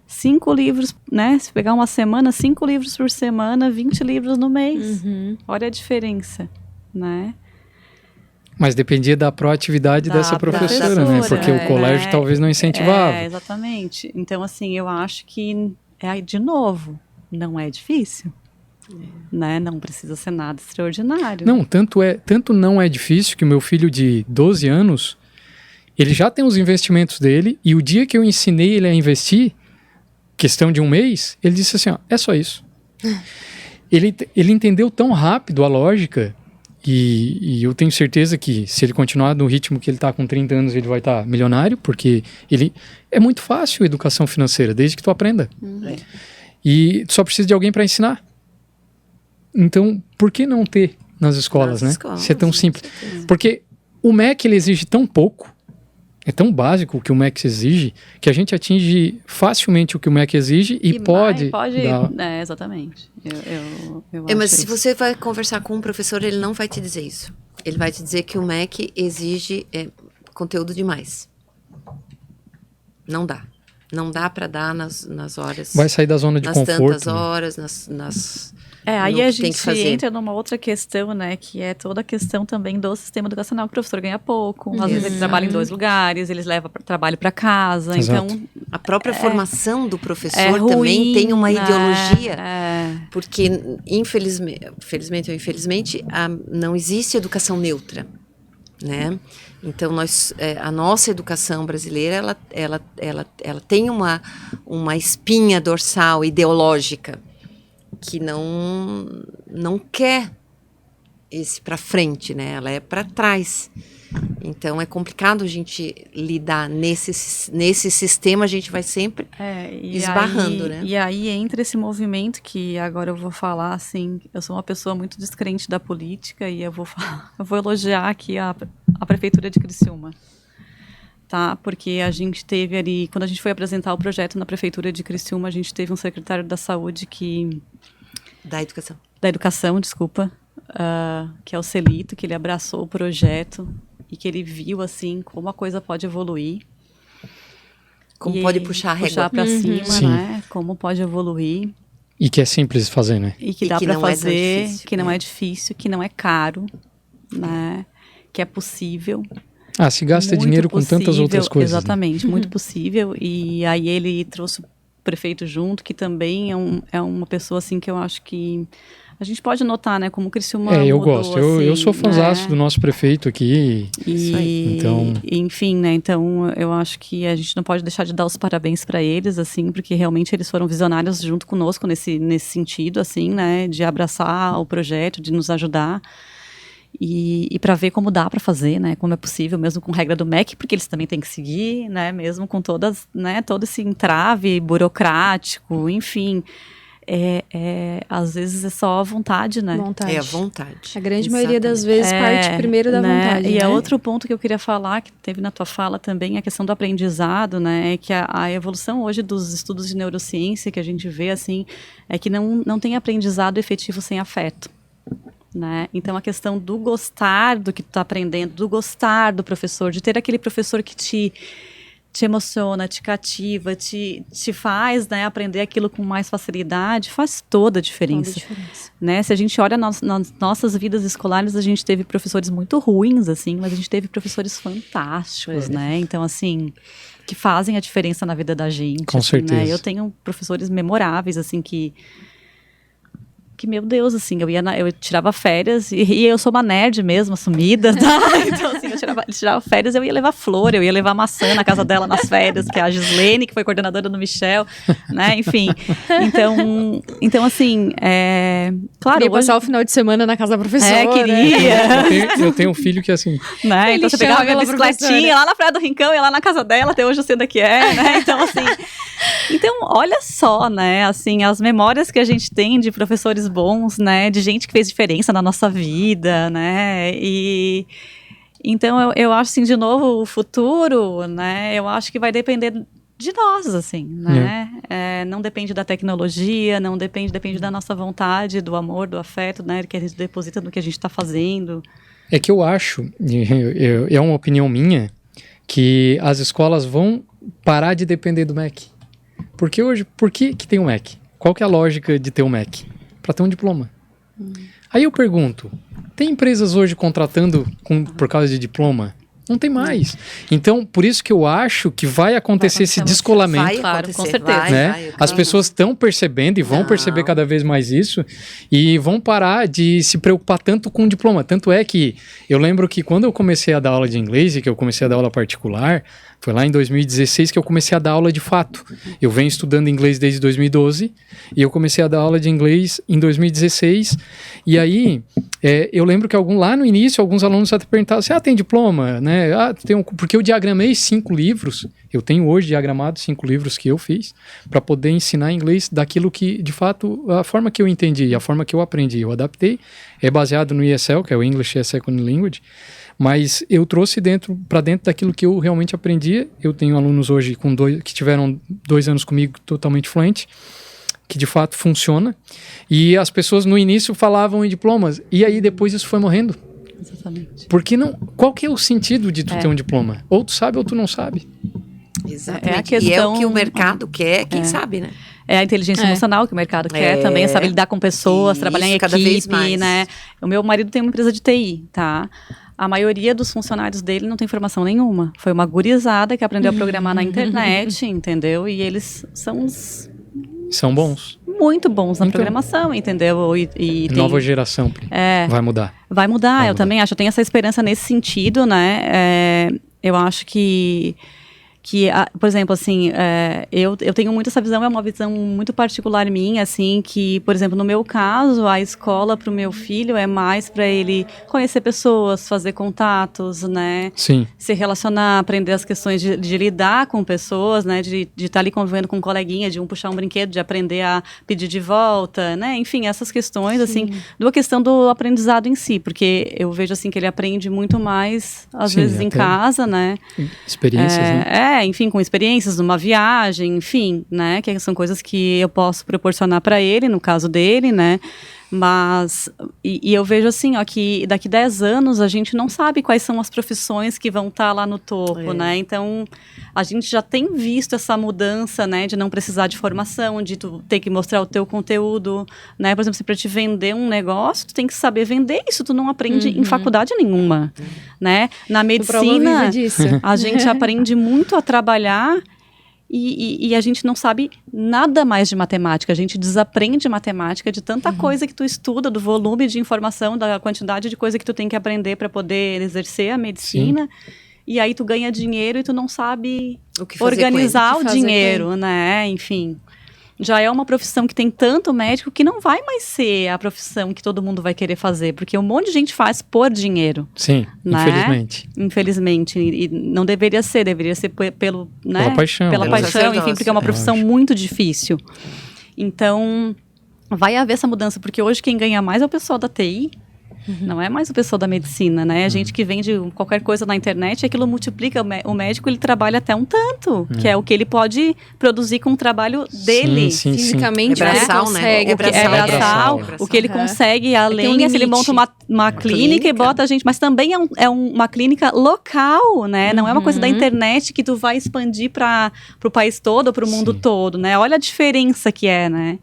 5 livros, né? Se pegar uma semana, 5 livros por semana, 20 livros no mês. Olha a diferença, né? Mas dependia da proatividade dessa professora, né? Porque o colégio talvez não incentivava. Exatamente. Então, assim, eu acho que, de novo, não é difícil, né? Não precisa ser nada extraordinário. Não, tanto não é difícil que o meu filho de 12 anos, ele já tem os investimentos dele, e o dia que eu ensinei ele a investir, questão de um mês, ele disse assim, ó, é só isso. Ele entendeu tão rápido a lógica, e eu tenho certeza que se ele continuar no ritmo que ele está com 30 anos, ele vai estar milionário, porque é muito fácil a educação financeira, desde que tu aprenda. E só precisa de alguém para ensinar. Então, por que não ter nas escolas, né? Se é tão simples. Porque o MEC, ele exige tão pouco, é tão básico o que o MEC exige, que a gente atinge facilmente o que o MEC exige e pode dar... exatamente. Eu mas acho se você vai conversar com um professor, ele não vai te dizer isso. Ele vai te dizer que o MEC exige conteúdo demais. Não dá. Não dá para dar nas horas. Vai sair da zona de conforto. Nas tantas horas, aí a gente entra numa outra questão, né? Que é toda a questão também do sistema educacional, que o professor ganha pouco. Às vezes ele trabalha em 2 lugares, eles levam trabalho para casa. Exato. Então, a própria formação do professor também tem uma ideologia. Porque, felizmente ou infelizmente, não existe educação neutra, né? Então, a nossa educação brasileira, ela tem uma espinha dorsal ideológica que não quer esse para frente, né? Ela é para trás. Então, é complicado a gente lidar nesse sistema, a gente vai sempre esbarrando, né? E aí entra esse movimento que agora eu vou falar, assim, eu sou uma pessoa muito descrente da política e eu vou elogiar aqui a Prefeitura de Criciúma, tá? Porque a gente teve ali, quando a gente foi apresentar o projeto na Prefeitura de Criciúma, a gente teve um secretário da Saúde Da educação. Da Educação, desculpa, que é o Celito, que ele abraçou o projeto e que ele viu, assim, como a coisa pode evoluir. Como pode puxar a régua. Puxar para cima, né? Como pode evoluir. E que é simples fazer, né? E que dá para fazer, que não é difícil, que não é caro, né? Que é possível. Se gasta dinheiro com tantas outras coisas. Exatamente, muito possível. E aí ele trouxe o prefeito junto, que também é uma pessoa, assim, que eu acho que a gente pode notar, né, como o Criciúma eu mudou, gosto. Assim, eu sou fãzaço do nosso prefeito aqui. Então... Enfim, né, então eu acho que a gente não pode deixar de dar os parabéns para eles, assim, porque realmente eles foram visionários junto conosco nesse sentido, assim, né, de abraçar o projeto, de nos ajudar. E para ver como dá para fazer, né, como é possível, mesmo com regra do MEC, porque eles também têm que seguir, né, mesmo com todas, né, todo esse entrave burocrático, enfim, às vezes é só a vontade, né? É a vontade. A grande maioria das vezes parte primeiro da vontade, E né? outro ponto que eu queria falar, que teve na tua fala também, a questão do aprendizado, né, é que a evolução hoje dos estudos de neurociência que a gente vê, assim, é que não tem aprendizado efetivo sem afeto. Né? Então a questão do gostar do que tu está aprendendo, do gostar do professor, de ter aquele professor que te te emociona, te cativa, te faz, né, aprender aquilo com mais facilidade, faz toda a diferença. Né? Se a gente olha nas nossas vidas escolares, a gente teve professores muito ruins, assim, mas a gente teve professores fantásticos, né? Então, assim, que fazem a diferença na vida da gente. Com assim, certeza. Né? Eu tenho professores memoráveis, assim, que meu Deus, assim, eu tirava férias e eu sou uma nerd mesmo, assumida, tá? Então, assim, eu tirava férias, eu ia levar flor, eu ia levar maçã na casa dela nas férias, que é a Gislene, que foi coordenadora do Michel, né? Enfim, então assim, claro... Queria passar o final de semana na casa da professora. Queria. Eu tenho um filho que é assim... Né? Então você pegava a minha bicicletinha lá na Praia do Rincão, ia lá na casa dela, até hoje eu sei onde é que é, né? Então, assim... Então, olha só, né? Assim, as memórias que a gente tem de professores bons, né? De gente que fez diferença na nossa vida, né? E então eu acho assim, de novo, o futuro, né? Eu acho que vai depender de nós, assim, né? Não depende da tecnologia, não depende da nossa vontade, do amor, do afeto, né? Que a gente deposita no que a gente está fazendo. É que eu acho, é uma opinião minha, que as escolas vão parar de depender do MEC. Porque hoje, por que tem o MEC? Qual que é a lógica de ter o MEC? Para ter um diploma. Aí eu pergunto, tem empresas hoje contratando por causa de diploma? Não tem mais. Então, por isso que eu acho que vai acontecer esse descolamento. Vai claro, acontecer, com certeza. Né? As pessoas estão percebendo e vão perceber cada vez mais isso e vão parar de se preocupar tanto com o diploma. Tanto é que eu lembro que quando eu comecei a dar aula de inglês e que eu comecei a dar aula particular, foi lá em 2016 que eu comecei a dar aula de fato. Eu venho estudando inglês desde 2012 e eu comecei a dar aula de inglês em 2016. E aí, eu lembro que lá no início, alguns alunos até perguntavam assim, tem diploma? Né? Porque eu diagramei 5 livros. Eu tenho hoje diagramado 5 livros que eu fiz para poder ensinar inglês daquilo que, de fato, a forma que eu entendi, a forma que eu aprendi, eu adaptei. É baseado no ESL, que é o English as Second Language. Mas eu trouxe para dentro daquilo que eu realmente aprendi. Eu tenho alunos hoje que tiveram 2 anos comigo totalmente fluente, que de fato funciona. E as pessoas no início falavam em diplomas, e aí depois isso foi morrendo. Exatamente. Porque qual que é o sentido de tu ter um diploma? Ou tu sabe ou tu não sabe. Exatamente. E é o que o mercado quer, quem sabe, né? É a inteligência emocional que o mercado quer também, saber lidar com pessoas, trabalhar em cada vez equipe, mais. né? O meu marido tem uma empresa de TI, tá? A maioria dos funcionários dele não tem formação nenhuma. Foi uma gurizada que aprendeu a programar na internet, entendeu? E eles são bons. Muito bons na programação, entendeu? E nova geração vai mudar. Vai mudar, eu também acho. Eu tenho essa esperança nesse sentido, né? Eu acho que por exemplo, assim, eu tenho muito essa visão, é uma visão muito particular minha, assim, que, por exemplo, no meu caso, a escola para o meu filho é mais para ele conhecer pessoas, fazer contatos, né? Sim. Se relacionar, aprender as questões de lidar com pessoas, né? De estar ali convivendo com um coleguinha, de puxar um brinquedo, de aprender a pedir de volta, né? Enfim, essas questões, assim, da questão do aprendizado em si, porque eu vejo, assim, que ele aprende muito mais, às vezes, em casa, né? Experiências, né? Enfim, com experiências numa viagem, enfim, né, que são coisas que eu posso proporcionar para ele, no caso dele, né, mas, e eu vejo assim, ó, que daqui 10 anos a gente não sabe quais são as profissões que vão estar lá no topo, né, então a gente já tem visto essa mudança, né, de não precisar de formação, de tu ter que mostrar o teu conteúdo, né, por exemplo, se para te vender um negócio, tu tem que saber vender isso, tu não aprende em faculdade nenhuma, né, na medicina a gente aprende muito a trabalhar e a gente não sabe nada mais de matemática, a gente desaprende matemática de tanta coisa que tu estuda, do volume de informação, da quantidade de coisa que tu tem que aprender para poder exercer a medicina. Sim. E aí tu ganha dinheiro e tu não sabe organizar o dinheiro, né? Enfim, já é uma profissão que tem tanto médico que não vai mais ser a profissão que todo mundo vai querer fazer, porque um monte de gente faz por dinheiro. Sim, né? Infelizmente. E não deveria ser pelo, né? Pela paixão, enfim, porque é uma profissão muito difícil. Então, vai haver essa mudança, porque hoje quem ganha mais é o pessoal da TI, Não é mais o pessoal da medicina, né? A gente que vende qualquer coisa na internet, aquilo multiplica. O médico, ele trabalha até um tanto, que é o que ele pode produzir com o trabalho dele. Sim. Fisicamente, É ele braçal, consegue. né? É braçal, o que ele consegue além, se ele monta uma clínica e bota a gente, mas também é uma clínica local, né? Não é uma coisa da internet que tu vai expandir para o país todo, para o mundo todo, né? Olha a diferença que é, né?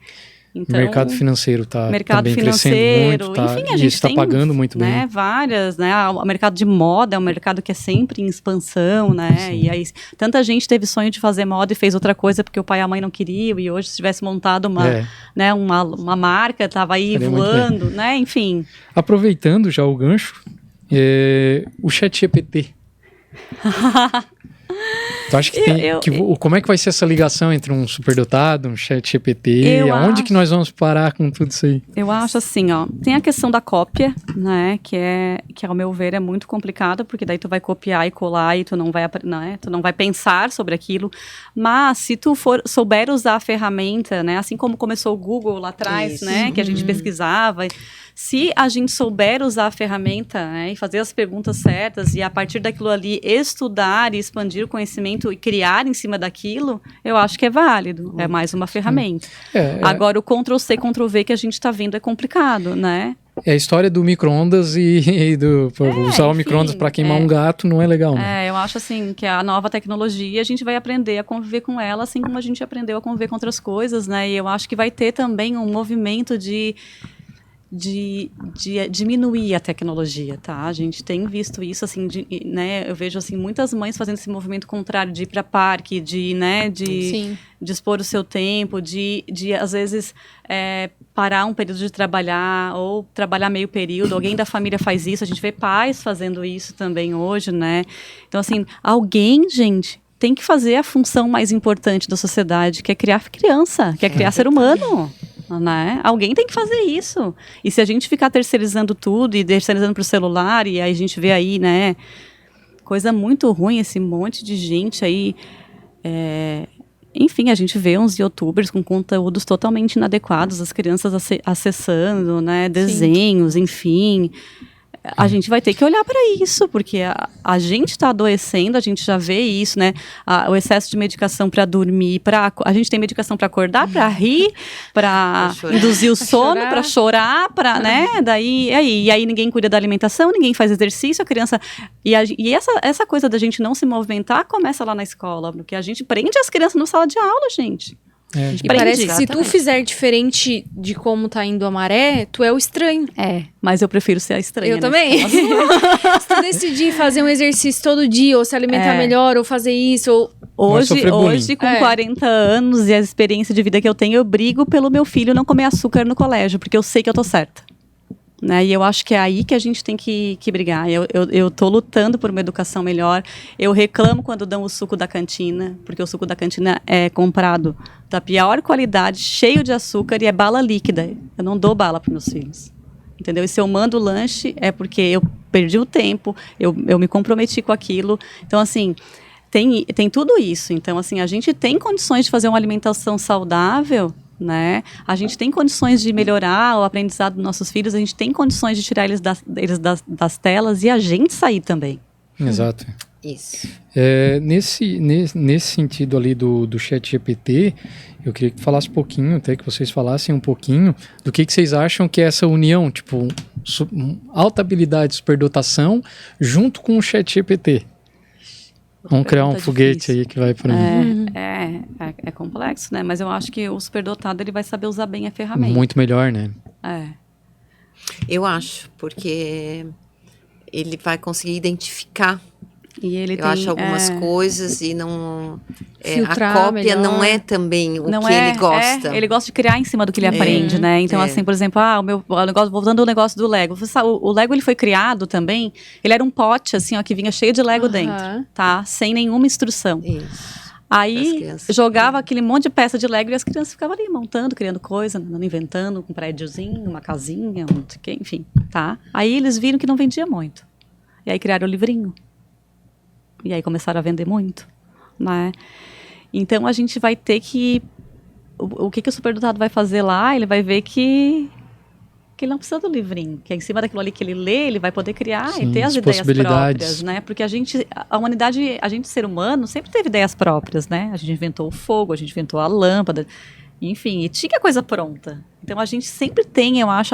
Então, o mercado financeiro está também financeiro, crescendo muito, enfim, a gente está pagando muito né, bem. Várias, né? O mercado de moda é um mercado que é sempre em expansão, né? Sim. E aí, tanta gente teve sonho de fazer moda e fez outra coisa porque o pai e a mãe não queriam, e hoje se tivesse montado uma marca, estava aí voando, né? Enfim. Aproveitando já o gancho, o ChatGPT. Tu acha que como é que vai ser essa ligação entre um superdotado, um ChatGPT? Aonde que nós vamos parar com tudo isso aí? Eu acho assim, ó, tem a questão da cópia, né, que ao meu ver é muito complicado, porque daí tu vai copiar e colar e tu não vai pensar sobre aquilo, mas se tu souber usar a ferramenta, né, assim como começou o Google lá atrás, né, que a gente pesquisava, se a gente souber usar a ferramenta, né, e fazer as perguntas certas e a partir daquilo ali estudar e expandir o conhecimento e criar em cima daquilo, eu acho que é válido. É mais uma ferramenta. Agora, o Ctrl-C, Ctrl-V que a gente está vendo é complicado, né? É a história do micro-ondas e usar o micro-ondas para queimar um gato não é legal, né? Eu acho assim que a nova tecnologia a gente vai aprender a conviver com ela, assim como a gente aprendeu a conviver com outras coisas, né? E eu acho que vai ter também um movimento de diminuir a tecnologia, tá? A gente tem visto isso, assim, né? Eu vejo, assim, muitas mães fazendo esse movimento contrário de ir para parque, de expor o seu tempo, de às vezes, parar um período de trabalhar ou trabalhar meio período. Alguém da família faz isso, a gente vê pais fazendo isso também hoje, né? Então, assim, alguém, gente, tem que fazer a função mais importante da sociedade, que é criar criança, que é criar ser humano. Né? Alguém tem que fazer isso. E se a gente ficar terceirizando tudo e terceirizando para o celular, e aí a gente vê aí, né, coisa muito ruim, esse monte de gente aí. Enfim, a gente vê uns youtubers com conteúdos totalmente inadequados, as crianças acessando, né, desenhos, enfim. A gente vai ter que olhar para isso, porque a gente está adoecendo, a gente já vê isso, né? O excesso de medicação para dormir, a gente tem medicação para acordar, para rir, para induzir o sono, para chorar, né? E aí ninguém cuida da alimentação, ninguém faz exercício, a criança... E essa coisa da gente não se movimentar começa lá na escola, porque a gente prende as crianças na sala de aula, gente. E parece que se tu fizer diferente de como tá indo a maré, tu é o estranho. Mas eu prefiro ser a estranha. Eu também. Se tu decidir fazer um exercício todo dia, ou se alimentar melhor, ou fazer isso, ou... Hoje com 40 anos e a experiência de vida que eu tenho, eu brigo pelo meu filho não comer açúcar no colégio, porque eu sei que eu tô certa. Né? E eu acho que é aí que a gente tem que brigar. Eu tô lutando por uma educação melhor. Eu reclamo quando dão o suco da cantina, porque o suco da cantina é comprado da pior qualidade, cheio de açúcar e é bala líquida. Eu não dou bala para meus filhos. Entendeu? E se eu mando o lanche é porque eu perdi o tempo, eu me comprometi com aquilo. Então, assim, tem tudo isso. Então, assim, a gente tem condições de fazer uma alimentação saudável, né? A gente tem condições de melhorar o aprendizado dos nossos filhos, a gente tem condições de tirar eles das telas e a gente sair também. Exato. Isso. Nesse sentido ali do ChatGPT, eu queria que falasse um pouquinho, até que vocês falassem um pouquinho do que vocês acham que é essa união, tipo, alta habilidade de superdotação junto com o ChatGPT. Vamos criar um foguete aí que vai para mim. É complexo, né? Mas eu acho que o superdotado ele vai saber usar bem a ferramenta. Muito melhor, né? Eu acho, porque ele vai conseguir identificar. E ele eu acho algumas coisas e não... filtrar a cópia melhor. Não é também o que ele gosta. Ele gosta de criar em cima do que ele aprende, né? Então, assim, por exemplo, voltando ao negócio do Lego. O Lego, ele foi criado também, ele era um pote, assim, ó, que vinha cheio de Lego dentro, tá? Sem nenhuma instrução. Isso. Aí, jogava aquele monte de peça de Lego e as crianças ficavam ali montando, criando coisa, inventando um prédiozinho, uma casinha, enfim, tá? Aí eles viram que não vendia muito. E aí criaram o livrinho. E aí começaram a vender muito, né? Então, a gente vai ter que... O que o superdotado vai fazer lá, ele vai ver que que ele não precisa do livrinho, que é em cima daquilo ali que ele lê, ele vai poder criar e ter as ideias próprias, né? Porque a humanidade, a gente, ser humano, sempre teve ideias próprias, né? A gente inventou o fogo, a gente inventou a lâmpada, enfim, e tinha coisa pronta. Então a gente sempre tem, eu acho,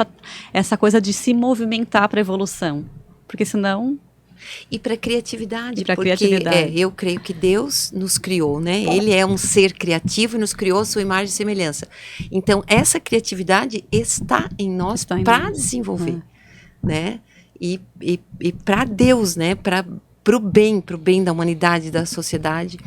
essa coisa de se movimentar para a evolução, porque senão... E para criatividade, porque eu creio que Deus nos criou, né? Ele é um ser criativo e nos criou a sua imagem e semelhança. Então, essa criatividade está em nós para desenvolver, né? E para Deus, né? Para o bem da humanidade, da sociedade.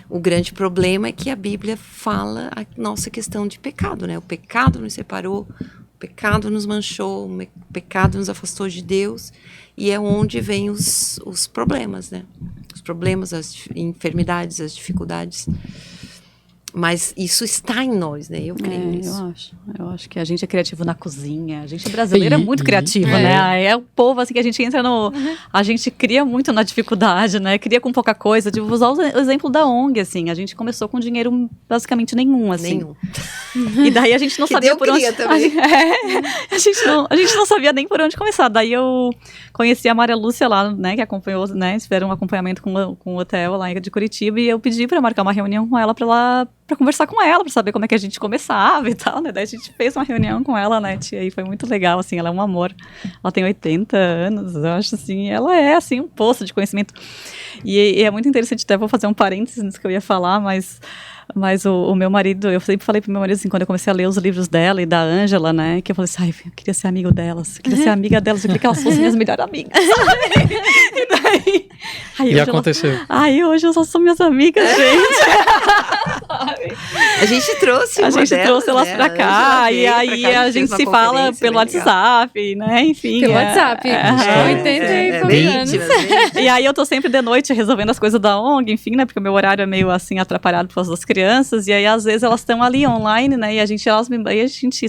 O grande problema é que a Bíblia fala a nossa questão de pecado, né? O pecado nos separou, o pecado nos manchou, o pecado nos afastou de Deus. E é onde vêm os problemas, né? Os problemas, as enfermidades, as dificuldades. Mas isso está em nós, né? Eu creio nisso. Eu acho que a gente é criativo na cozinha. A gente brasileiro é muito criativo, né? É o povo, assim, que a gente entra no... A gente cria muito na dificuldade, né? Cria com pouca coisa. Tipo, vou usar o exemplo da ONG, assim. A gente começou com dinheiro basicamente nenhum, assim. Nenhum. E daí a gente não sabia por onde... Também. A gente não sabia nem por onde começar. Daí eu conheci a Maria Lúcia lá, né? Que acompanhou, né? Fizeram um acompanhamento com o hotel lá de Curitiba. E eu pedi para marcar uma reunião com ela para conversar com ela, para saber como é que a gente começava e tal, né? Daí a gente fez uma reunião com ela, né, tia? E foi muito legal, assim, ela é um amor. Ela tem 80 anos, eu acho, assim, ela é, assim, um poço de conhecimento. E é muito interessante, até vou fazer um parênteses nisso que eu ia falar, mas o meu marido, eu sempre falei pro meu marido, assim, quando eu comecei a ler os livros dela e da Ângela, né, que eu falei assim, eu queria ser amigo delas, eu queria ser amiga delas, eu queria que elas fossem minhas melhores amigas, sabe? E daí... E aconteceu. Hoje elas são minhas amigas, gente. A gente trouxe elas pra cá, e aí a gente se fala pelo WhatsApp, né, enfim. Pelo WhatsApp, 80 anos. E aí eu tô sempre de noite resolvendo as coisas da ONG, enfim, né, porque o meu horário é meio assim atrapalhado por causa das crianças, e aí às vezes elas estão ali online, né, e a gente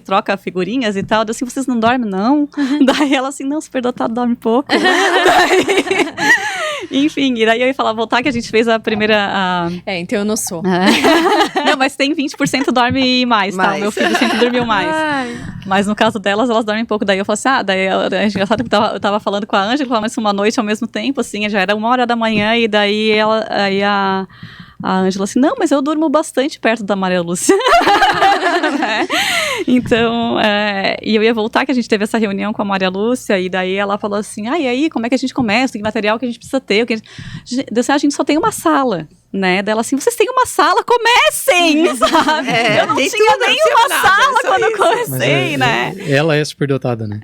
troca figurinhas e tal, assim, vocês não dormem, não? Daí ela assim, não, superdotado dorme pouco. Enfim, e daí eu ia falar, voltar que a gente fez a primeira... então eu não sou. Não, mas tem 20% dorme mais, tá? O meu filho sempre dormiu mais. Mas no caso delas, elas dormem pouco. Daí eu falei assim, daí é engraçado que eu tava falando com a Ângela, mas uma noite ao mesmo tempo, assim, já era 1h da manhã, e daí a Ângela assim, não, mas eu durmo bastante perto da Maria Lúcia. Então, e eu ia voltar, que a gente teve essa reunião com a Maria Lúcia, e daí ela falou assim, e aí, como é que a gente começa? Que material que a gente precisa ter? A gente só tem uma sala, né? Dela assim, vocês têm uma sala, comecem, sabe? Eu não tinha nenhuma sala quando eu comecei, né? Ela é superdotada, né?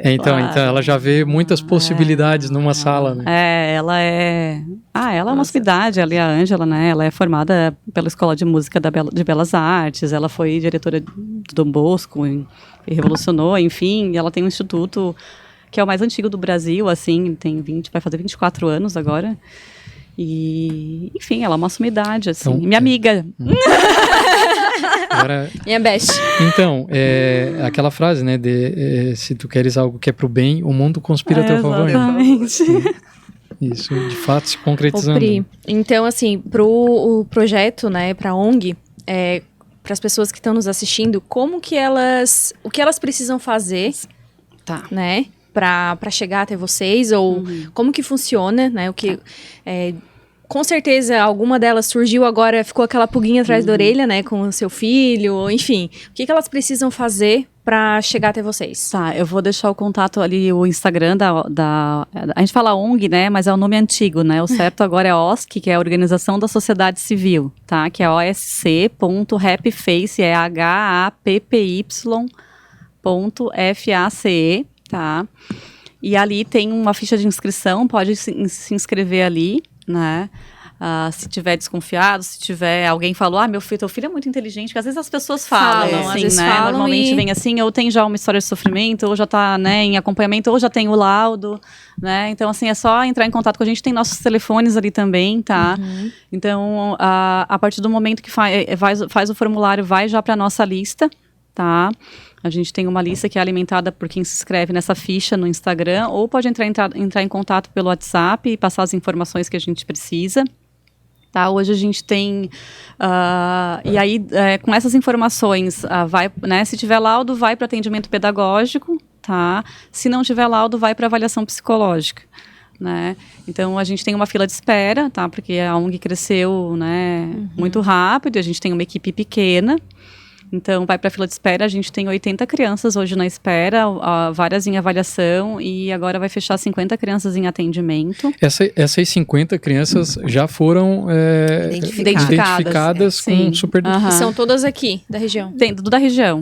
Então ela já vê muitas possibilidades numa sala, né? Ela é uma cidade, ali a Ângela, né? Ela é formada pela Escola de Música de Belas Artes, ela foi diretora do Dom Bosco e revolucionou, enfim, ela tem um instituto que é o mais antigo do Brasil, assim, vai fazer 24 anos agora. E, enfim, ela é uma sumidade, assim. Então, minha amiga. Agora, minha best. Então, aquela frase, né? Se tu queres algo que é pro bem, o mundo conspira a teu favor. Exatamente. Isso, de fato, se concretizando. Pri, então, assim, pro projeto, né, pra ONG, para as pessoas que estão nos assistindo, o que elas precisam fazer, né? Para chegar até vocês, ou como que funciona, né? Com certeza, alguma delas surgiu agora, ficou aquela pulguinha atrás da orelha, né? Com o seu filho, enfim. O que elas precisam fazer para chegar até vocês? Tá, eu vou deixar o contato ali, o Instagram a gente fala ONG, né? Mas é o nome antigo, né? O certo agora é OSC, que é a Organização da Sociedade Civil, tá? Que é osc.happyface, é happy.face, tá? E ali tem uma ficha de inscrição, pode se inscrever ali, né? Se tiver desconfiado, se tiver alguém falou, teu filho é muito inteligente, porque às vezes as pessoas falam, assim, né? Normalmente vem assim, ou tem já uma história de sofrimento, ou já tá, né, em acompanhamento, ou já tem o laudo, né? Então, assim, é só entrar em contato com a gente, tem nossos telefones ali também, tá? Então, a partir do momento que faz o formulário, vai já para nossa lista, tá? A gente tem uma lista que é alimentada por quem se inscreve nessa ficha no Instagram, ou pode entrar em contato pelo WhatsApp e passar as informações que a gente precisa. Tá, hoje a gente tem, e aí com essas informações, né, se tiver laudo, vai para atendimento pedagógico, tá? Se não tiver laudo, vai para avaliação psicológica, né? Então, a gente tem uma fila de espera, tá? Porque a ONG cresceu, né, muito rápido, a gente tem uma equipe pequena. Então, vai para a fila de espera, a gente tem 80 crianças hoje na espera, várias em avaliação, e agora vai fechar 50 crianças em atendimento. Essas 50 crianças já foram identificadas com superdotação. E são todas aqui, da região? Tem, tudo da região.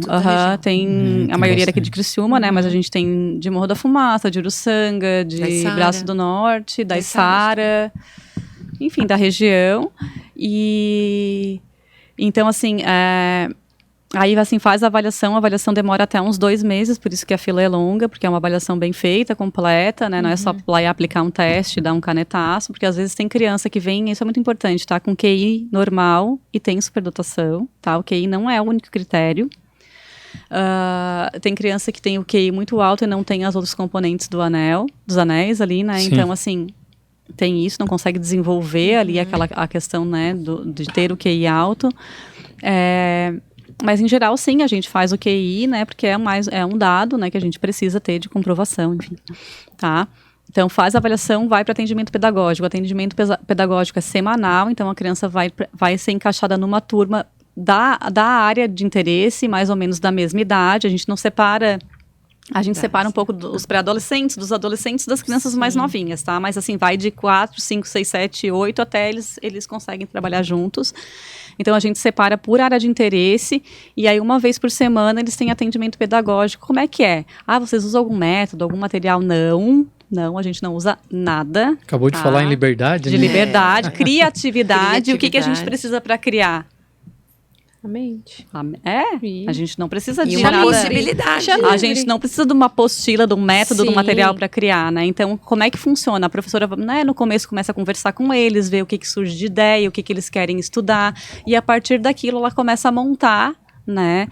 Tem a maioria daqui de Criciúma, né? Mas a gente tem de Morro da Fumaça, de Uruçanga, de Braço do Norte, da Içara, enfim, da região. E então, assim, aí, assim, faz a avaliação demora até uns 2 meses, por isso que a fila é longa, porque é uma avaliação bem feita, completa, né? Não é só lá e aplicar um teste, dar um canetaço, porque às vezes tem criança que vem, isso é muito importante, tá? Com QI normal e tem superdotação, tá? O QI não é o único critério. Tem criança que tem o QI muito alto e não tem as outros componentes dos anéis ali, né? Sim. Então, assim, tem isso, não consegue desenvolver ali a questão, né, de ter o QI alto. Mas, em geral, sim, a gente faz o QI, né, porque é um dado, né, que a gente precisa ter de comprovação, enfim, tá? Então, faz a avaliação, vai para atendimento pedagógico. O atendimento pedagógico é semanal, então a criança vai ser encaixada numa turma da área de interesse, mais ou menos da mesma idade. A gente não separa... A gente separa um pouco dos pré-adolescentes, dos adolescentes, das crianças mais novinhas, tá? Mas, assim, vai de 4, 5, 6, 7, 8, até eles conseguem trabalhar juntos. Então, a gente separa por área de interesse, e aí, uma vez por semana, eles têm atendimento pedagógico. Como é que é? Vocês usam algum método, algum material? Não, a gente não usa nada. Acabou de falar em liberdade, de né? liberdade, criatividade. O que a gente precisa para criar? A mente. A gente não precisa de uma nada. possibilidade. A gente não precisa de uma apostila, de um método, de um material para criar, né? Então, como é que funciona? A professora, né, no começo começa a conversar com eles, ver o que surge de ideia, o que eles querem estudar, e a partir daquilo ela começa a montar, né,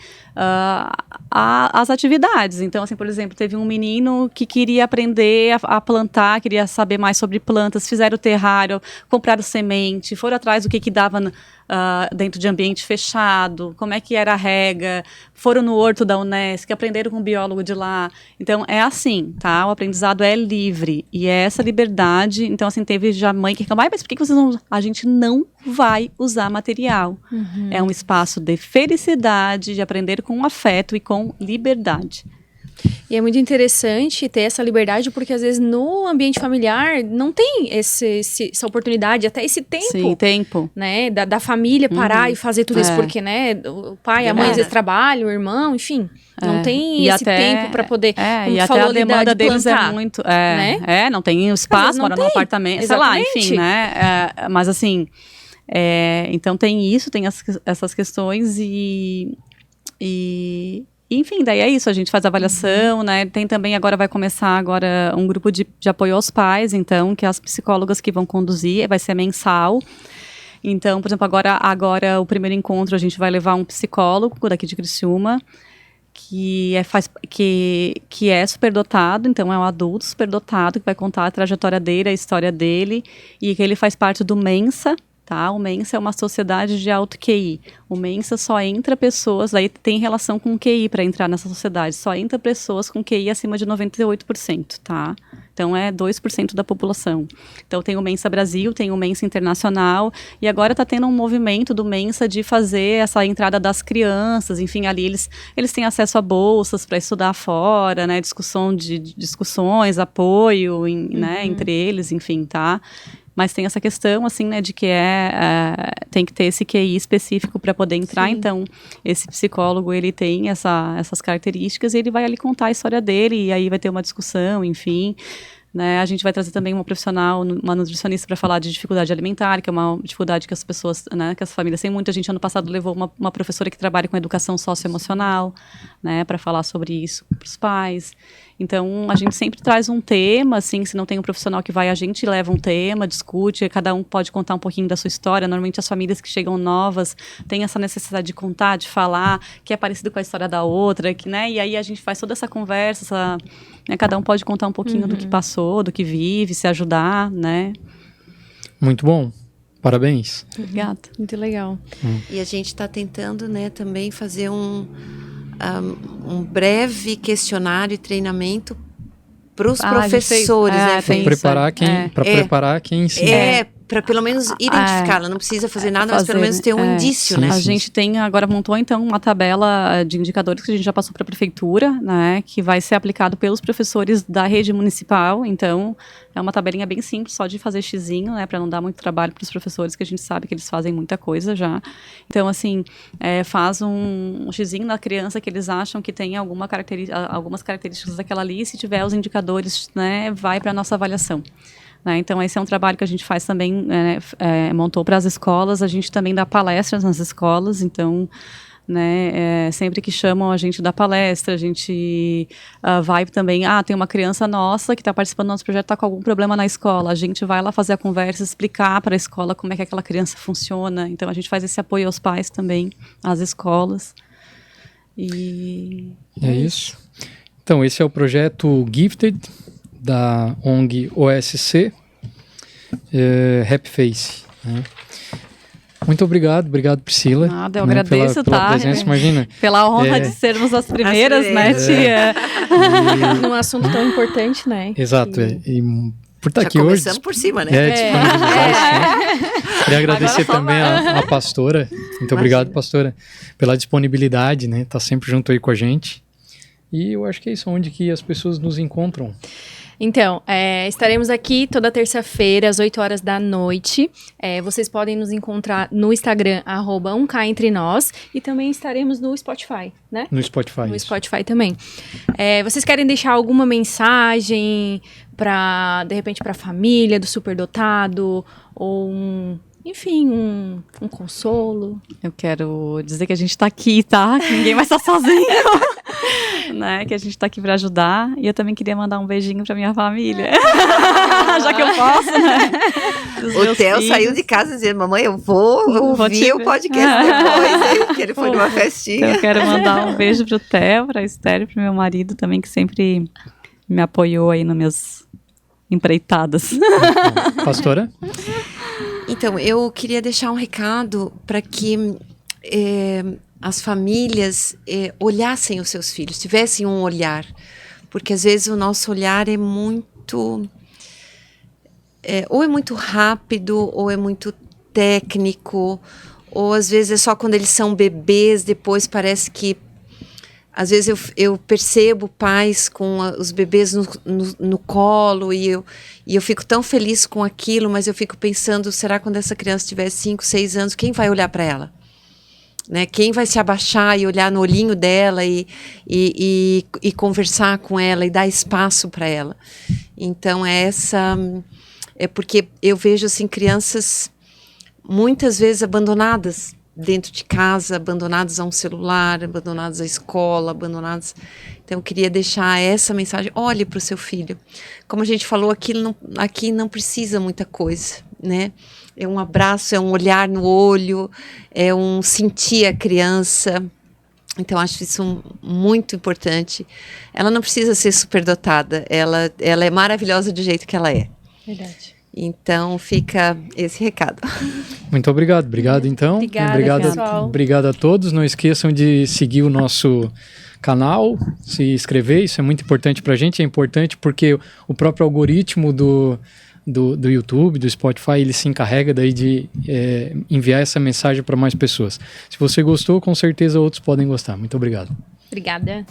as atividades. Então, assim, por exemplo, teve um menino que queria aprender a plantar, queria saber mais sobre plantas, fizeram o terrário, compraram semente, foram atrás do que dava dentro de ambiente fechado, como é que era a rega, foram no horto da Unesc, aprenderam com um biólogo de lá. Então, é assim, tá? O aprendizado é livre, e é essa liberdade. Então, assim, teve já mãe que reclamou, mas por que vocês não... A gente não vai usar material. É um espaço de felicidade, de aprender com afeto e com liberdade. E é muito interessante ter essa liberdade, porque às vezes no ambiente familiar não tem essa oportunidade, até esse tempo. Sim, tempo. Né, da família parar e fazer tudo isso, porque, né, o pai, a mãe às vezes trabalham, o irmão, enfim. Não tem esse tempo para poder. E até a demanda deles é muito. Né? Não tem espaço, mora num apartamento, Exatamente. sei lá, enfim, né? Mas assim. Então tem isso, tem essas questões enfim, daí é isso, a gente faz avaliação, né? Tem também, vai começar um grupo de apoio aos pais, então, que as psicólogas que vão conduzir, vai ser mensal. Então, por exemplo, agora o primeiro encontro a gente vai levar um psicólogo daqui de Criciúma, que é superdotado, então é um adulto superdotado, que vai contar a trajetória dele, a história dele, e que ele faz parte do Mensa. Tá? O Mensa é uma sociedade de alto QI. O Mensa só entra pessoas, aí tem relação com o QI para entrar nessa sociedade, só entra pessoas com QI acima de 98%, tá? Então é 2% da população. Então tem o Mensa Brasil, tem o Mensa Internacional, e agora está tendo um movimento do Mensa de fazer essa entrada das crianças, enfim, ali eles têm acesso a bolsas para estudar fora, né? Discussões, apoio, né, entre eles, enfim, tá? Mas tem essa questão, assim, né, de que tem que ter esse QI específico para poder entrar. Sim. Então, esse psicólogo, ele tem essas características e ele vai ali contar a história dele, e aí vai ter uma discussão, enfim. Né? A gente vai trazer também uma profissional, uma nutricionista, para falar de dificuldade alimentar, que é uma dificuldade que as pessoas, né, que as famílias têm muito. A gente, ano passado, levou uma professora que trabalha com educação socioemocional, né, para falar sobre isso para os pais. Então, a gente sempre traz um tema, assim, se não tem um profissional que vai, a gente leva um tema, discute, cada um pode contar um pouquinho da sua história. Normalmente, as famílias que chegam novas têm essa necessidade de contar, de falar, que é parecido com a história da outra, né, e aí a gente faz toda essa conversa, né, cada um pode contar um pouquinho do que passou, do que vive, se ajudar, né. Muito bom. Parabéns. Obrigada. Muito legal. E a gente está tentando, né, também fazer um breve questionário e treinamento para os professores, né? Para preparar quem ensina. Para pelo menos identificar, ela não precisa fazer nada, mas pelo menos ter um indício, né? A gente agora montou então uma tabela de indicadores que a gente já passou para a prefeitura, né, que vai ser aplicado pelos professores da rede municipal. Então é uma tabelinha bem simples, só de fazer xizinho, né, para não dar muito trabalho para os professores, que a gente sabe que eles fazem muita coisa já. Então assim, faz um xizinho na criança que eles acham que tem algumas características daquela ali, e se tiver os indicadores, né, vai para a nossa avaliação. Então, esse é um trabalho que a gente faz também, montou para as escolas, a gente também dá palestras nas escolas, então, né, sempre que chamam a gente dá palestra, a gente vai também, tem uma criança nossa que está participando do nosso projeto, está com algum problema na escola, a gente vai lá fazer a conversa, explicar para a escola como é que aquela criança funciona, então a gente faz esse apoio aos pais também, às escolas. E é isso. Então, esse é o projeto Gifted, da ONG OSC, Happy Face. Né? Muito obrado Priscila. Nada, eu agradeço, pela presença, imagina. Pela honra de sermos as primeiras, né, tia? Num assunto tão importante, né? Exato, e por estar aqui hoje. Começando por cima, né? Disponibilizar isso. Queria agradecer também a pastora. Muito obrigado, pastora, pela disponibilidade, né? Tá sempre junto aí com a gente. E eu acho que é isso, onde que as pessoas nos encontram. Então, estaremos aqui toda terça-feira, às 8 horas da noite. Vocês podem nos encontrar no Instagram, @1kentrenós, e também estaremos no Spotify, né? No Spotify. No Spotify também. Vocês querem deixar alguma mensagem de repente, para a família do superdotado, ou enfim, um consolo? Eu quero dizer que a gente está aqui, tá? Que ninguém vai estar sozinho. Né? Que a gente está aqui para ajudar. E eu também queria mandar um beijinho para minha família. Já que eu posso, né? O Theo saiu de casa dizendo: mamãe, eu vou ouvir o podcast depois, que ele foi numa festinha. Então eu quero mandar um beijo pro Theo, pra Esther e pro meu marido também, que sempre me apoiou aí nas minhas empreitadas. Pastora? Então, eu queria deixar um recado para que as famílias olhassem os seus filhos, tivessem um olhar, porque às vezes o nosso olhar é muito, ou é muito rápido, ou é muito técnico, ou às vezes é só quando eles são bebês, depois parece que, às vezes eu percebo pais com os bebês no colo e eu fico tão feliz com aquilo, mas eu fico pensando, será quando essa criança tiver 5, 6 anos, quem vai olhar para ela? Né? Quem vai se abaixar e olhar no olhinho dela e conversar com ela e dar espaço para ela? Então é porque eu vejo assim, crianças muitas vezes abandonadas dentro de casa, abandonados a um celular, abandonados à escola, abandonados. Então eu queria deixar essa mensagem: olhe para o seu filho. Como a gente falou, aqui não precisa muita coisa, né? É um abraço, é um olhar no olho, é um sentir a criança. Então acho isso muito importante. Ela não precisa ser superdotada, ela é maravilhosa do jeito que ela é. Verdade. Então fica esse recado. Muito obrigado. Obrigado, então. Obrigado a todos. Não esqueçam de seguir o nosso canal, se inscrever. Isso é muito importante para a gente. É importante porque o próprio algoritmo do YouTube, do Spotify, ele se encarrega daí de enviar essa mensagem para mais pessoas. Se você gostou, com certeza outros podem gostar. Muito obrigado. Obrigada.